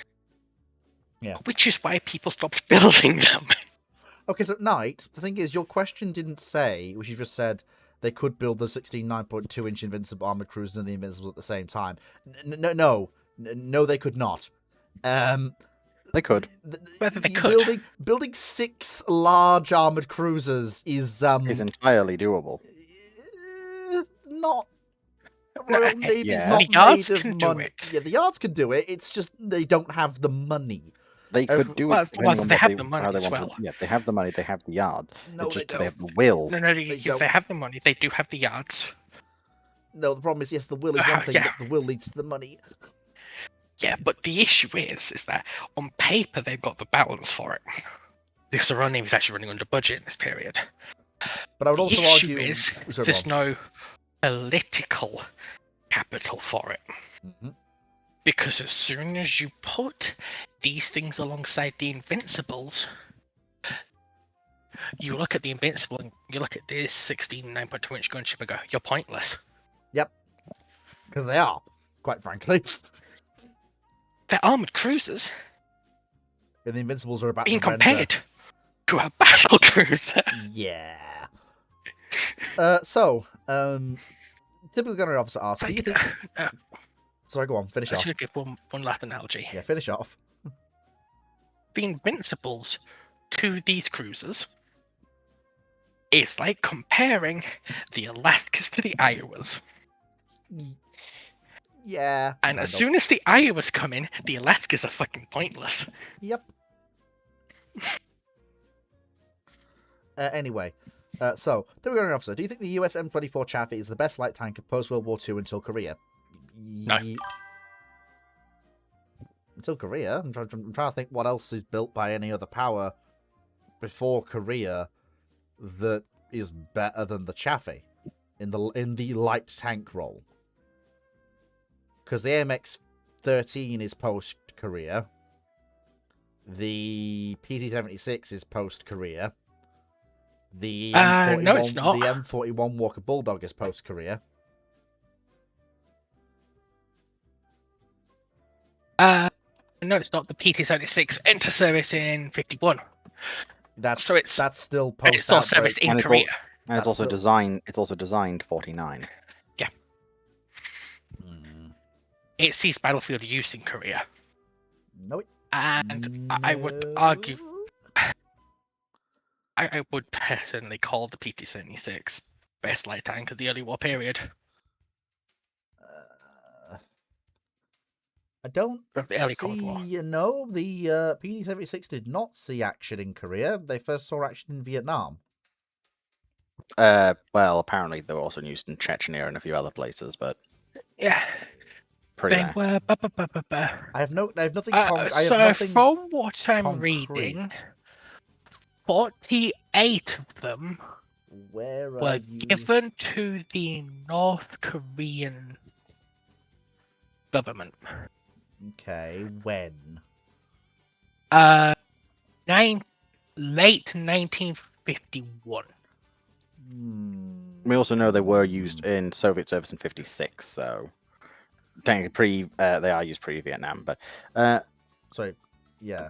Yeah. Which is why people stopped building them. Okay, so Knight, the thing is, your question didn't say, which you just said, they could build the 16 9.2-inch Invincible armored cruisers and the Invincibles at the same time. No, they could not. They could. Whether they could. Building 6 large armored cruisers is entirely doable. Not. Royal Navy's not the yards made of can money. do it. Yeah, the yards can do it. It's just they don't have the money. They could do Well, it depending on they what have the how money they as want well. to. Yeah, they have the money, they have the yard. No, It's they just don't. they have the will. No, They if don't. they have the money, they do have the yards. No, the problem is, yes, the will is one thing, Yeah. but the will leads to the money. Yeah, but the issue is that on paper they've got the balance for it. Because the running is actually running under budget in this period. But I would The also issue argue... is Sorry, go there's on. no political capital for it. Mhm. Because as soon as you put these things alongside the Invincibles, you look at the Invincible and you look at this 16 9.2 inch gunship and go, you're pointless. Because they are, quite frankly. They're armored cruisers And the Invincibles are about being to render... compared to a battle cruiser. Yeah. Typical gunnery officer asks, do you think... Sorry, go on, finish I off. should give one last analogy. Yeah, finish off. The Invincibles to these cruisers is like comparing the Alaskas to the Iowas. Yeah. And as soon as the Iowas come in, the Alaskas are fucking pointless. Yep. Anyway, typical gunnery officer, do you think the US M24 Chaffee is the best light tank of post-World War II until Korea? No. Until Korea? I'm trying to think what else is built by any other power before Korea that is better than the Chaffee in the light tank role. Because the AMX-13 is post-Korea. The PT-76 is post-Korea. The M41, no, it's not. The M41 Walker Bulldog is post-Korea. No, it's not. The PT-76 enter service in 51. That's still And it's still post-outbreak. service in And it's Korea. And it's That's also the- designed. It's also designed 49. It sees battlefield use in Korea. No, And I would argue, I would personally call the PT-76 best light tank of the early war period. I don't Of the early Cold War. see. No, the PT-76 did not see action in Korea. They first saw action in Vietnam. Well, apparently they were also used in Chechnya and a few other places, but Yeah, pretty they much. were. I have nothing. So nothing from what I'm concrete. reading, 48 of them Where are were you? given to the North Korean government. Okay, when? Late 1951. We also know they were used in Soviet service in '56, so technically they are used pre-Vietnam. But Sorry, yeah.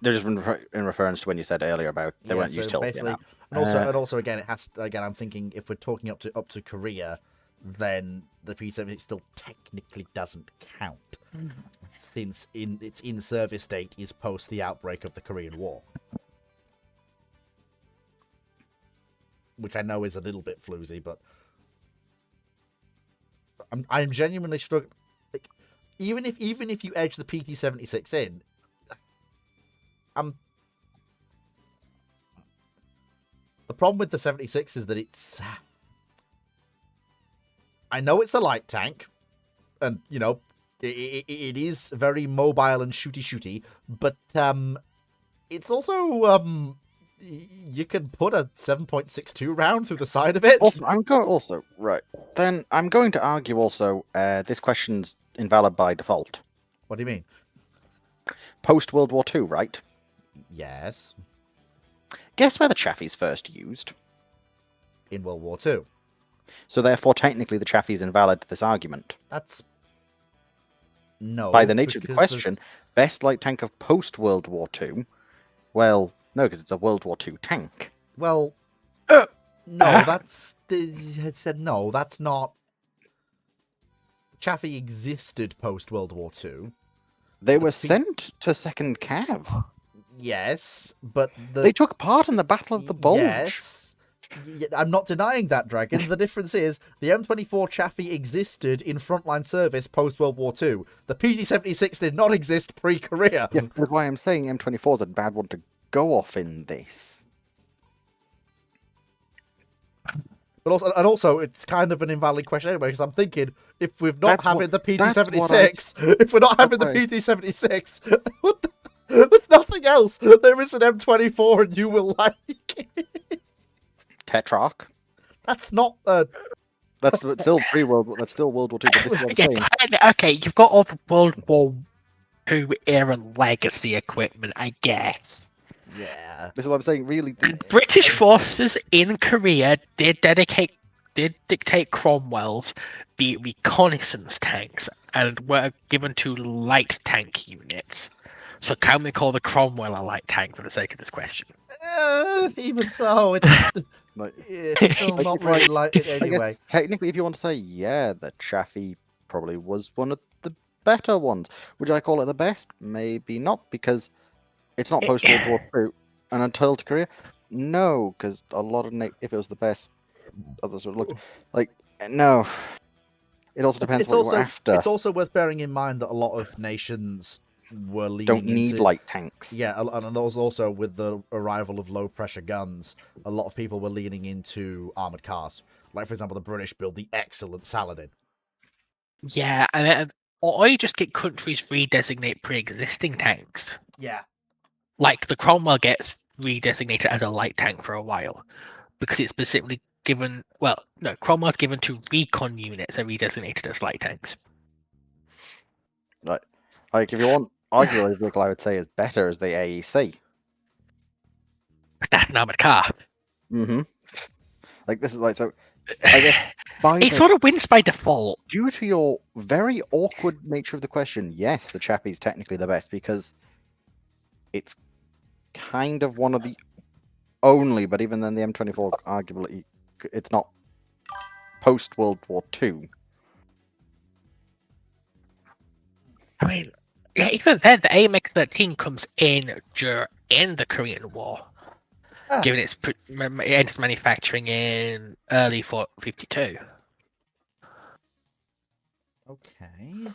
they're just in reference to when you said earlier about they weren't used till basically, Vietnam. and also again, it has again. I'm thinking if we're talking up to Korea, then the P-76 still technically doesn't count, since its in-service date is post the outbreak of the Korean War, which I know is a little bit floozy, but I'm genuinely struggling. Like, even if you edge the PT-76 in, the problem with the 76 is that it's... I know it's a light tank, and, you know, it is very mobile and shooty, but it's also... you can put a 7.62 round through the side of it. Then I'm going to argue also this question's invalid by default. What do you mean? Post World War II, right? Yes. Guess where the Chaffee's first used? In World War II. So therefore, technically, the Chaffee's invalid to this argument. That's... No. By the nature of the because question, best light tank of post World War II. Well, no, because it's a World War II tank. Well, no, that's... It said no, that's not... Chaffee existed post World War II. They were sent to Second Cav. Yes, but They took part in the Battle of the Bulge. Yes, I'm not denying that, Dragon. The difference is the M24 Chaffee existed in frontline service post World War II. The PT-76 did not exist pre-Korea. Yeah, that's why I'm saying M24 is a bad one to go off in this. But also, it's kind of an invalid question anyway, because I'm thinking if we're not having the that's what PT-76, if we're not having the PT-76, there's nothing else. There is an M24, and you will like it. Tetrarch. That's not That's still pre-World. That's still World War II. But this is what I'm saying. Okay, you've got all the World War II era legacy equipment, I guess. Yeah. This is what I'm saying. Really, British forces in Korea did dictate Cromwell's the reconnaissance tanks and were given to light tank units. So can we call the Cromwell a light tank for the sake of this question? Even so, it's still not really like it anyway. Technically, if you want to say, yeah, the Chaffee probably was one of the better ones. Would I call it the best? Maybe not, because it's not post World War II and until to Korea. No, because a lot of if it was the best, others would look like no. It also depends what you're after. It's also worth bearing in mind that a lot of nations were leaning don't need into, light tanks. Yeah, and also with the arrival of low pressure guns, a lot of people were leaning into armored cars. Like for example, the British built the excellent Saladin. Yeah, and or you just get countries redesignate pre-existing tanks. Yeah. Like the Cromwell gets redesignated as a light tank for a while because it's specifically given. Well, no, Cromwell's given to recon units are redesignated as light tanks. Like if you want, arguably, the vehicle I would say is better as the AEC. But that's an armored car. Mm-hmm. Like this is like so. I guess it sort of wins by default. Due to your very awkward nature of the question, yes, the Chaffee's technically the best because it's kind of one of the only, but even then the M24 arguably it's not post World War II. I mean, yeah, even then the AMX-13 comes in during the Korean War, given its manufacturing in early 52. Okay.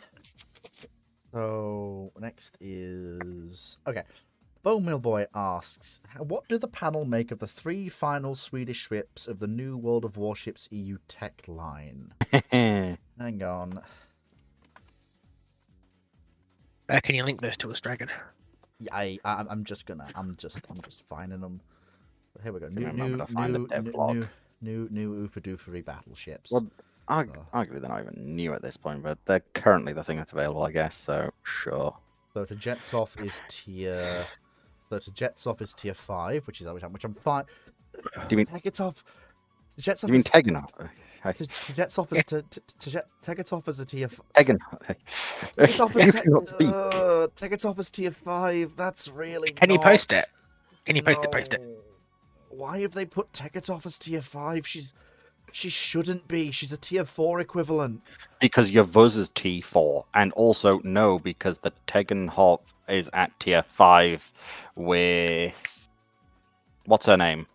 So next is Bone Mill Boy asks, what do the panel make of the 3 final Swedish ships of the new World of Warships EU tech line? Hang on. Can you link those to us, Dragon? Yeah, I'm just finding them. Here we go. New Oopa Doofery battleships. Well, arguably they're not even new at this point, but they're currently the thing that's available, I guess. So sure. So to Jetsoff is tier. So to Jetsoff is tier 5, which I'm fine. Do you mean Tegetov? You mean Teganov? Tegetov is a tier 5. Tegetov is tier 5. That's really. Can you post it? Can you post it? Why have they put Tegetov as tier 5? She shouldn't be. She's a tier 4 equivalent. Because your Vuz is T4, and also no, because the Tegenhof is at tier 5 with what's her name?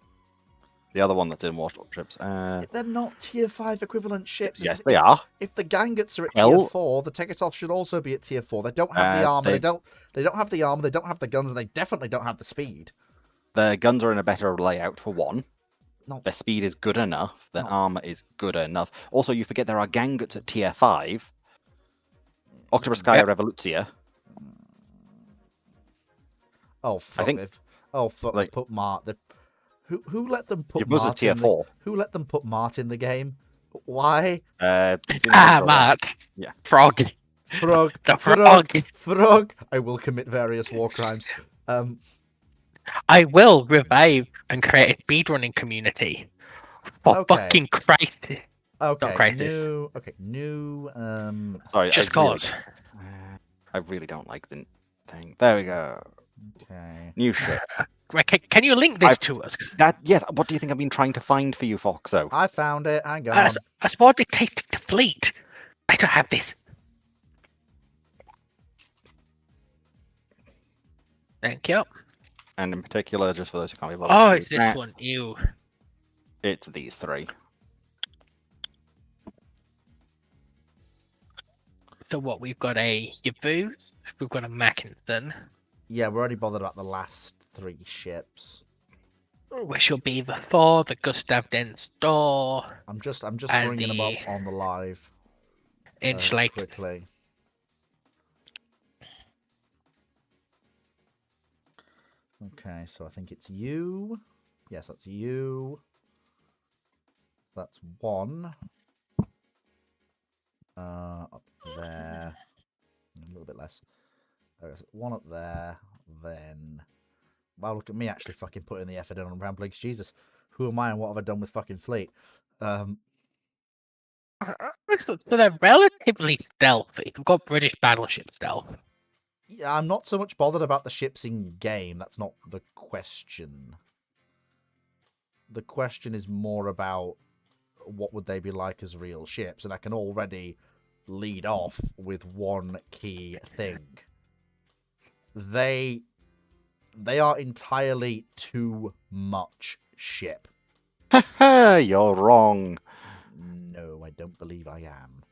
The other one that's in warships. They're not tier 5 equivalent ships. Yes, they are. If the Gangets are at tier 4, the Tegetov should also be at tier 4. They don't have the armor. They don't have the armor. They don't have the guns, and they definitely don't have the speed. The guns are in a better layout for one. No. Their speed is good enough. Their armor is good enough. Also, you forget there are Gangets at tier 5. Octopuskaya Revolutia. Oh fuck! They put Mart. Who let them put Mart tier 4? Who let them put Mart in the game? Why? Mart. Yeah. Frog. The frog. Frog. I will commit various war crimes. I will revive and create a speedrunning community. For fucking Christ. Okay. Not crisis. New. Sorry. Just cause. I really don't like the thing. There we go. Okay. New shit. Can you link this to us? Yes. What do you think I've been trying to find for you, Foxo? I found it. Hang on. That's more dictating the fleet. I don't have this. Thank you. And in particular, just for those who can't be bothered. Oh, it's this one. Ew. It's these three. So what? We've got a Yavuz, we've got a Mackinson, Yeah, we're only bothered about the last 3 ships. which will be the Thor, the Gustav Den Store, I'm just and bringing them up the on the live Insulate. quickly. Okay, so I think it's you. Yes, that's you. That's 1. Up there. A little bit less. There's 1 up there. Then, wow, look at me actually fucking putting the effort in on Ramblings. Jesus, who am I and what have I done with fucking fleet? So they're relatively stealthy. We've got British battleship stealth. Yeah, I'm not so much bothered about the ships in game. That's not the question. The question is more about what would they be like as real ships, and I can already lead off with one key thing. They are entirely too much ship. Haha, you're wrong. No, I don't believe I am.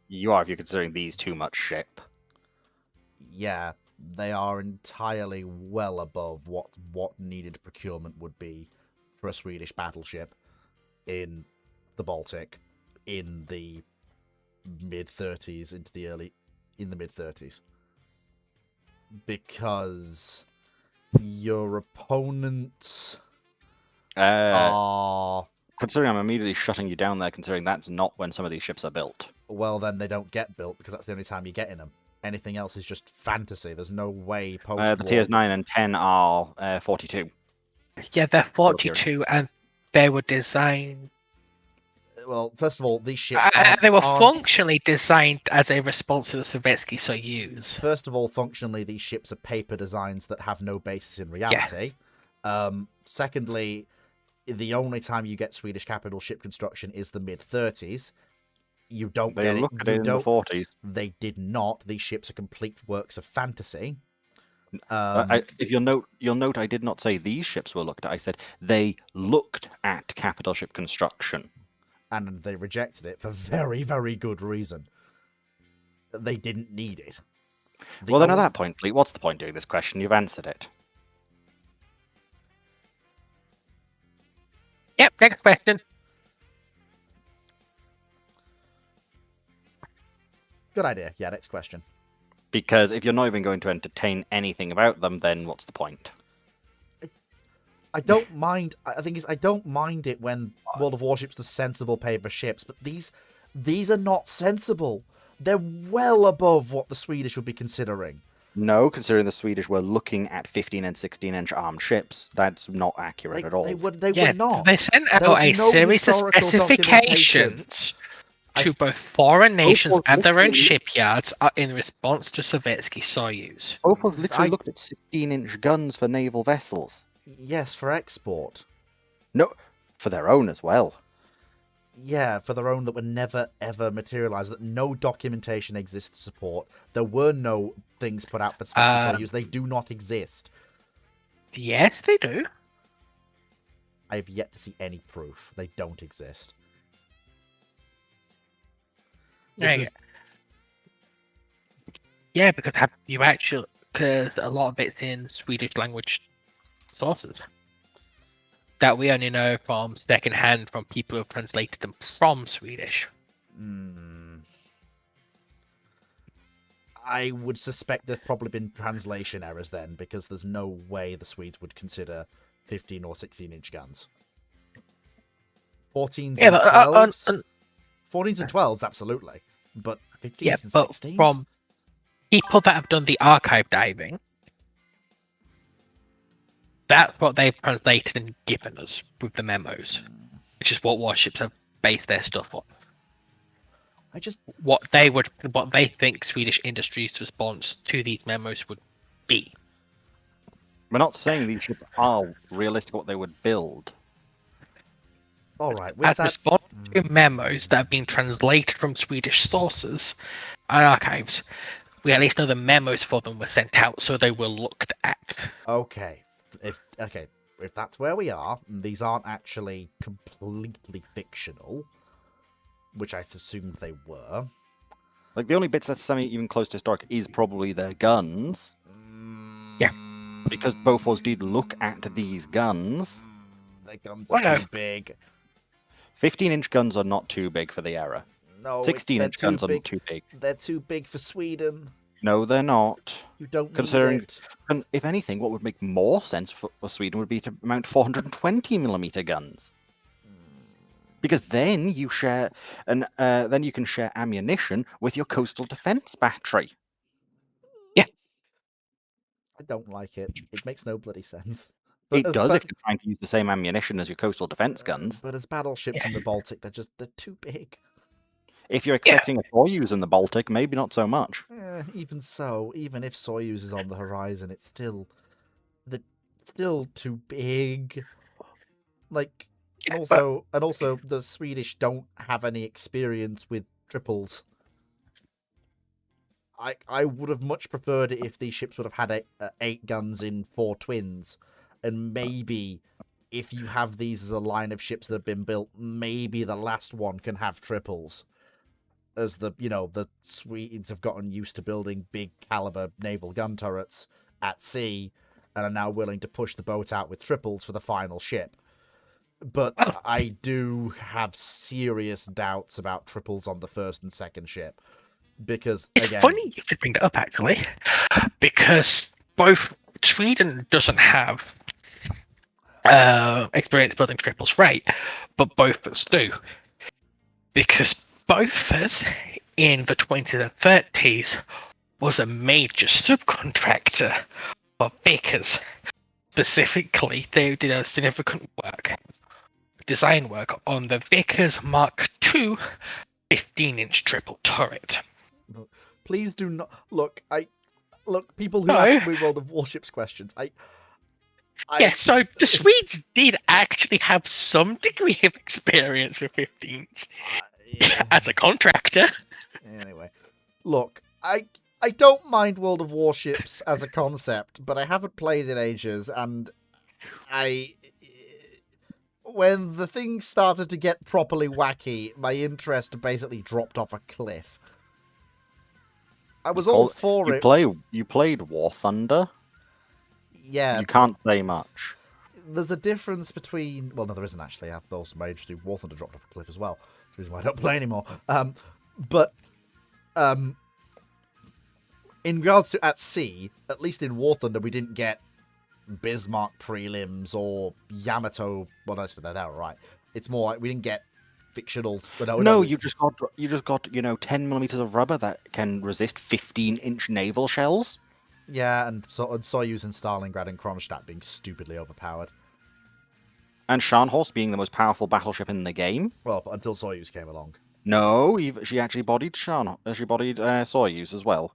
You are if you're considering these too much ship. Yeah, they are entirely well above what needed procurement would be for a Swedish battleship in the Baltic in the mid-30s in the mid-30s. Because your opponents are... Considering I'm immediately shutting you down there, considering that's not when some of these ships are built. Well, then they don't get built because that's the only time you get in them. Anything else is just fantasy. There's no way post-war... The tiers 9 and 10 are 42. Yeah, they're 42, and they were designed. Well, first of all, these ships They were aren't... functionally designed as a response to the Sovietsky Soyuz. First of all, functionally, these ships are paper designs that have no basis in reality. Yeah. Secondly, the only time you get Swedish capital ship construction is the mid-30s. You don't get it. They looked at it in the 40s. They did not. These ships are complete works of fantasy. If you'll note, I did not say these ships were looked at. I said they looked at capital ship construction. And they rejected it for very, very good reason. They didn't need it. Well, then at that point, Fleet, what's the point doing this question? You've answered it. Yep, next question. Good idea. Yeah, next question. Because if you're not even going to entertain anything about them, then what's the point? I don't mind. I think I don't mind it when World of Warships does sensible paper ships, but these are not sensible. They're well above what the Swedish would be considering. No, considering the Swedish were looking at 15 and 16-inch armed ships, that's not accurate at all. They were not. They sent out a series of specifications to both foreign nations and their own shipyards in response to Sovietsky Soyuz. Both of literally looked at 16-inch guns for naval vessels. Yes, for export. No, for their own as well. Yeah, for their own that were never, ever materialised, that no documentation exists to support. There were no things put out for Soyuz. They do not exist. Yes, they do. I have yet to see any proof. They don't exist. Yeah, because a lot of it's in Swedish language sources that we only know from secondhand from people who have translated them from Swedish. I would suspect there's probably been translation errors then, because there's no way the Swedes would consider 15 or 16-inch guns. 14s and 12s? 14s and 12s, absolutely. But 15s and 16s? From people that have done the archive diving, that's what they've translated and given us with the memos, which is what warships have based their stuff on. What they think Swedish industry's response to these memos would be. We're not saying these ships are realistic what they would build. All right. As response to memos that have been translated from Swedish sources and archives, we at least know the memos for them were sent out, so they were looked at. Okay. if that's where we are, and these aren't actually completely fictional, which I assumed they were. Like, the only bits that's even close to historic is probably their guns. Yeah. Because both of us did look at these guns. Their guns are Well, too big. 15-inch guns are not too big for the era. No, 16-inch guns are not too big. They're too big for Sweden. No, they're not. You don't Considering, need it. and if anything, what would make more sense for Sweden would be to mount 420mm guns. Because then you share, and then you can share ammunition with your coastal defense battery. I don't like it. It makes no bloody sense. It does if you're trying to use the same ammunition as your coastal defense guns. But as battleships in the Baltic, they're too big. If you're expecting a Soyuz in the Baltic, maybe not so much. Even so, even if Soyuz is on the horizon, it's still too big. Like, and also the Swedish don't have any experience with triples. I would have much preferred it if these ships would have had 8 guns in 4 twins, and maybe if you have these as a line of ships that have been built, maybe the last one can have triples. As the Swedes have gotten used to building big caliber naval gun turrets at sea and are now willing to push the boat out with triples for the final ship. But I do have serious doubts about triples on the first and second ship. Because it's funny you should bring that up, actually, because both Sweden doesn't have experience building triples, right? But both of us do. Because both of us in the 20s and 30s was a major subcontractor for Vickers. Specifically, they did a significant design work on the Vickers Mark II 15-inch triple turret. Please do not look. People who ask me World of Warships questions. So the Swedes did actually have some degree of experience with 15s as a contractor. Anyway, look, I don't mind World of Warships as a concept, but I haven't played in ages, and when the thing started to get properly wacky, my interest basically dropped off a cliff. I was all for it. You played War Thunder? Yeah. You can't say much. There's a difference between... Well, no, there isn't actually. I've also managed to do War Thunder dropped off a cliff as well. That's the reason why I don't play anymore. In regards to at sea, at least in War Thunder, we didn't get Bismarck prelims or Yamato... Well, no, they're all right. It's more like we didn't get fictional... You just got 10mm of rubber that can resist 15-inch naval shells. Yeah, and Soyuz and Stalingrad and Kronstadt being stupidly overpowered. And Scharnhorst being the most powerful battleship in the game. Well, until Soyuz came along. No, she actually bodied Soyuz as well.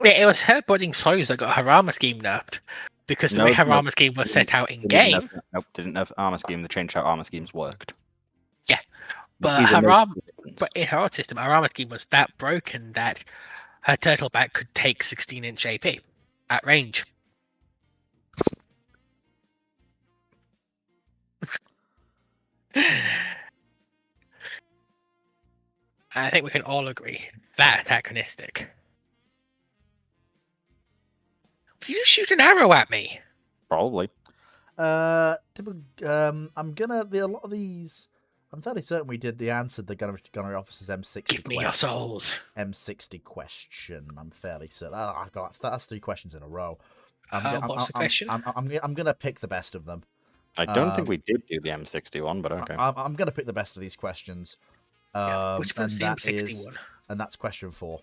Yeah, it was her bodying Soyuz that got her armor scheme nerfed. Because the way her armor scheme was set out in game... Didn't nerf armor scheme. They changed how armor schemes worked. Yeah, but in her old system, her armor scheme was that broken that her turtle back could take 16-inch AP at range. I think we can all agree that antagonistic. Did you shoot an arrow at me? Probably. I'm gonna a lot of these. I'm fairly certain we did the answer the gunnery officer's M60. Give me your souls. M60 question. I'm fairly certain. That's 3 questions in a row. What's the question? I'm gonna pick the best of them. I don't think we did do the M61, but okay. I'm gonna pick the best of these questions. Which one's the M61? And that's question 4.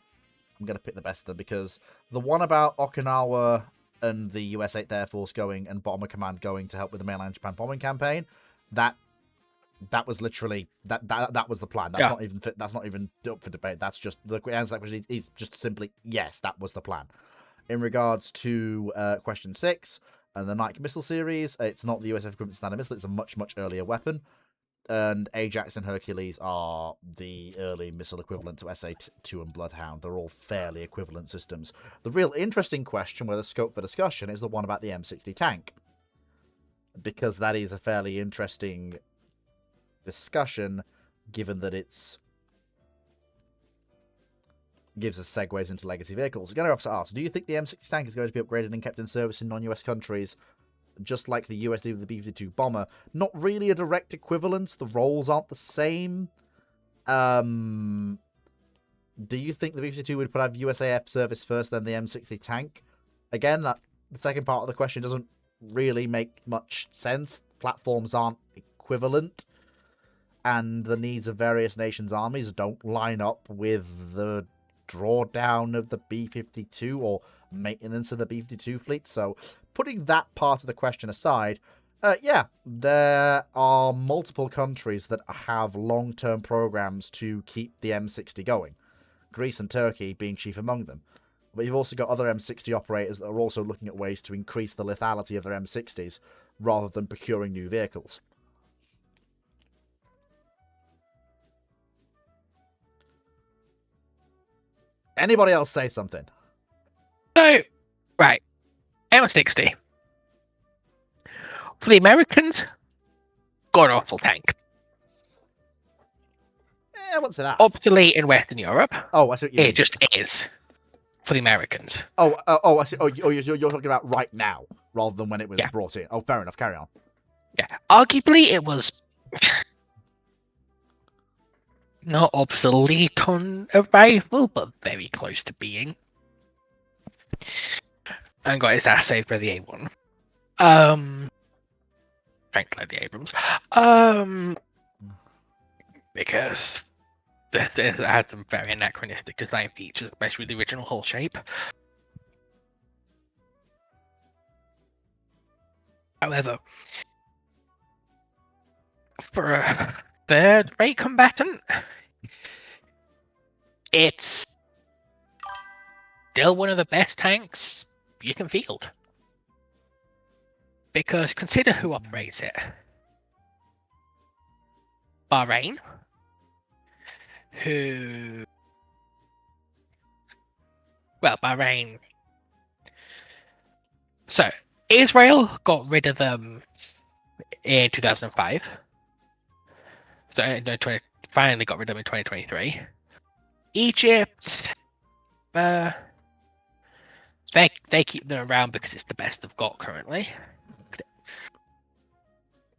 I'm gonna pick the best of them because the one about Okinawa and the US 8th Air Force going and Bomber Command going to help with the mainland Japan bombing campaign, that was literally that was the plan. That's not even up for debate. That's just the answer to that question is just simply yes, that was the plan. In regards to question 6 and the Nike missile series, it's not the USF equivalent standard missile. It's a much earlier weapon, and Ajax and Hercules are the early missile equivalent to SA-2 and Bloodhound. They're all fairly equivalent systems. The real interesting question, where the scope for discussion, is the one about the M60 tank. because that is a fairly interesting discussion, given that it's gives us segues into legacy vehicles. Gunner Officer asks, do you think the M60 tank is going to be upgraded and kept in service in non-US countries, just like the US did with the B-52 bomber? Not really a direct equivalence. The roles aren't the same. Do you think the B-52 would have USAF service first, then the M60 tank? Again, the second part of the question doesn't really make much sense. Platforms aren't equivalent, and the needs of various nations' armies don't line up with the drawdown of the B-52 or maintenance of the B-52 fleet. So putting that part of the question aside, yeah, there are multiple countries that have long-term programs to keep the M60 going. Greece and Turkey being chief among them. But you've also got other M60 operators that are also looking at ways to increase the lethality of their M60s rather than procuring new vehicles. Anybody else say something? So, right. M60. For the Americans, god-awful tank. What's that? Obsolete in Western Europe. Oh, I see what you mean. It just is. For the Americans. I see. Oh, you're talking about right now, rather than when it was brought in. Oh, fair enough. Carry on. Yeah. Arguably, it was not obsolete on arrival, but very close to being. And got his ass saved by the A1. Frankly, the Abrams. Because it had some very anachronistic design features, especially the original hull shape. However, for a third-rate combatant, it's still one of the best tanks you can field. Because consider who operates it. Bahrain, Bahrain. So, Israel got rid of them in 2005. So, finally got rid of them in 2023. Egypt, they keep them around because it's the best they've got currently.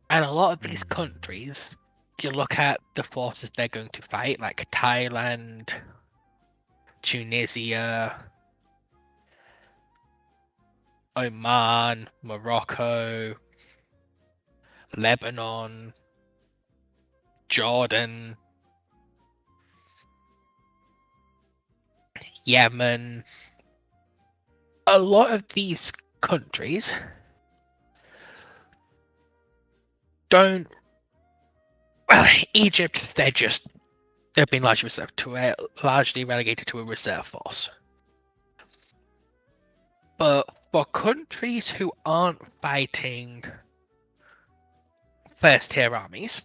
And a lot of these countries, you look at the forces they're going to fight, like Thailand, Tunisia, Oman, Morocco, Lebanon, Jordan, Yemen. A lot of these countries don't. Well, Egypt, they've been largely relegated to a reserve force. But for countries who aren't fighting first-tier armies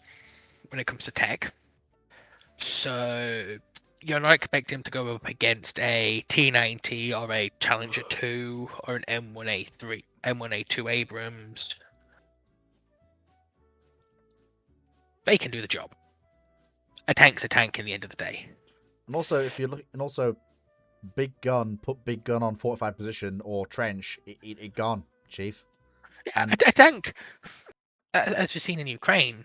when it comes to tech, so you're not expecting to go up against a T-90 or a Challenger 2 or an M1A2 Abrams. They can do the job. A tank's a tank in the end of the day. And also, if you look, big gun, put big gun on fortified position or trench, it gone, chief. And a tank, as we've seen in Ukraine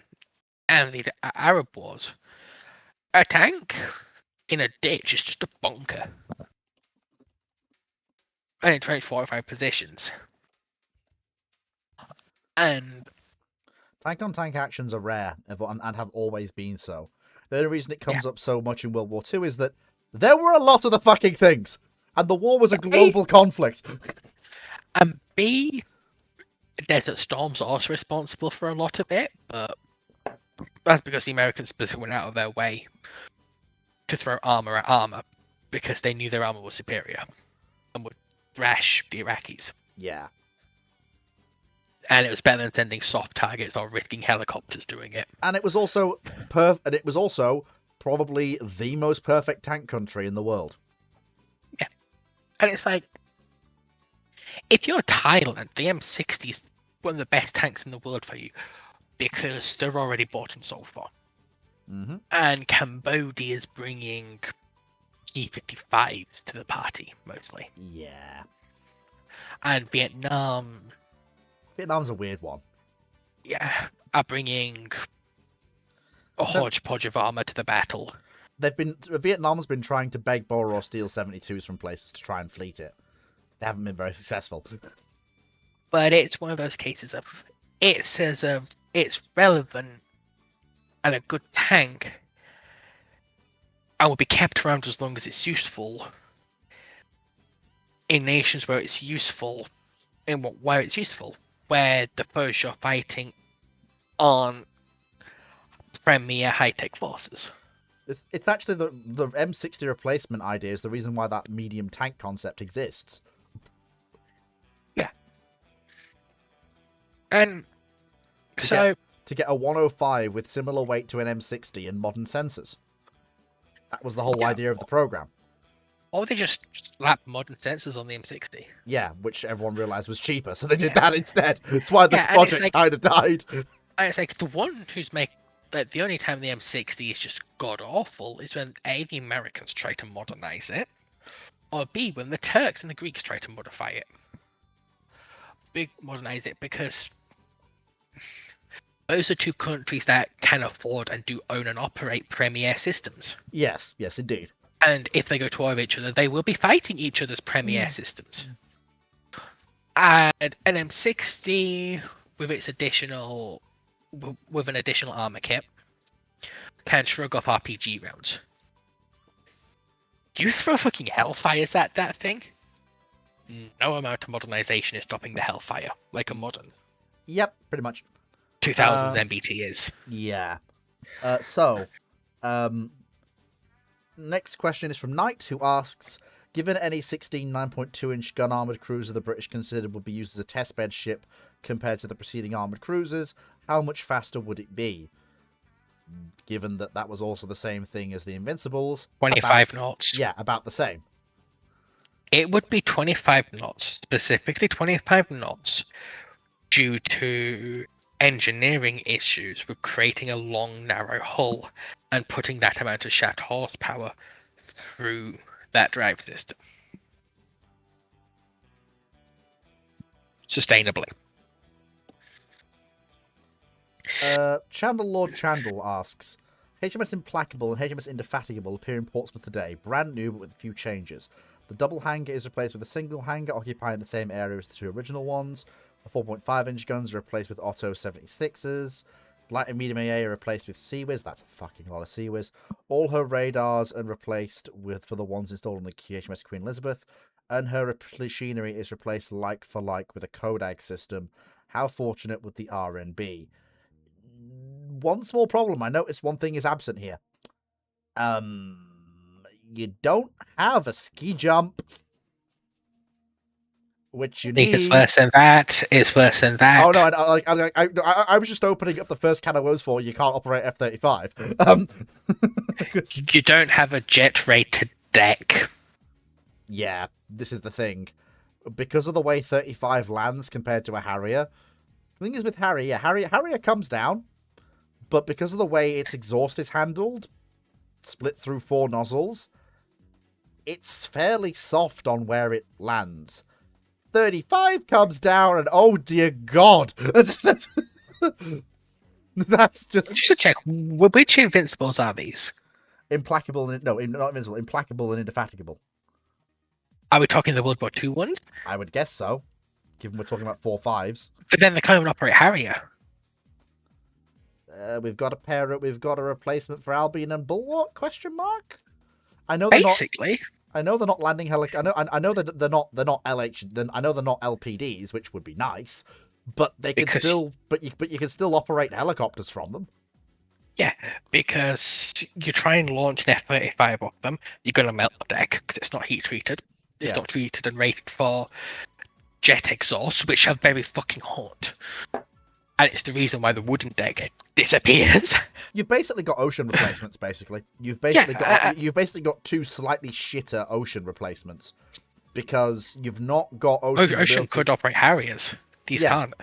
and the Arab wars, a tank in a ditch is just a bunker. And it trains fortified positions. And tank-on-tank actions are rare and have always been so. The only reason it comes up so much in World War II is that there were a lot of the fucking things, and the war was a global conflict. And B, Desert Storm's also responsible for a lot of it, but that's because the Americans specifically went out of their way to throw armor at armor because they knew their armor was superior and would thrash the Iraqis. Yeah. And it was better than sending soft targets or risking helicopters doing it. And it was also probably the most perfect tank country in the world. Yeah. And it's like, if you're Thailand, the M60 is one of the best tanks in the world for you because they're already bought and sold for. Mm-hmm. And Cambodia is bringing T-55s to the party mostly, Yeah. and Vietnam's a weird one. are bringing a So- hodgepodge of armor to the battle. Vietnam's been trying to beg, borrow, or steal 72s from places to try and fleet it. They haven't been very successful. But it's one of those cases of it's relevant and a good tank and will be kept around as long as it's useful in nations where it's useful, where it's useful, where the foes you're fighting aren't premier high-tech forces. It's actually the M60 replacement idea is the reason why that medium tank concept exists. Yeah. And so To get a 105 with similar weight to an M60 and modern sensors. That was the whole idea of the program. or they just slap modern sensors on the M60. Yeah, which everyone realized was cheaper, so they did that instead. It's why the Yeah, and it's project like- kind of died. And it's like the one who's like the only time the M60 is just god awful is when A, the Americans try to modernize it, or B, when the Turks and the Greeks try to modify it. Modernize it because those are two countries that can afford and do own and operate premier systems. Yes, indeed. And if they go to war with each other, they will be fighting each other's premier systems. And an M60 with its additional, with an additional armor kit, can shrug off RPG rounds. You throw fucking Hellfires at that thing? No amount of modernization is stopping the Hellfire, like a modern Yep, pretty much. 2000s MBT is. Yeah. Next question is from Knight, who asks, given any 16 9.2-inch gun-armoured cruiser the British considered would be used as a testbed ship compared to the preceding armoured cruisers, how much faster would it be? Given that that was also the same thing as the Invincibles. 25 knots. Yeah, about the same. It would be 25 knots, specifically 25 knots, due to engineering issues with creating a long, narrow hull and putting that amount of shaft horsepower through that drive system. Sustainably. Chandler Lord Chandle asks, HMS Implacable and HMS Indefatigable appear in Portsmouth today, brand new but with a few changes. The double hangar is replaced with a single hangar occupying the same area as the two original ones. The 4.5-inch guns are replaced with Otto 76s. Light and medium AA are replaced with Seawiz. That's a fucking lot of Seawiz. All her radars are replaced for the ones installed on the HMS Queen Elizabeth. And her machinery is replaced like for like with a Kodak system. How fortunate would the RN be? One small problem. I noticed one thing is absent here. You don't have a ski jump. Which you need. It's worse than that. It's worse than that. Oh no! I was just opening up the first can of worms for you. Can't operate F-35. You don't have a jet-rated deck. Yeah, this is the thing. Because of the way 35 lands compared to a Harrier. The thing is with Harrier, Harrier comes down, but because of the way its exhaust is handled, split through 4 nozzles, it's fairly soft on where it lands. 35 comes down, and oh dear God, that's just You should check which Invincibles are these. Implacable. Not Invincible. Implacable and Indefatigable. Are we talking the World War II ones? I would guess so, given we're talking about 4.5s. But then they can't even operate Harrier. We've got a replacement for Albion and Bulwark? Question mark. I know they're Basically. I know they're not landing I know that they're not LH. I know they're not LPDs, which would be nice, but they can still. But you can still operate helicopters from them. Yeah, because you try and launch an F-35 off them, you're going to melt the deck because it's not heat treated. It's not treated and rated for jet exhausts, which are very fucking hot. And it's the reason why the wooden deck disappears. You've basically got ocean replacements. Basically, you've basically got 2 slightly shitter ocean replacements because you've not got ocean. Ocean could operate Harriers. These can't.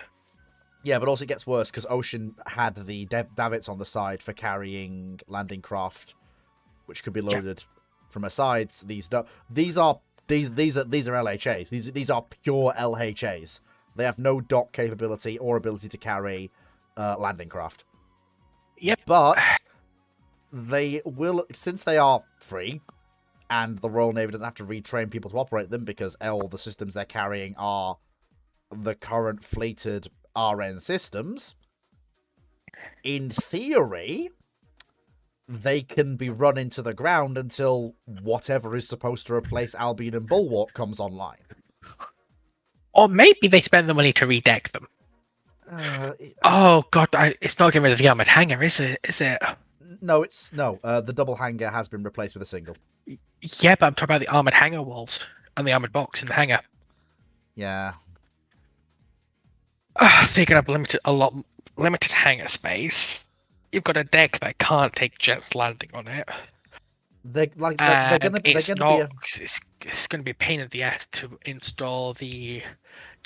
Yeah, but also it gets worse because Ocean had the davits on the side for carrying landing craft, which could be loaded from her sides. These are LHAs. These are pure LHAs. They have no dock capability or ability to carry landing craft. Yep. But they will, since they are free, and the Royal Navy doesn't have to retrain people to operate them because all the systems they're carrying are the current fleeted RN systems. In theory, they can be run into the ground until whatever is supposed to replace Albion and Bulwark comes online. Or maybe they spend the money to redeck them. Oh god, it's not getting rid of the armored hangar, is it? No, the double hangar has been replaced with a single. Yeah, but I'm talking about the armored hangar walls and the armored box in the hangar. Yeah. So you're gonna have limited hangar space. You've got a deck that can't take jets landing on it. They're gonna be it's gonna be a pain in the ass to install the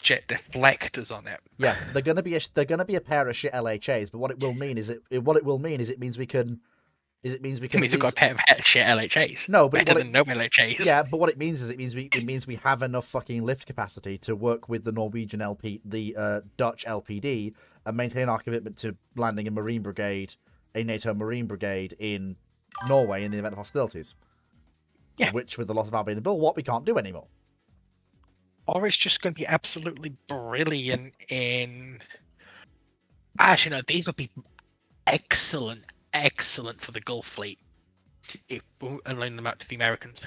jet deflectors on it. Yeah, they're gonna be a pair of shit LHAs, but what it will mean is it means we can. It means we've got a pair of shit LHAs. No, but better than no LHAs. Yeah, but what it means is it means we have enough fucking lift capacity to work with the Norwegian Dutch LPD, and maintain our commitment to landing a NATO Marine Brigade in Norway in the event of hostilities. Yeah. Which, with the loss of Albion and Bulwark, we can't do anymore. Or it's just going to be absolutely brilliant in. Actually, no, these would be excellent for the Gulf Fleet if we loan them out to the Americans.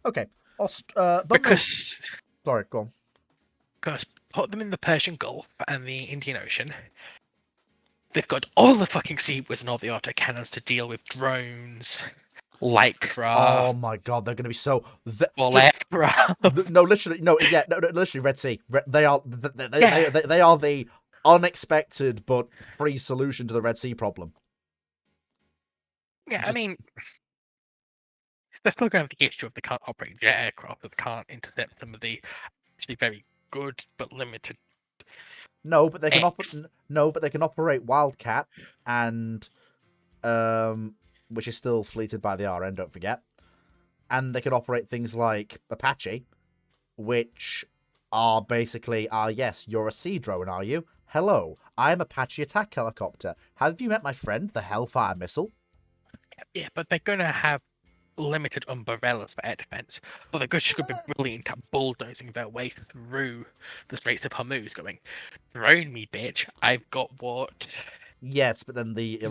Okay. Sorry, go on. Because put them in the Persian Gulf and the Indian Ocean. They've got all the fucking Seawards and all the autocannons to deal with drones, light craft. Oh my god, they're going to be so. Aircraft. No, literally, literally, Red Sea. They are the unexpected but free solution to the Red Sea problem. Yeah, I mean, they're still going to have the issue of they can't operate jet aircraft, that can't intercept some of the actually very good but limited. No, but they can operate Wildcat and which is still fleeted by the RN, don't forget. And they can operate things like Apache, which are basically, yes, you're a sea drone, are you? Hello, I'm Apache attack helicopter. Have you met my friend, the Hellfire missile? Yeah, but they're going to have limited umbrellas for air defense. But they're just going to be brilliant at bulldozing their way through the Straits of Hormuz, going, drone me, bitch. I've got what? Yes, but then the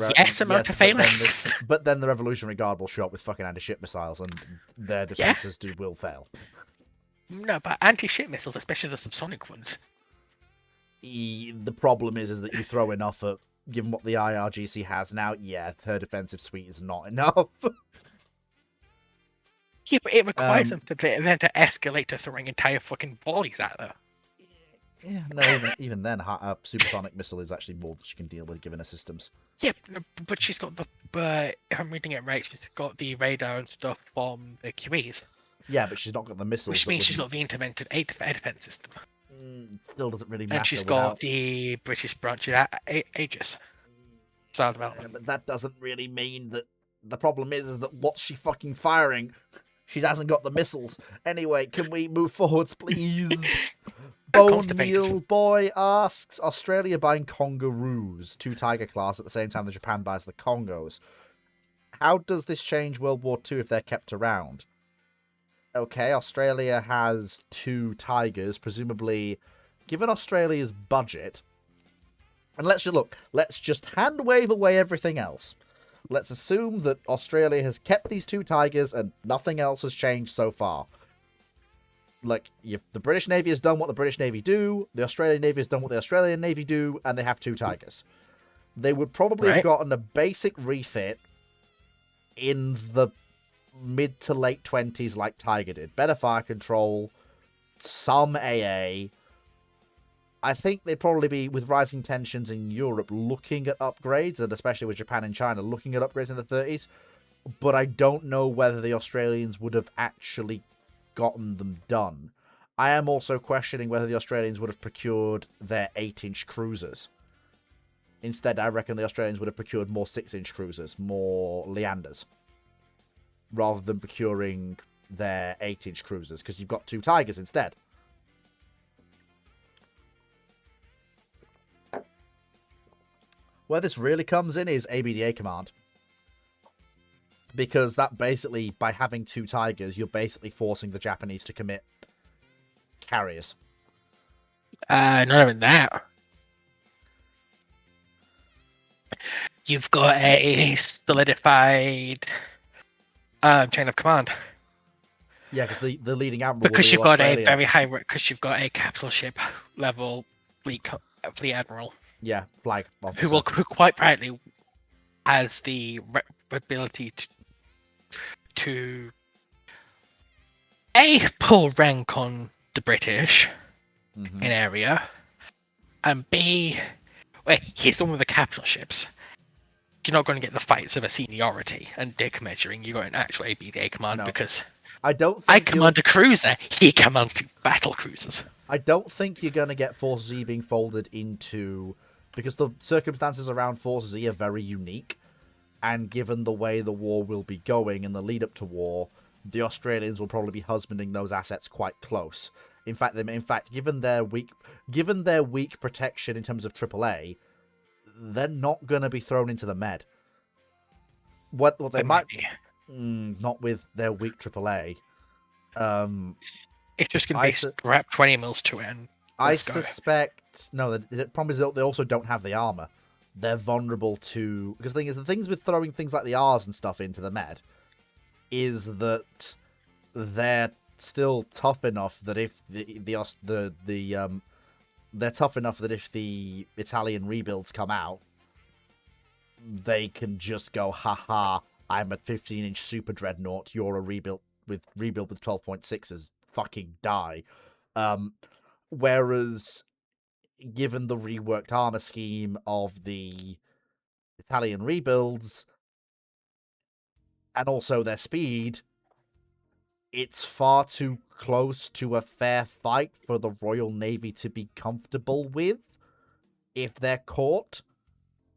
amount of phalanx. But then the Revolutionary Guard will show up with fucking anti-ship missiles, and their defenses will fail. No, but anti-ship missiles, especially the subsonic ones. The problem is that you throw enough at, given what the IRGC has now, her defensive suite is not enough. Yeah, but it requires them to escalate to throwing entire fucking volleys at her. Yeah, no, even then, a supersonic missile is actually more than she can deal with given her systems. Yeah, but she's got if I'm reading it right, she's got the radar and stuff from the QEs. Yeah, but she's not got the missiles. Which means she's got the intervented air defense system. Still doesn't really matter. And she's got the British branch of Aegis. Style development. But that doesn't really mean that. The problem is that what's she fucking firing? She hasn't got the missiles. Anyway, can we move forwards, please? Bone Meal Boy asks, Australia buying Kongaroos, 2 Tiger class, at the same time that Japan buys the Congos. How does this change World War II if they're kept around? Okay, Australia has 2 Tigers, presumably, given Australia's budget. And let's just hand wave away everything else. Let's assume that Australia has kept these 2 Tigers and nothing else has changed so far. Like, the British Navy has done what the British Navy do, the Australian Navy has done what the Australian Navy do, and they have 2 Tigers. They would probably have gotten a basic refit in the mid to late 20s like Tiger did. Better fire control, some AA. I think they'd probably be, with rising tensions in Europe, looking at upgrades, and especially with Japan and China, looking at upgrades in the 30s. But I don't know whether the Australians would have actually gotten them done. I am also questioning whether the Australians would have procured their 8-inch cruisers. Instead, I reckon the Australians would have procured more 6-inch cruisers, more Leanders, rather than procuring their 8-inch cruisers, because you've got 2 Tigers instead. Where this really comes in is ABDA command. Because that basically, by having 2 Tigers, you're basically forcing the Japanese to commit carriers. Not even that. You've got a solidified chain of command. Yeah, because the leading admiral Because will be you've got Australia. a very high, because you've got a capital ship level fleet admiral. Yeah, flag officer. Who quite rightly has the ability to A, pull rank on the British in area, and B, well, he's one of the capital ships. You're not going to get the fights of a seniority and dick measuring. You got an actual ABDA command because I command a cruiser. He commands 2 battle cruisers. I don't think you're going to get Forces E being folded into, because the circumstances around Forces E are very unique, and given the way the war will be going and the lead up to war, the Australians will probably be husbanding those assets quite close. In fact, given their weak protection in terms of AAA, they're not going to be thrown into the Med. What they might be. Not with their weak AAA. It's just going to be scrap 20 mils to it. And I suspect no. The problem is they also don't have the armor. They're vulnerable to, because the thing is, the things with throwing things like the R's and stuff into the Med is that they're still tough enough that if they're tough enough that if the Italian rebuilds come out, they can just go, haha, I'm a 15-inch super dreadnought, you're a rebuild with 12.6s, fucking die. Whereas, given the reworked armor scheme of the Italian rebuilds, and also their speed, it's far too close to a fair fight for the Royal Navy to be comfortable with if they're caught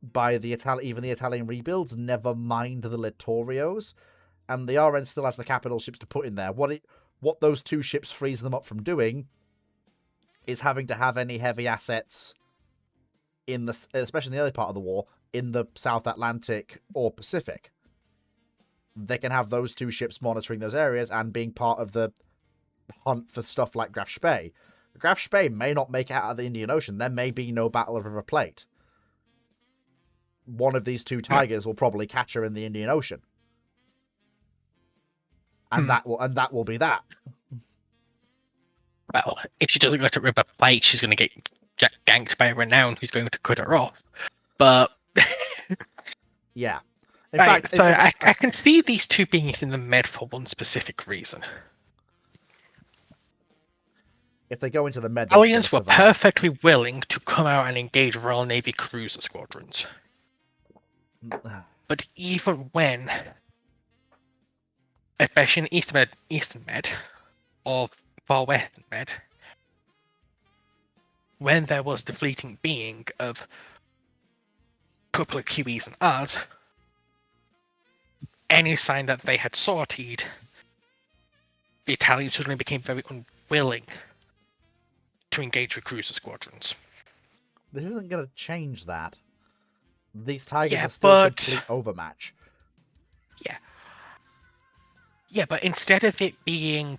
by even the Italian rebuilds, never mind the Littorios. And the RN still has the capital ships to put in there. What those 2 ships frees them up from doing is having to have any heavy assets especially in the early part of the war, in the South Atlantic or Pacific. They can have those 2 ships monitoring those areas and being part of the hunt for stuff like Graf Spee. Graf Spee may not make it out of the Indian Ocean. There may be no Battle of River Plate. One of these 2 Tigers will probably catch her in the Indian Ocean. And that will be that. Well, if she doesn't go to River Plate, she's going to get ganked by a Renown who's going to cut her off. But yeah. In fact, so I can see these 2 being in the Med for one specific reason. If they go into the Med, Italians were perfectly willing to come out and engage Royal Navy cruiser squadrons. But even when, especially in Eastern Med, or Far Western Med, when there was the fleeting being of a couple of Kiwis and R's, any sign that they had sortied, the Italians suddenly became very unwilling to engage with cruiser squadrons. This isn't going to change that. These Tigers are still a complete overmatch. Yeah, but instead of it being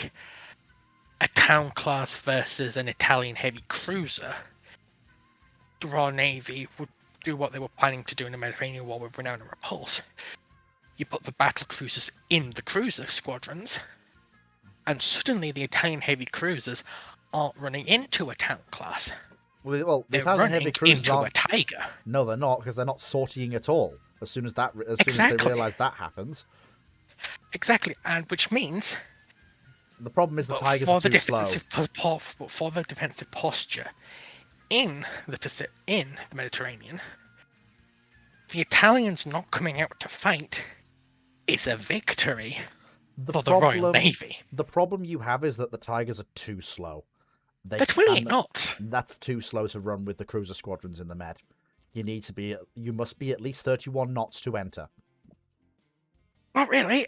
a town class versus an Italian heavy cruiser, the Royal Navy would do what they were planning to do in the Mediterranean War with Renown and Repulse. You put the battle cruisers in the cruiser squadrons, and suddenly the Italian heavy cruisers aren't running into a town class. Well, the they're Italian heavy cruisers into a Tiger. No, they're not, because they're not sortying at all. As soon as they realise that happens. Exactly, and which means the problem is the Tigers are too slow. For the defensive posture in the Mediterranean, the Italians not coming out to fight is a victory. for the Royal Navy. The problem you have is that the Tigers are too slow. They're 28 knots. That's too slow to run with the cruiser squadrons in the Med. You must be at least 31 knots to enter. Not really.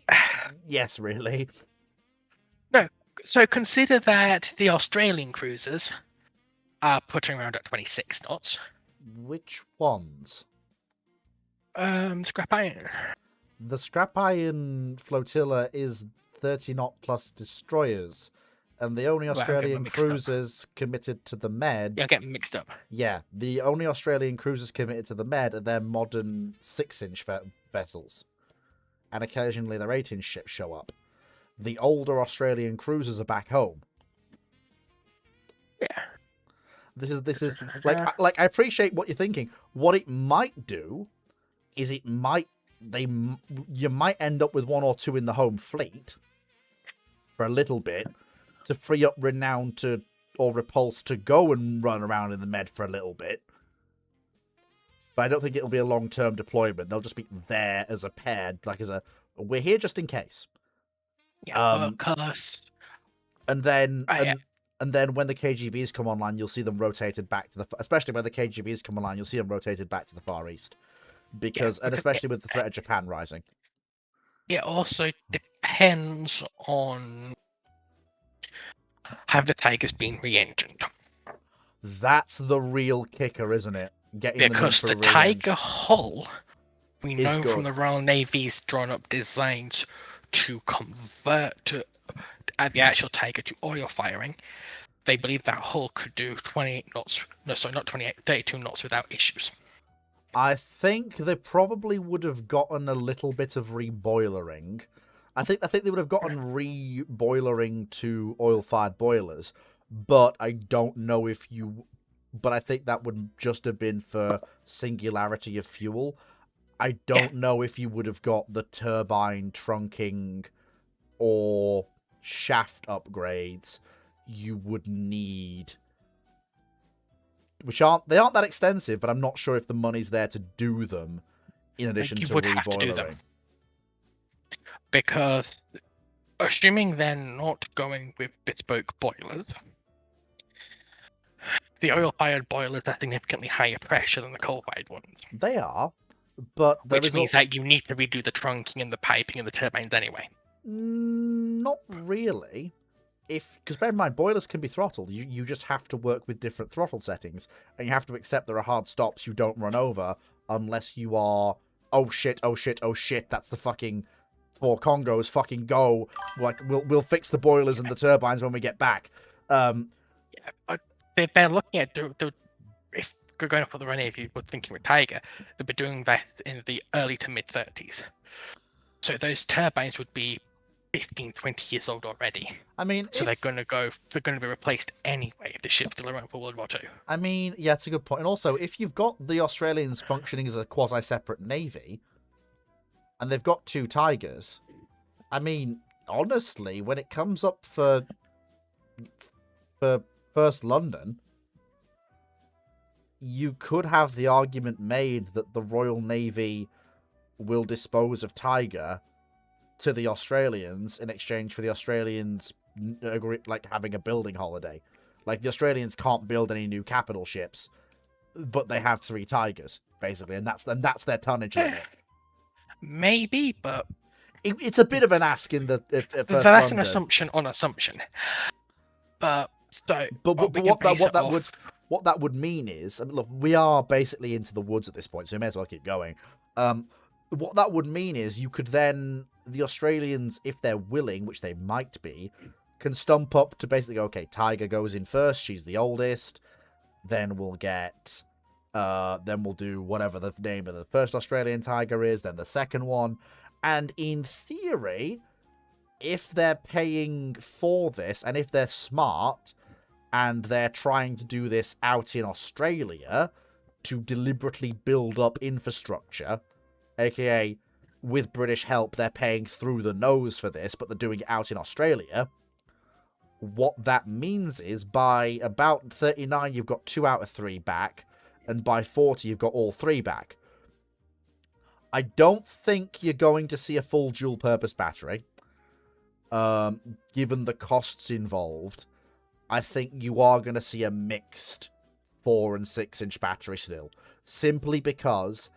Yes, really. No. So consider that the Australian cruisers are putting around at 26 knots. Which ones? Scrap iron. The Scrap Iron flotilla is 30 knot plus destroyers, and the only Australian cruisers committed to the Med. You're getting mixed up. Yeah, the only Australian cruisers committed to the Med are their modern 6-inch vessels, and occasionally their 8-inch ships show up. The older Australian cruisers are back home. Yeah. This is like I appreciate what you're thinking. What it might do is you might end up with 1 or 2 in the home fleet for a little bit to free up Renown or Repulse to go and run around in the Med for a little bit. But I don't think it'll be a long-term deployment. They'll just be there as a pair, we're here just in case. Yeah, because and then when the KGVs come online, you'll see them rotated back to especially when the KGVs come online, you'll see them rotated back to the Far East. Because especially with the threat of Japan rising. It also depends on have the Tigers been re-engined. That's the real kicker, isn't it? Because the Tiger hull, we know from the Royal Navy's drawn-up designs to convert the actual Tiger to oil firing. They believe that hull could do 28 knots. No, sorry, not 28, 32 knots without issues. I think they probably would have gotten a little bit of reboilering. I think they would have gotten reboilering to oil-fired boilers, but I don't know if you. But I think that would just have been for singularity of fuel. I don't know if you would have got the turbine trunking or shaft upgrades you would need. They aren't that extensive, but I'm not sure if the money's there to do them in addition to reboilering. Because assuming they're not going with bespoke boilers, the oil-fired boilers are significantly higher pressure than the coal-fired ones. They are, but which means that you need to redo the trunking and the piping and the turbines anyway. Not really. Because bear in mind, boilers can be throttled. You just have to work with different throttle settings, and you have to accept there are hard stops you don't run over unless you are, oh shit, that's the fucking 4 Congos, fucking go. Like, we'll fix the boilers and the turbines when we get back. They're looking at, if we're going up for the run, if you were thinking with Tiger, they'll be doing that in the early to mid-30s. So those turbines would be 15, 20 years old already. I mean, so they're going to be replaced anyway if the ship's still around for World War II. I mean, yeah, it's a good point. And also, if you've got the Australians functioning as a quasi-separate navy, and they've got 2 Tigers, I mean, honestly, when it comes up for First London, you could have the argument made that the Royal Navy will dispose of Tiger to the Australians in exchange for the Australians having a building holiday. Like, the Australians can't build any new capital ships, but they have 3 Tigers basically, and that's their tonnage limit. Maybe, but it's a bit of an ask in the that's London. An assumption on assumption. But what that would mean is, I mean, look, we are basically into the woods at this point, so we may as well keep going. What that would mean is you could then, the Australians, if they're willing, which they might be, can stump up to basically go, okay, Tiger goes in first, she's the oldest, then we'll do whatever the name of the first Australian Tiger is, then the second one, and in theory, if they're paying for this, and if they're smart, and they're trying to do this out in Australia to deliberately build up infrastructure, aka with British help, they're paying through the nose for this, but they're doing it out in Australia. What that means is by about 39, you've got 2 out of 3 back, and by 40, you've got all 3 back. I don't think you're going to see a full dual-purpose battery. given the costs involved, I think you are going to see a mixed 4 and 6-inch battery still. Simply because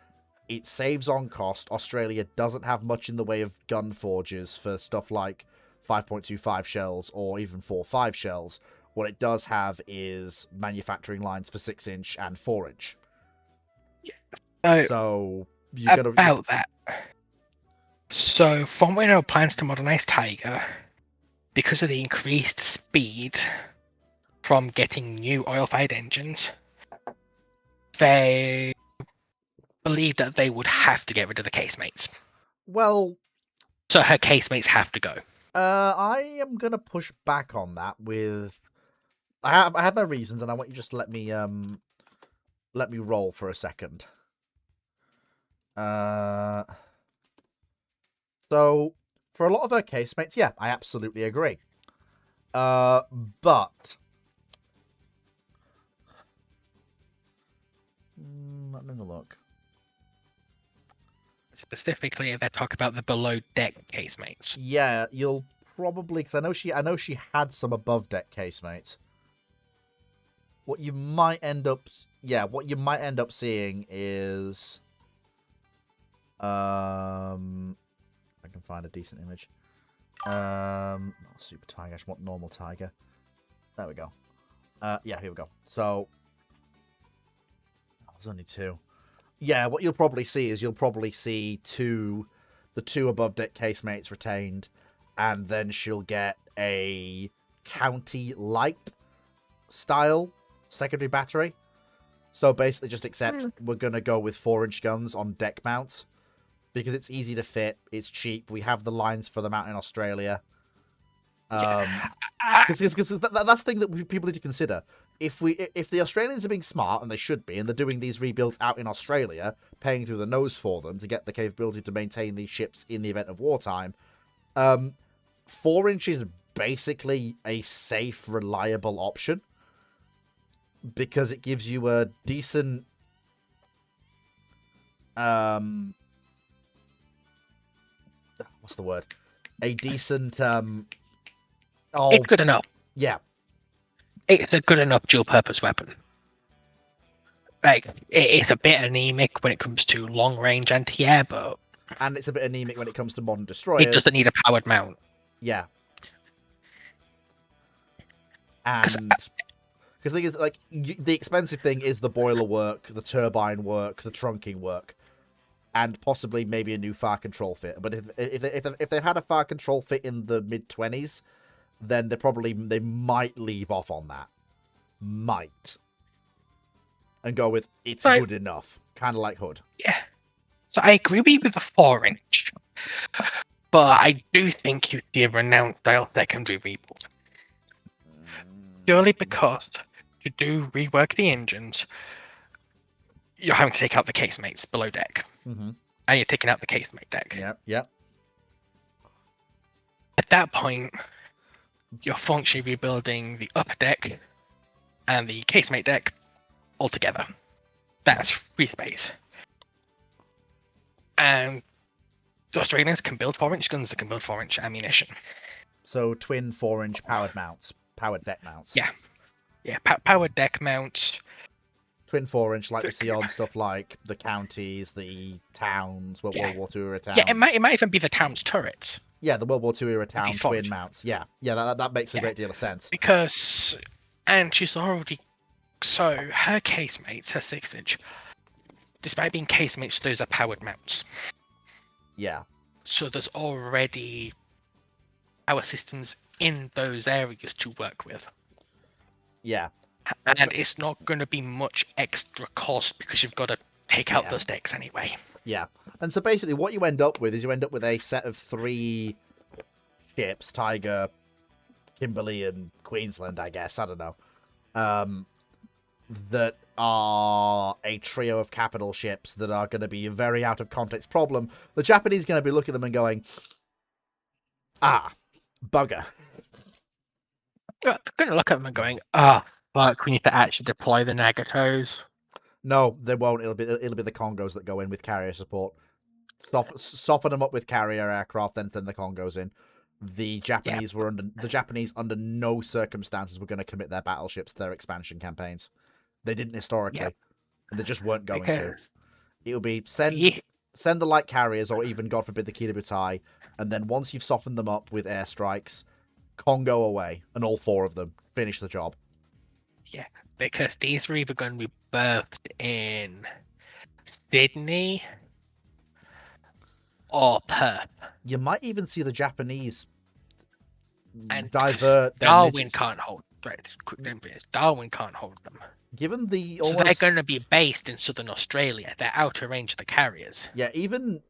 it saves on cost. Australia doesn't have much in the way of gun forges for stuff like 5.25 shells or even 4.5 shells. What it does have is manufacturing lines for 6-inch and 4-inch. So you're going to... About that. So, from when our plans to modernize Tiger, because of the increased speed from getting new oil-fired engines, they believe that they would have to get rid of the casemates. Well... So her casemates have to go. I am going to push back on that with... I have my reasons, and I want you just to let me roll for a second. So, for a lot of her casemates, yeah, I absolutely agree. But... let me have a look. Specifically, they talk about the below-deck casemates. Yeah, you'll probably... Because I know she had some above-deck casemates. What you might end up... Yeah, what you might end up seeing is... I can find a decent image. Not Super Tiger, I just want normal Tiger. There we go. Yeah, here we go. So... there's only 2. Yeah, what you'll probably see is the 2 above deck casemates retained, and then she'll get a county light style secondary battery. So basically just accept we're going to go with 4-inch guns on deck mounts because it's easy to fit, it's cheap, we have the lines for them out in Australia. Because that's the thing that people need to consider. If the Australians are being smart, and they should be, and they're doing these rebuilds out in Australia, paying through the nose for them to get the capability to maintain these ships in the event of wartime, 4-inch is basically a safe, reliable option because it gives you a decent what's the word? A decent It's good enough. Yeah. It's a good enough dual-purpose weapon. Like, it's a bit anemic when it comes to long-range anti-air, but... And it's a bit anemic when it comes to modern destroyers. It doesn't need a powered mount. Yeah. And... Because the thing is, like, the expensive thing is the boiler work, the turbine work, the trunking work, and possibly maybe a new fire control fit. But if they had a fire control fit in the mid-20s, then they might leave off on that. Might. And go with, it's good enough. Kind of like Hood. Yeah. So I agree with you with the 4-inch. But I do think you see a renowned style secondary rebuild. Purely because to do rework the engines, you're having to take out the casemates below deck. Mm-hmm. And you're taking out the casemate deck. Yep. At that point, you're functionally rebuilding the upper deck and the casemate deck altogether. That's free space. And the Australians can build 4-inch guns that can build 4-inch ammunition. So twin 4-inch powered mounts. Powered deck mounts. Yeah. Yeah, powered deck mounts. Twin 4-inch like we see on stuff like the counties, the towns, World War II era towns. Yeah, it might even be the town's turrets. Yeah, the World War II era town twin 4-inch. mounts. Yeah, that makes a great deal of sense. Because, and she's already, so her casemates, her 6-inch, despite being casemates, those are powered mounts. Yeah. So there's already power systems in those areas to work with. Yeah. And it's not going to be much extra cost because you've got to take out those decks anyway. Yeah. And so basically what you end up with is a set of 3 ships, Tiger, Kimberley, and Queensland, I guess. I don't know. That are a trio of capital ships that are going to be a very out of context problem. The Japanese are going to be looking at them and going, bugger. They're going to look at them and going, fuck, we need to actually deploy the Nagatos. No, they won't. It'll be the Congos that go in with carrier support. Soften them up with carrier aircraft, then send the Congos in. the Japanese under no circumstances were going to commit their battleships to their expansion campaigns. They didn't historically, and they just weren't going to. It would be send the light carriers, or even, God forbid, the Kirabutai, and then once you've softened them up with airstrikes, Congo away, and all 4 of them finish the job. Yeah, because these are either going to be birthed in Sydney or Perth. You might even see the Japanese And divert. Darwin can't hold. Darwin can't hold them. Given the So they're going to be based in southern Australia. They're out of range of the carriers. Yeah, even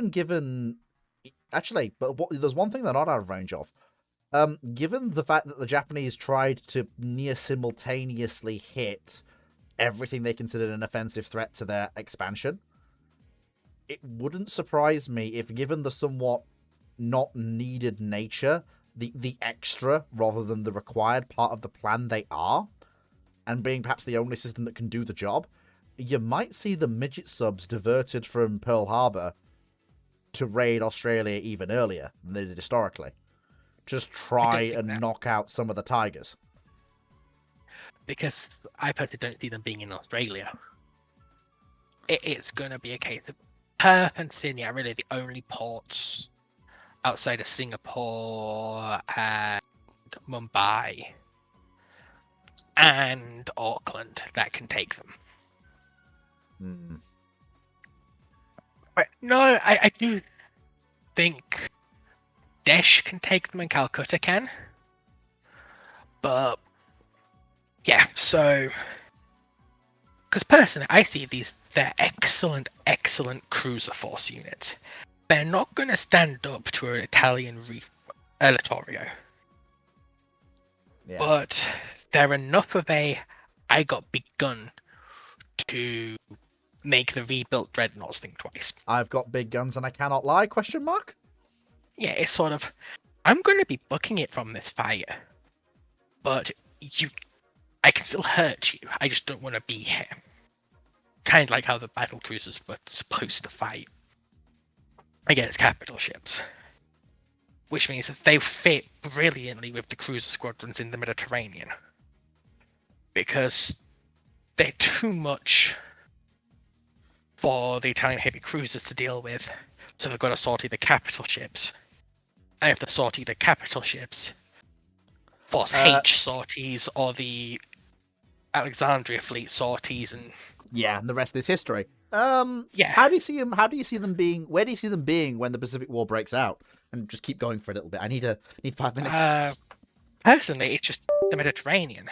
given. Actually, but there's one thing they're not out of range of. Given the fact that the Japanese tried to near simultaneously hit everything they considered an offensive threat to their expansion, it wouldn't surprise me if, given the somewhat not needed nature, the extra rather than the required part of the plan they are, and being perhaps the only system that can do the job, you might see the midget subs diverted from Pearl Harbor to raid Australia even earlier than they did historically. Just try and knock out some of the tigers. Because I personally don't see them being in Australia. It's going to be a case of Perth and Sydney are really the only ports outside of Singapore and Mumbai and Auckland that can take them. But no, I do think Desh can take them and Calcutta can. But yeah, so because personally I see they're excellent cruiser force units. They're not going to stand up to an Italian Littorio. Yeah. But they're enough of I got big gun to make the rebuilt dreadnoughts think twice. I've got big guns and I cannot lie, ? Yeah, it's sort of, I'm going to be booking it from this fire, but I can still hurt you. I just don't want to be here. Kind of like how the battle cruisers were supposed to fight against capital ships. Which means that they fit brilliantly with the cruiser squadrons in the Mediterranean. Because they're too much for the Italian heavy cruisers to deal with. So they've got to sortie the capital ships. And if they sortie the capital ships, Force H sorties or the Alexandria fleet sorties, and and the rest is history. Yeah. How do you see them? How do you see them being? Where do you see them being when the Pacific War breaks out? And just keep going for a little bit. I need 5 minutes. Personally, it's just the Mediterranean.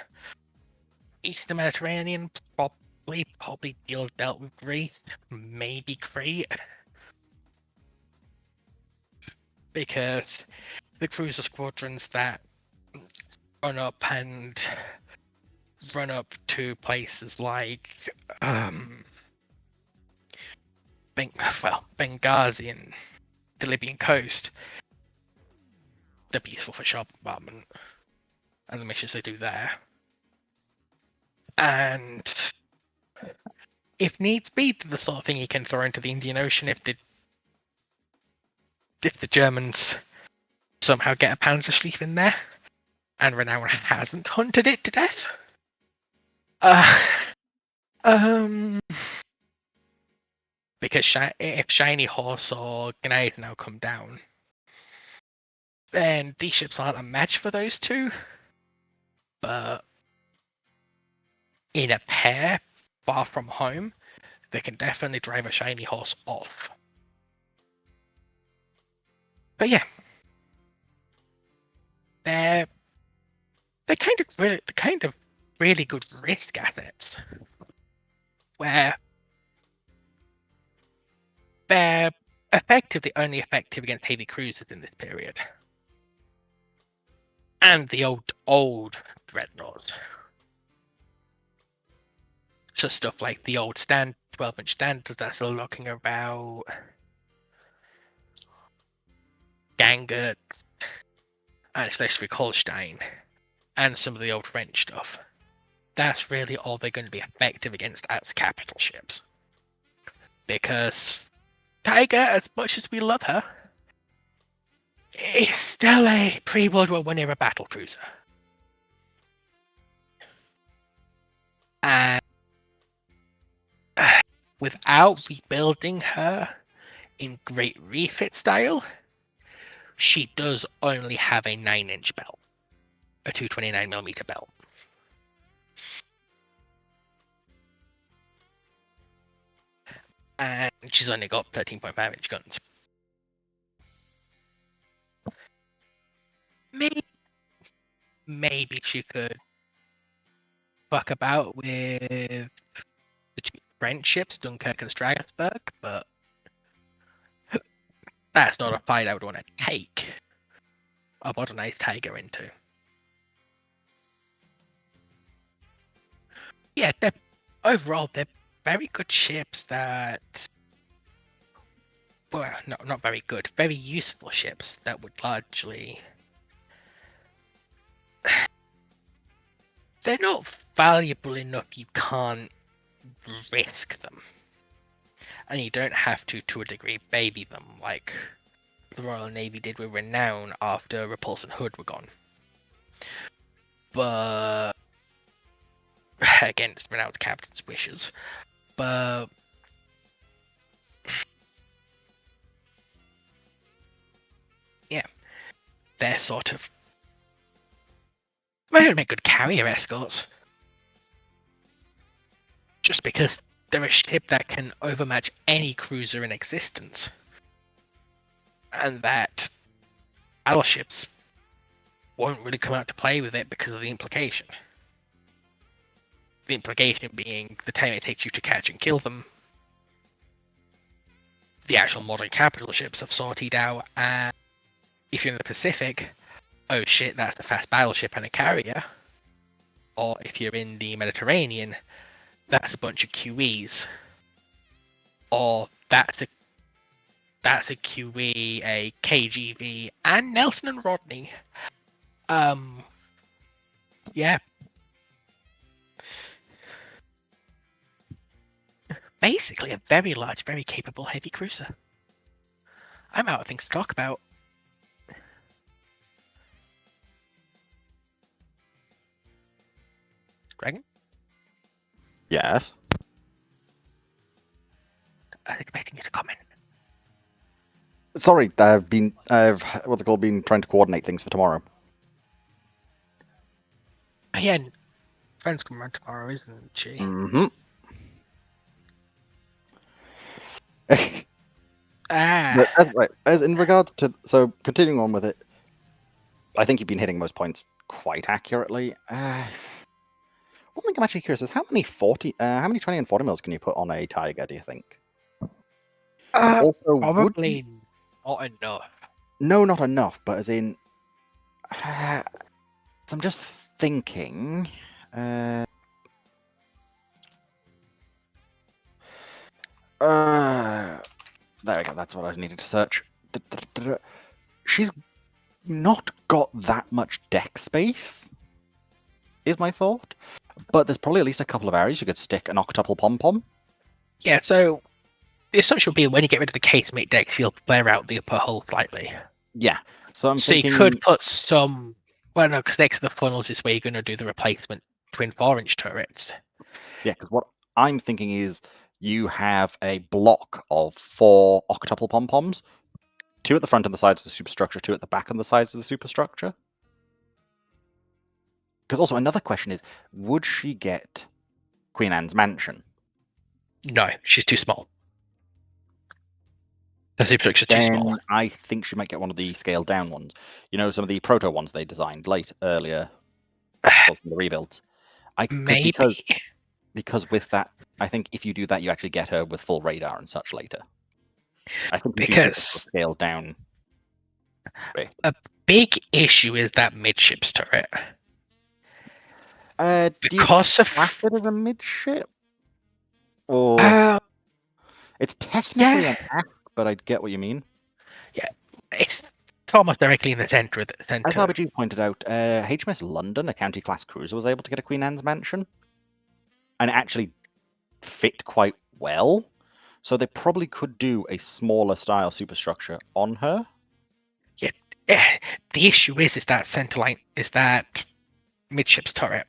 East the Mediterranean, probably dealt with Greece, maybe Crete. Because the cruiser squadrons that run up to places like Benghazi and the Libyan coast, they're useful for shore bombardment and the missions they do there. And if needs be, the sort of thing you can throw into the Indian Ocean if the Germans somehow get a Panzerschleife in there, and Renown hasn't hunted it to death. Because if Shiny Horse or Grenade now come down, then these ships aren't a match for those two. But in a pair, far from home, they can definitely drive a Shiny Horse off. But yeah, they're kind of really good risk assets, where they're effectively only effective against heavy cruisers in this period, and the old dreadnoughts. So stuff like the old 12-inch standards that's looking about, Gangert, and Schleswig-Holstein, and some of the old French stuff. That's really all they're going to be effective against as capital ships. Because Tiger, as much as we love her, It's still a pre-World War I era battle cruiser. And without rebuilding her in great refit style, she does only have a 9-inch belt, a 229mm belt. And she's only got 13.5-inch guns. Maybe she could fuck about with the two French ships, Dunkirk and Strasbourg, but that's not a fight I would want to take a modernized Tiger into. Yeah, overall they're very good ships that, well, not very good, very useful ships that would largely, they're not valuable enough you can't risk them. And you don't have to a degree, baby them like the Royal Navy did with Renown after Repulse and Hood were gone. But against Renown's captain's wishes. But yeah, they're sort of, they make good carrier escorts. Just because they're a ship that can overmatch any cruiser in existence. And that battleships won't really come out to play with it because of the implication. The implication being the time it takes you to catch and kill them. The actual modern capital ships have sorted out, and if you're in the Pacific, oh shit, that's a fast battleship and a carrier. Or if you're in the Mediterranean, that's a bunch of QEs. Or that's a QE, a KGV, and Nelson and Rodney. Yeah. Basically a very large, very capable heavy cruiser. I'm out of things to talk about. Dragon? Yes. I was expecting you to comment. Sorry, I've been been trying to coordinate things for tomorrow. Yeah, friend's coming around tomorrow, isn't she? Mm-hmm. Ah. Right. As in regards to, so continuing on with it, I think you've been hitting most points quite accurately. One thing I'm actually curious is how many 20 and 40 mils can you put on a Tiger? Do you think? Also, probably not enough. No, not enough. But as in, so I'm just thinking. There we go. That's what I needed to search. She's not got that much deck space, is my thought. But there's probably at least a couple of areas you could stick an octuple pom-pom. Yeah, so the assumption will be when you get rid of the casemate decks, you'll flare out the upper hull slightly. Yeah. So I'm thinking... you could put some... Well, no, because next to the funnels is where you're going to do the replacement twin 4-inch turrets. Yeah, because what I'm thinking is you have a block of 4 octuple pom-poms, 2 at the front and the sides of the superstructure, 2 at the back and the sides of the superstructure. Because also another question is, would she get Queen Anne's mansion? No, she's too small. The superstructure's too small. I think she might get one of the scaled down ones. You know, some of the proto ones they designed earlier, for the rebuilds. Maybe. Because with that, I think if you do that, you actually get her with full radar and such later. I think because scaled down. A big issue is that midships turret. Because of class it as a midship, or it's technically an act, but I get what you mean. Yeah, it's almost directly in the center. As RBG pointed out, HMS London, a county class cruiser, was able to get a Queen Anne's mansion, and it actually fit quite well. So they probably could do a smaller style superstructure on her. Yeah, The issue is that center line is that midships turret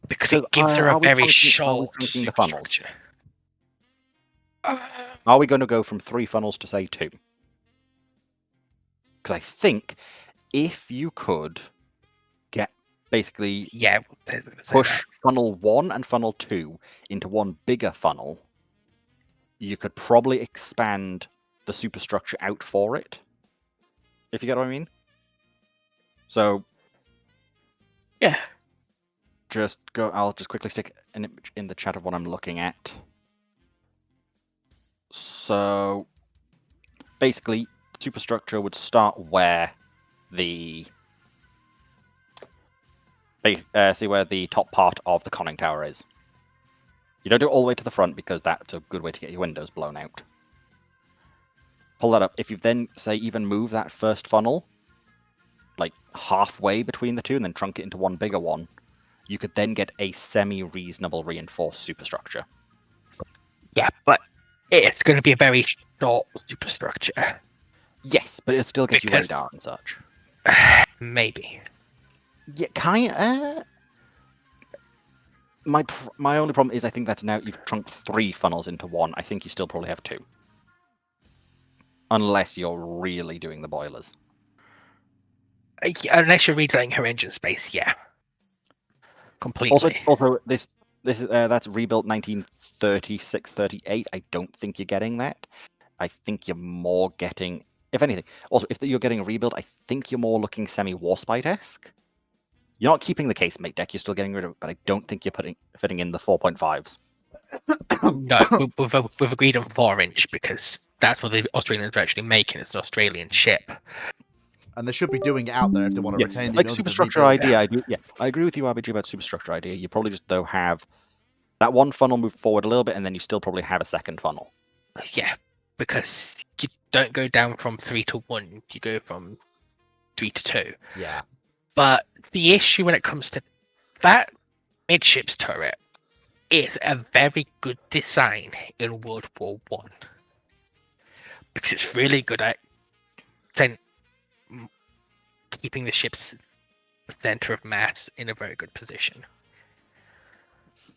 because So, it gives her a are we very counting- are we short counting the funnels? superstructure. Are we going to go from 3 funnels to say 2? Because I think if you could get basically Yeah, push funnel 1 and funnel 2 into one bigger funnel, you could probably expand the superstructure out for it. If you get what I mean. So yeah. I'll just quickly stick an image in the chat of what I'm looking at. So basically, superstructure would start where the see where the top part of the conning tower is. You don't do it all the way to the front because that's a good way to get your windows blown out. Pull that up. If you then say even move that first funnel like halfway between the two and then trunk it into one bigger one, you could then get a semi-reasonable reinforced superstructure. Yeah, but it's going to be a very short superstructure. Yes, but it still gets you Because- radar and such. Maybe. Yeah, kind. My only problem is I think that's now you've trunked 3 funnels into one. I think you still probably have 2, unless you're really doing the boilers. Unless you're redesigning her engine space, yeah. Completely. Also, this is that's rebuilt 1936-38. I don't think you're getting that. I think you're more getting, if anything. Also, if you're getting a rebuild, I think you're more looking semi-Warspite-esque. You're not keeping the casemate deck. You're still getting rid of it, but I don't think you're fitting in the 4.5s. No, we've agreed on 4-inch because that's what the Australians are actually making. It's an Australian ship. And they should be doing it out there if they want to retain the like ability to superstructure rebuild. idea. I agree with you, RBG, about superstructure idea. You probably just though have that one funnel move forward a little bit, and then you still probably have a second funnel. Yeah, because you don't go down from 3 to 1. You go from 3 to 2. Yeah. But the issue when it comes to that midships turret is a very good design in World War One because it's really good at keeping the ship's center of mass in a very good position,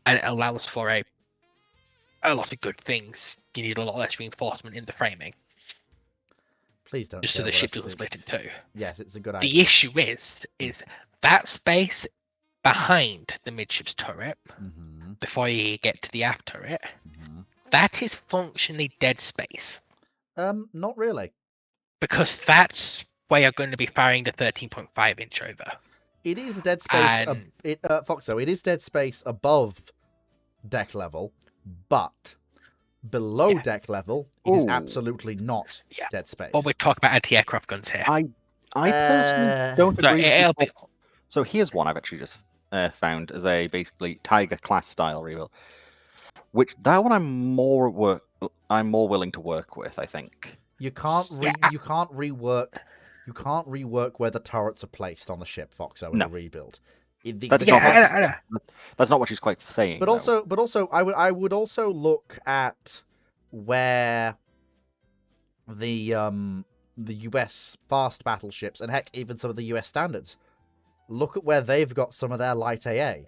and it allows for a lot of good things. You need a lot less reinforcement in the framing, Please don't. just say so the what ship I doesn't think. split in 2. Yes, it's a good idea. The issue is that space behind the midships turret Mm-hmm. before you get to the aft turret, Mm-hmm. that is functionally dead space Not really. because that's where you're going to be firing the 13.5 inch over. It is a dead space. And- Foxo, it is dead space above deck level, but below Yeah. deck level, it is Ooh. absolutely not Yeah. dead space. Well, we're talking about anti-aircraft guns here. I personally don't No, agree. with it'll you. be- So here's one I've actually just found as a basically Tiger class style rebuild, which that one I'm more willing to work with. I think. You can't Yeah. you can't rework where the turrets are placed on the ship, Foxo, in No. a rebuild. That's Yeah, not I know. That's not what she's quite saying. But though. I would also look at where the US fast battleships and heck even some of the US standards. Look at where they've got some of their light AA.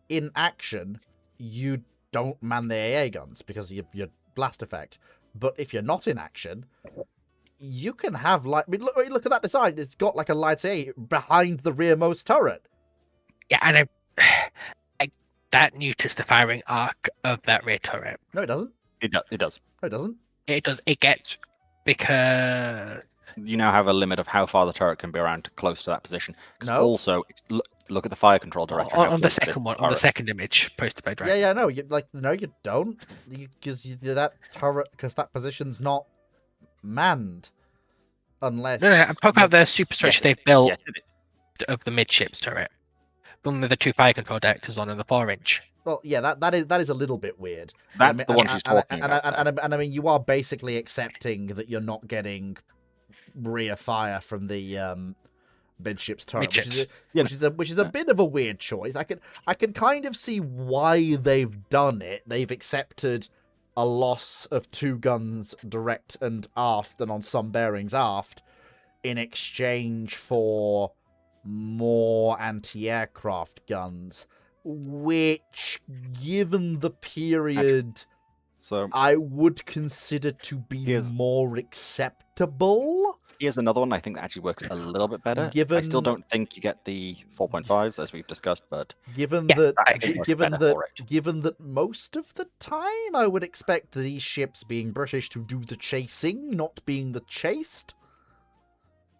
In action, you don't man the AA guns because of your blast effect. But if you're not in action, you can have like look at that design. It's got like a light AA behind the rearmost turret. Yeah, and that neuters the firing arc of that rear turret. No, it doesn't. It does. No, it doesn't. It does. It gets because You now have a limit of how far the turret can be around close to that position. 'Cause No. also, look at the fire control director. how on the close it is second to one, the on the turret. second image posted by Dragon. Yeah, no, you don't, because that turret, because that position's not manned, unless. No, I'm talking about the superstructure Yes, they've built Yes, it is. of the midships turret. One with the 2 fire control directors on and the 4-inch. Well, yeah, that is a little bit weird. That's the one she's talking about. And I mean, you are basically accepting that you're not getting rear fire from the midships turret, which is a bit of a weird choice. I can kind of see why they've done it. They've accepted a loss of 2 guns direct and aft, and on some bearings aft, in exchange for more anti-aircraft guns, which, given the period, So I would consider to be Here's- more acceptable. here's another one I think that actually works a little bit better. I Given- still don't think you get the 4.5s as we've discussed, but Given Yeah, that, I think it's given better that, for it. given that most of the time, I would expect these ships being British to do the chasing, not being the chased.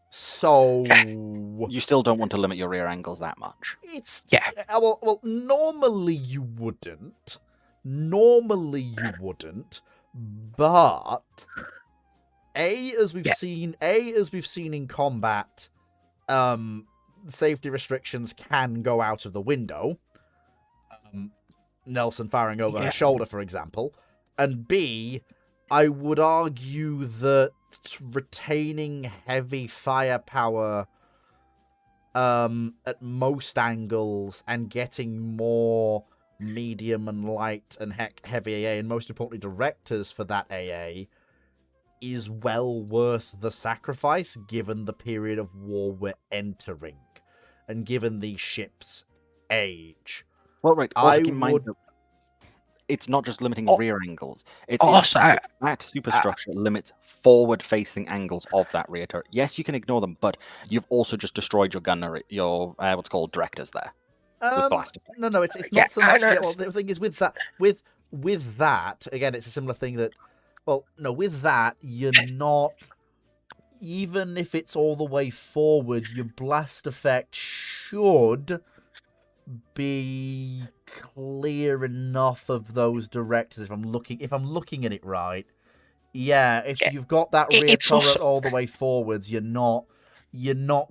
So you still don't want to limit your rear angles that much. it's Yeah. Well, normally you wouldn't. Normally you wouldn't, but as we've Yeah. seen in combat, safety restrictions can go out of the window. Nelson firing over her Yeah. shoulder, for example, and B, I would argue that retaining heavy firepower at most angles and getting more medium and light and heavy AA, and most importantly directors for that AA, is well worth the sacrifice given the period of war we're entering and given these ships' age. Well, right. Also, I keep in mind would- that it's not just limiting Oh, rear angles. It's also, that superstructure limits forward-facing angles of that rear turret. Yes, you can ignore them, but you've also just destroyed your gunner, your what's called directors there with blast effect. No, it's Yeah, not so I much. know Yeah, it's- well, the thing is with that again, it's a similar thing that. Well, no, with that you're not. Even if it's all the way forward, your blast effect should be clear enough of those directors. If I'm looking at it right, yeah. If Yeah, you've got that rear it's turret also- all the way forwards, you're not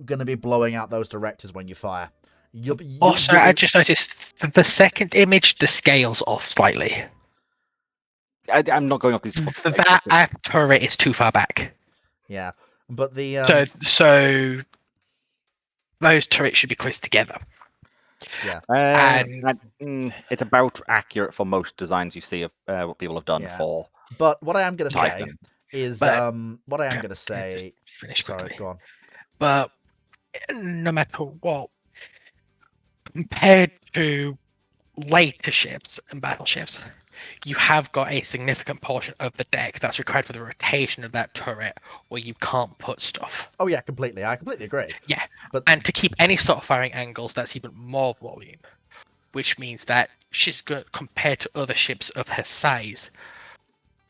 going to be blowing out those directors when you fire. Also, I just noticed the second image, the scale's off slightly. I'm not going off these. That app turret is too far back. Yeah, but the So those turrets should be close together. It's about accurate for most designs you see of what people have done Yeah. for. But what I am going to say Titan. is, But- what I am going to say. Finish Sorry, quickly. go on. But no matter what, compared to later ships and battleships, you have got a significant portion of the deck that's required for the rotation of that turret where you can't put stuff. Oh yeah, completely. I completely agree. Yeah, But and to keep any sort of firing angles, that's even more volume, which means that she's going, compared to other ships of her size,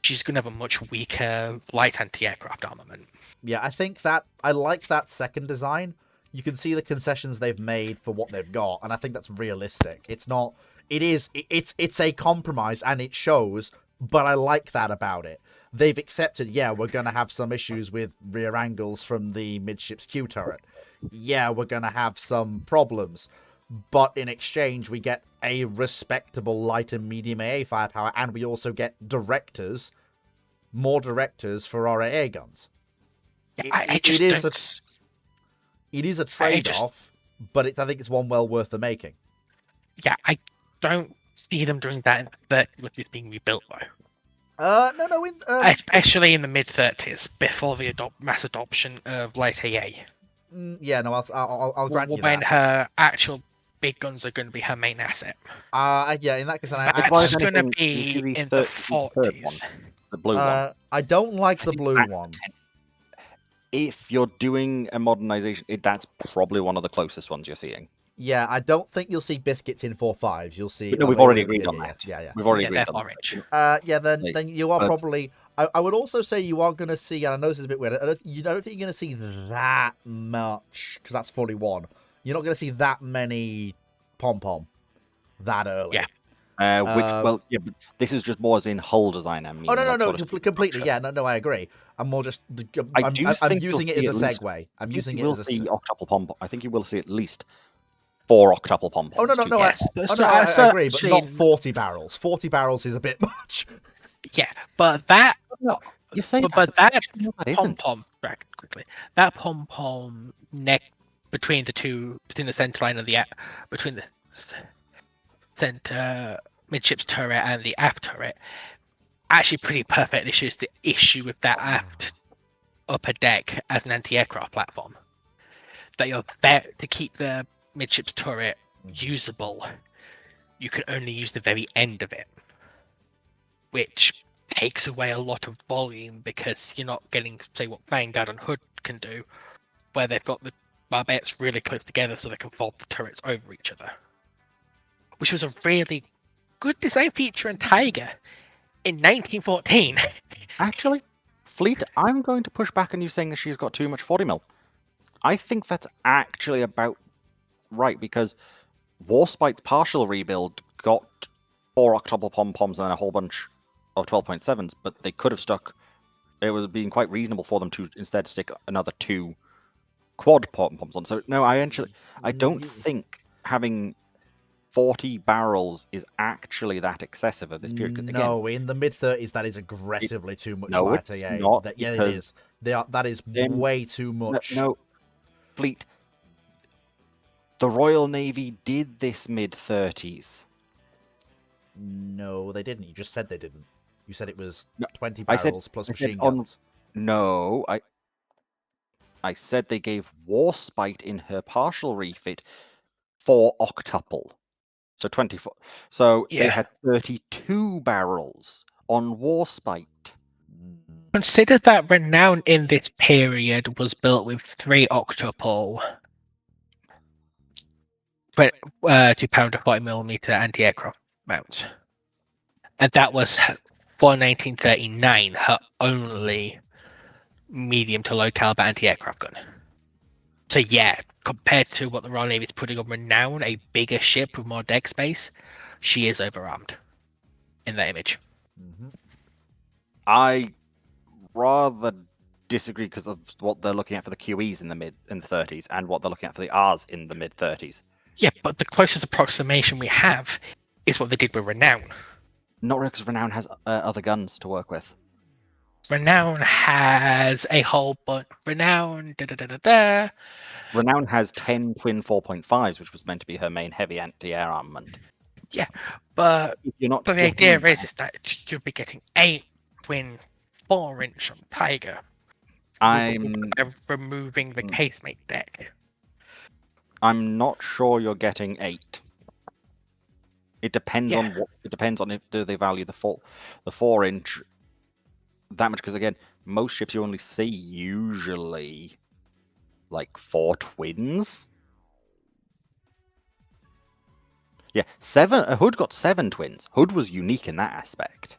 she's going to have a much weaker light anti-aircraft armament. yeah, I think that I like that second design. You can see the concessions they've made for what they've got, and I think that's realistic. It's not. It's a compromise, and it shows. But I like that about it. They've accepted. Yeah, we're gonna have some issues with rear angles from the midships Q turret. Yeah, we're gonna have some problems. But in exchange, we get a respectable light and medium AA firepower, and we also get directors, more directors for our AA guns. Yeah, It- I it just is don't. It is a trade-off, but I think it's one well worth the making. Yeah, I don't see them doing that in the 30s with this being rebuilt though. No. Especially in the mid 30s, before the mass adoption of light AA. Yeah, no, I'll grant you When that. her actual big guns are going to be her main asset. Yeah, in that case, That's well, if going to anything, you see be the in the third one, 40s. the blue one. I don't like I the think blue that- one. If you're doing a modernization, that's probably one of the closest ones you're seeing. Yeah, I don't think you'll see biscuits in 4.5s. You'll see. No, we've already agreed on that. Yeah. We've already Yeah, agreed they're on orange. Yeah, then Like, you are but- probably. I would also say you are going to see, and I know this is a bit weird. I don't think you're going to see that much because that's 41. You're not going to see that many pom pom that early. Yeah. But this is just more as in hull design. I mean, Oh no, like, sort of completely. structure. Yeah, no, I agree. I'm more just. I I'm, do I'm think using it you'll as see a at least- segue. I'm I think using you it will as a. see octuple pom. I think you will see at least 4 octuple pom poms. Oh no, Yes, I so agree, but actually- not 40 barrels. 40 barrels is a bit much. Yeah, but that, You say but that no, that pom isn't. pom, back quickly. That pom pom neck between the center line and between the center midships turret and the aft turret, actually pretty perfectly shows the issue with that aft upper deck as an anti-aircraft platform. That to keep the midships turret usable, you can only use the very end of it, which takes away a lot of volume because you're not getting, say, what Vanguard and Hood can do, where they've got the barbettes really close together so they can fold the turrets over each other. Which was a really good design feature in Tiger in 1914. Actually, Fleet, I'm going to push back on you saying that she's got too much 40 mil. I think that's actually about right, because Warspite's partial rebuild got 4 octuple pom-poms and a whole bunch of 12.7s, but they could have stuck. It was being quite reasonable for them to instead stick another 2 quad pom-poms on. So no, I don't think having 40 barrels is actually that excessive at this period. Again, No, in the mid-30s, that is aggressively too much no, for it's RTA. not, Yeah, it because is. That is way too much. No, Fleet. The Royal Navy did this mid-30s. No, they didn't. You just said they didn't. You said it was No, 20 I said- barrels plus I said machine on- guns. No, I said they gave Warspite in her partial refit 4 octuple. So 24. So they Yeah. had 32 barrels on Warspite. Consider that Renown in this period was built with 3 octuple 2-pounder 40mm anti-aircraft mounts. And that was, for 1939, her only medium to low caliber anti-aircraft gun. So yeah, compared to what the Royal Navy is putting on Renown, a bigger ship with more deck space, she is overarmed in that image. I rather disagree because of what they're looking at for the QEs in the 30s and what they're looking at for the Rs in the mid 30s. Yeah, but the closest approximation we have is what they did with Renown. Not really, because Renown has other guns to work with. Renown has a whole bunch. Renown, Renown has 10 twin 4.5s, which was meant to be her main heavy anti-air armament. Yeah, but If you're not the idea getting is that you'll be getting 8 twin 4-inch on Tiger. I'm removing the casemate deck. I'm not sure you're getting 8. It depends Yeah. on what. It depends on if do they value the 4-inch that much. Because again, most ships you only see usually like 4 twins. Yeah, 7. Hood got 7 twins. Hood was unique in that aspect.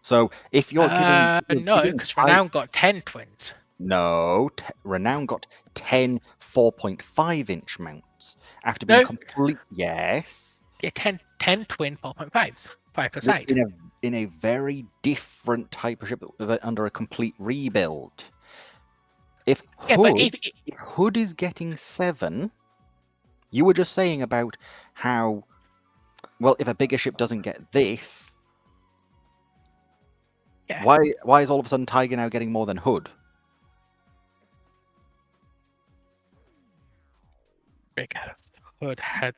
So if you're giving, no, because Renown got 10 twins. No, Renown got 10 4.5-inch mounts after being complete. Yes. Yeah, 10 twin 4.5s, 5 per Which side. In a very different type of ship under a complete rebuild. If Hood is getting 7, you were just saying about how, well, if a bigger ship doesn't get this, Yeah. why is all of a sudden Tiger now getting more than Hood? Because Hood had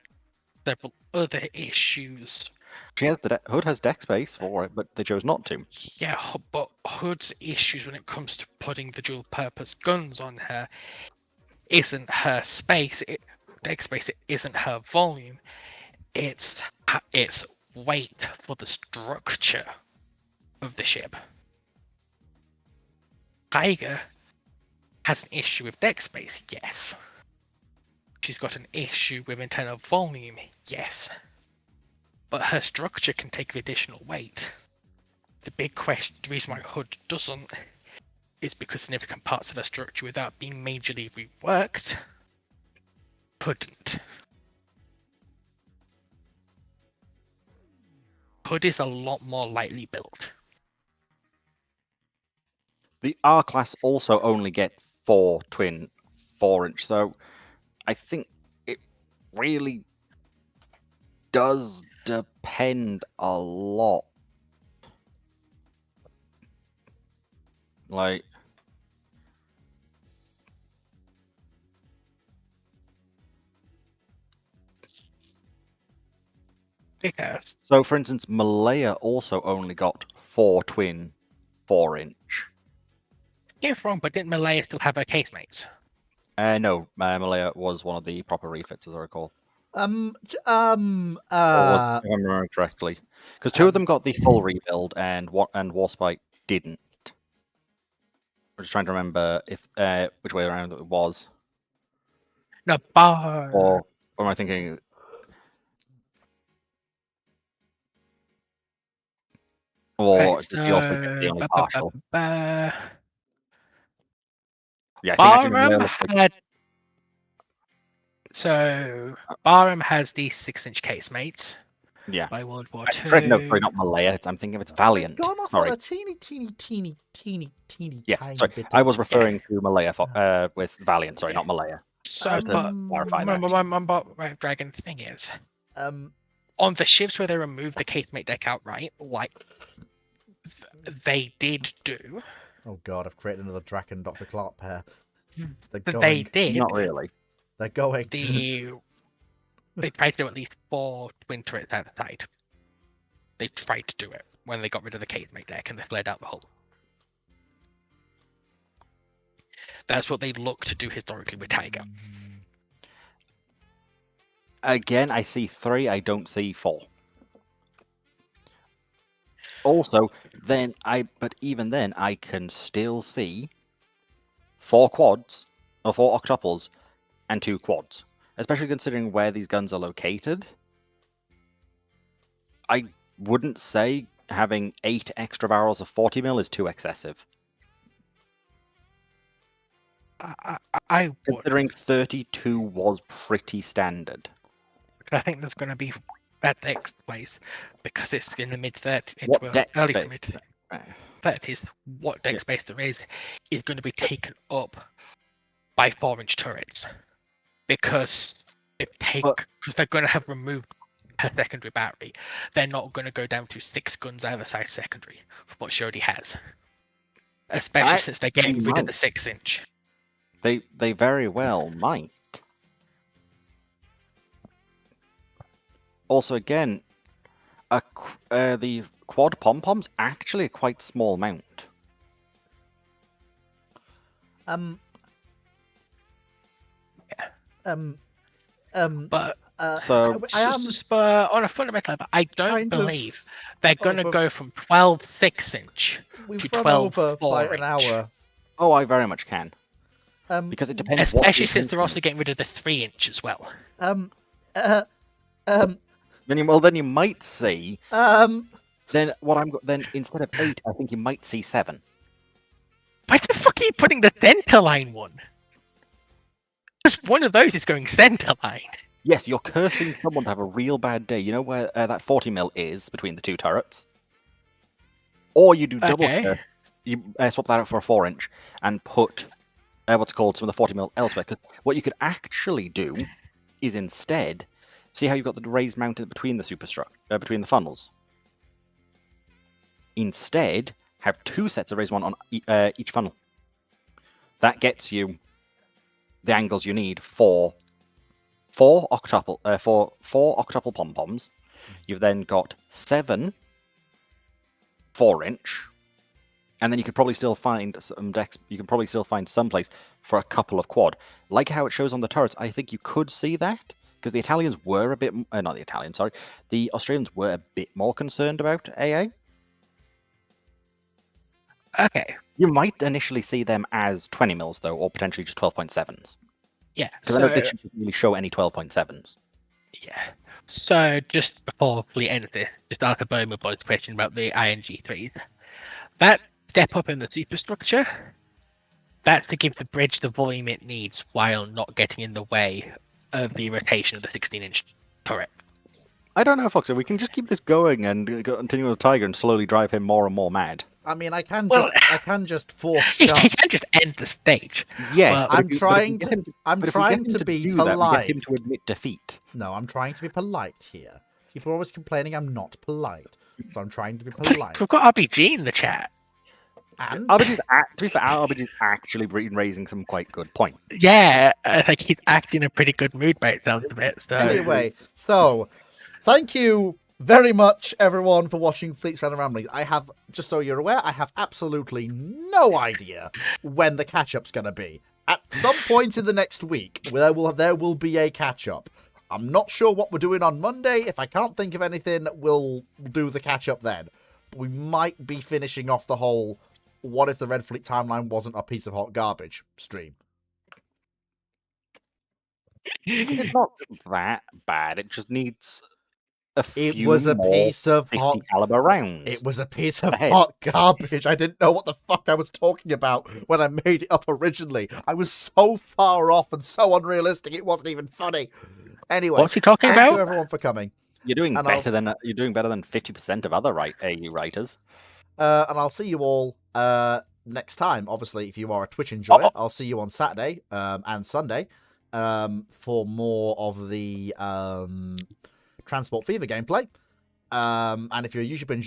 several other issues. Hood has deck space for it, but they chose not to. Yeah, but Hood's issues when it comes to putting the dual purpose guns on her isn't her space, deck space, it isn't her volume. It's weight for the structure of the ship. Tiger has an issue with deck space, yes. She's got an issue with internal volume, yes. But her structure can take the additional weight. The big question, the reason why Hood doesn't, is because significant parts of her structure, without being majorly reworked, couldn't. Hood is a lot more lightly built. The R class also only get 4 twin 4-inch, so I think it really does depend a lot. Like, Because so for instance, Malaya also only got 4 twin 4-inch. You're wrong, but didn't Malaya still have her casemates? No, Malaya was one of the proper refits, as I recall. Uh, If I remember correctly, because 2 of them got the full rebuild, and Warspite didn't. I'm just trying to remember if which way around it was. No, bar. Or am I thinking? Or Right, did he also get the only partial? Yeah, I think actually Barham Malaya looked like- had. So Barham has the 6-inch casemates yeah. by World War Actually, II. correct, no, sorry, not Malaya. I'm thinking of it's Valiant. Gone off Sorry. on a teeny Yeah, tiny sorry. bit. I was referring to Malaya with Valiant. Sorry, Yeah. not Malaya. So, to but clarify that. my Red Dragon thing is, on the ships where they removed the casemate deck outright, like they did do. Oh god, I've created another Draken Dr. Clark pair. They're They going. did. Not really. They're going. They tried to do at least 4 twin turrets out the side. They tried to do it when they got rid of the casemate deck and they flared out the hull. That's what they look to do historically with Tiger. Again, I see 3. I don't see 4. Also, but even then, I can still see 4 quads or 4 octuples and 2 quads. Especially considering where these guns are located. I wouldn't say having 8 extra barrels of 40 mil is too excessive. I would. Considering 32 was pretty standard. I think there's going to be that deck space because it's in the mid 30s, What deck early space? to mid 30s. What deck space there is going to be taken up by 4-inch turrets because they're going to have removed her secondary battery. They're not going to go down to 6 guns either side secondary for what she already has, especially since they're getting rid of the 6-inch. They very well might. Also, again, the quad pom-pom's actually a quite small mount. But So on a fundamental level, I don't believe they're going to go from 12 6-inch to 12 by 4-inch. an hour. Oh, I very much can. Because it depends. Especially since they're also getting rid of the 3-inch as well. Then you might see. Then instead of 8, I think you might see 7. Why the fuck are you putting the center line one? Because one of those is going center line. Yes, you're cursing someone to have a real bad day. You know where that 40 mil is between the 2 turrets? Or you do double curse. You swap that out for a 4-inch and put what's called some of the 40 mil elsewhere. Because what you could actually do is instead see how you've got the raised mounted between the superstructure, between the funnels. Instead, have 2 sets of raised one on each funnel. That gets you the angles you need for 4 octuple pom-poms. You've then got 7 4-inch, and then you could probably still find some decks. You can probably still find some place for a couple of quad, like how it shows on the turrets. I think you could see that because the Italians were a bit, not the Italians, sorry, the Australians were a bit more concerned about AA. Okay. You might initially see them as 20 mils though, or potentially just 12.7s. Yeah. Because I know this doesn't really show any 12.7s. Yeah. So just before we end this, just ask a Bowman Boys question about the ING3s. That step up in the superstructure, that's to give the bridge the volume it needs while not getting in the way of the rotation of the 16-inch turret. I don't know, Foxy. We can just keep this going and continue with Tiger and slowly drive him more and more mad. I mean, I can just force You shut. can just end the stage. Yes, I'm trying to be polite. Get him to admit defeat. No, I'm trying to be polite here. People are always complaining I'm not polite, so I'm trying to be polite. We've got RBG in the chat. And RBG's to be fair, RBG's actually raising some quite good points. Yeah, I think he's acting in a pretty good mood by it sounds of it. So anyway, so thank you very much, everyone, for watching Fleets Random Ramblings. I have, just so you're aware, I have absolutely no idea when the catch-up's going to be. At some point in the next week, there will be a catch-up. I'm not sure what we're doing on Monday. If I can't think of anything, we'll do the catch-up then. We might be finishing off the whole what if the Red Fleet timeline wasn't a piece of hot garbage stream. It's not that bad. It just needs a few It was a more piece of 50 hot caliber rounds. It was a piece of Ahead. hot garbage. I didn't know what the fuck I was talking about when I made it up originally. I was so far off and so unrealistic, it wasn't even funny. Anyway, What's he talking thank you about? everyone for coming. You're doing And better than 50% of other AU writers. And I'll see you all next time. Obviously, if you are a Twitch enjoyer, I'll see you on Saturday and Sunday for more of the Transport Fever gameplay. And if you're a YouTube enjoyer,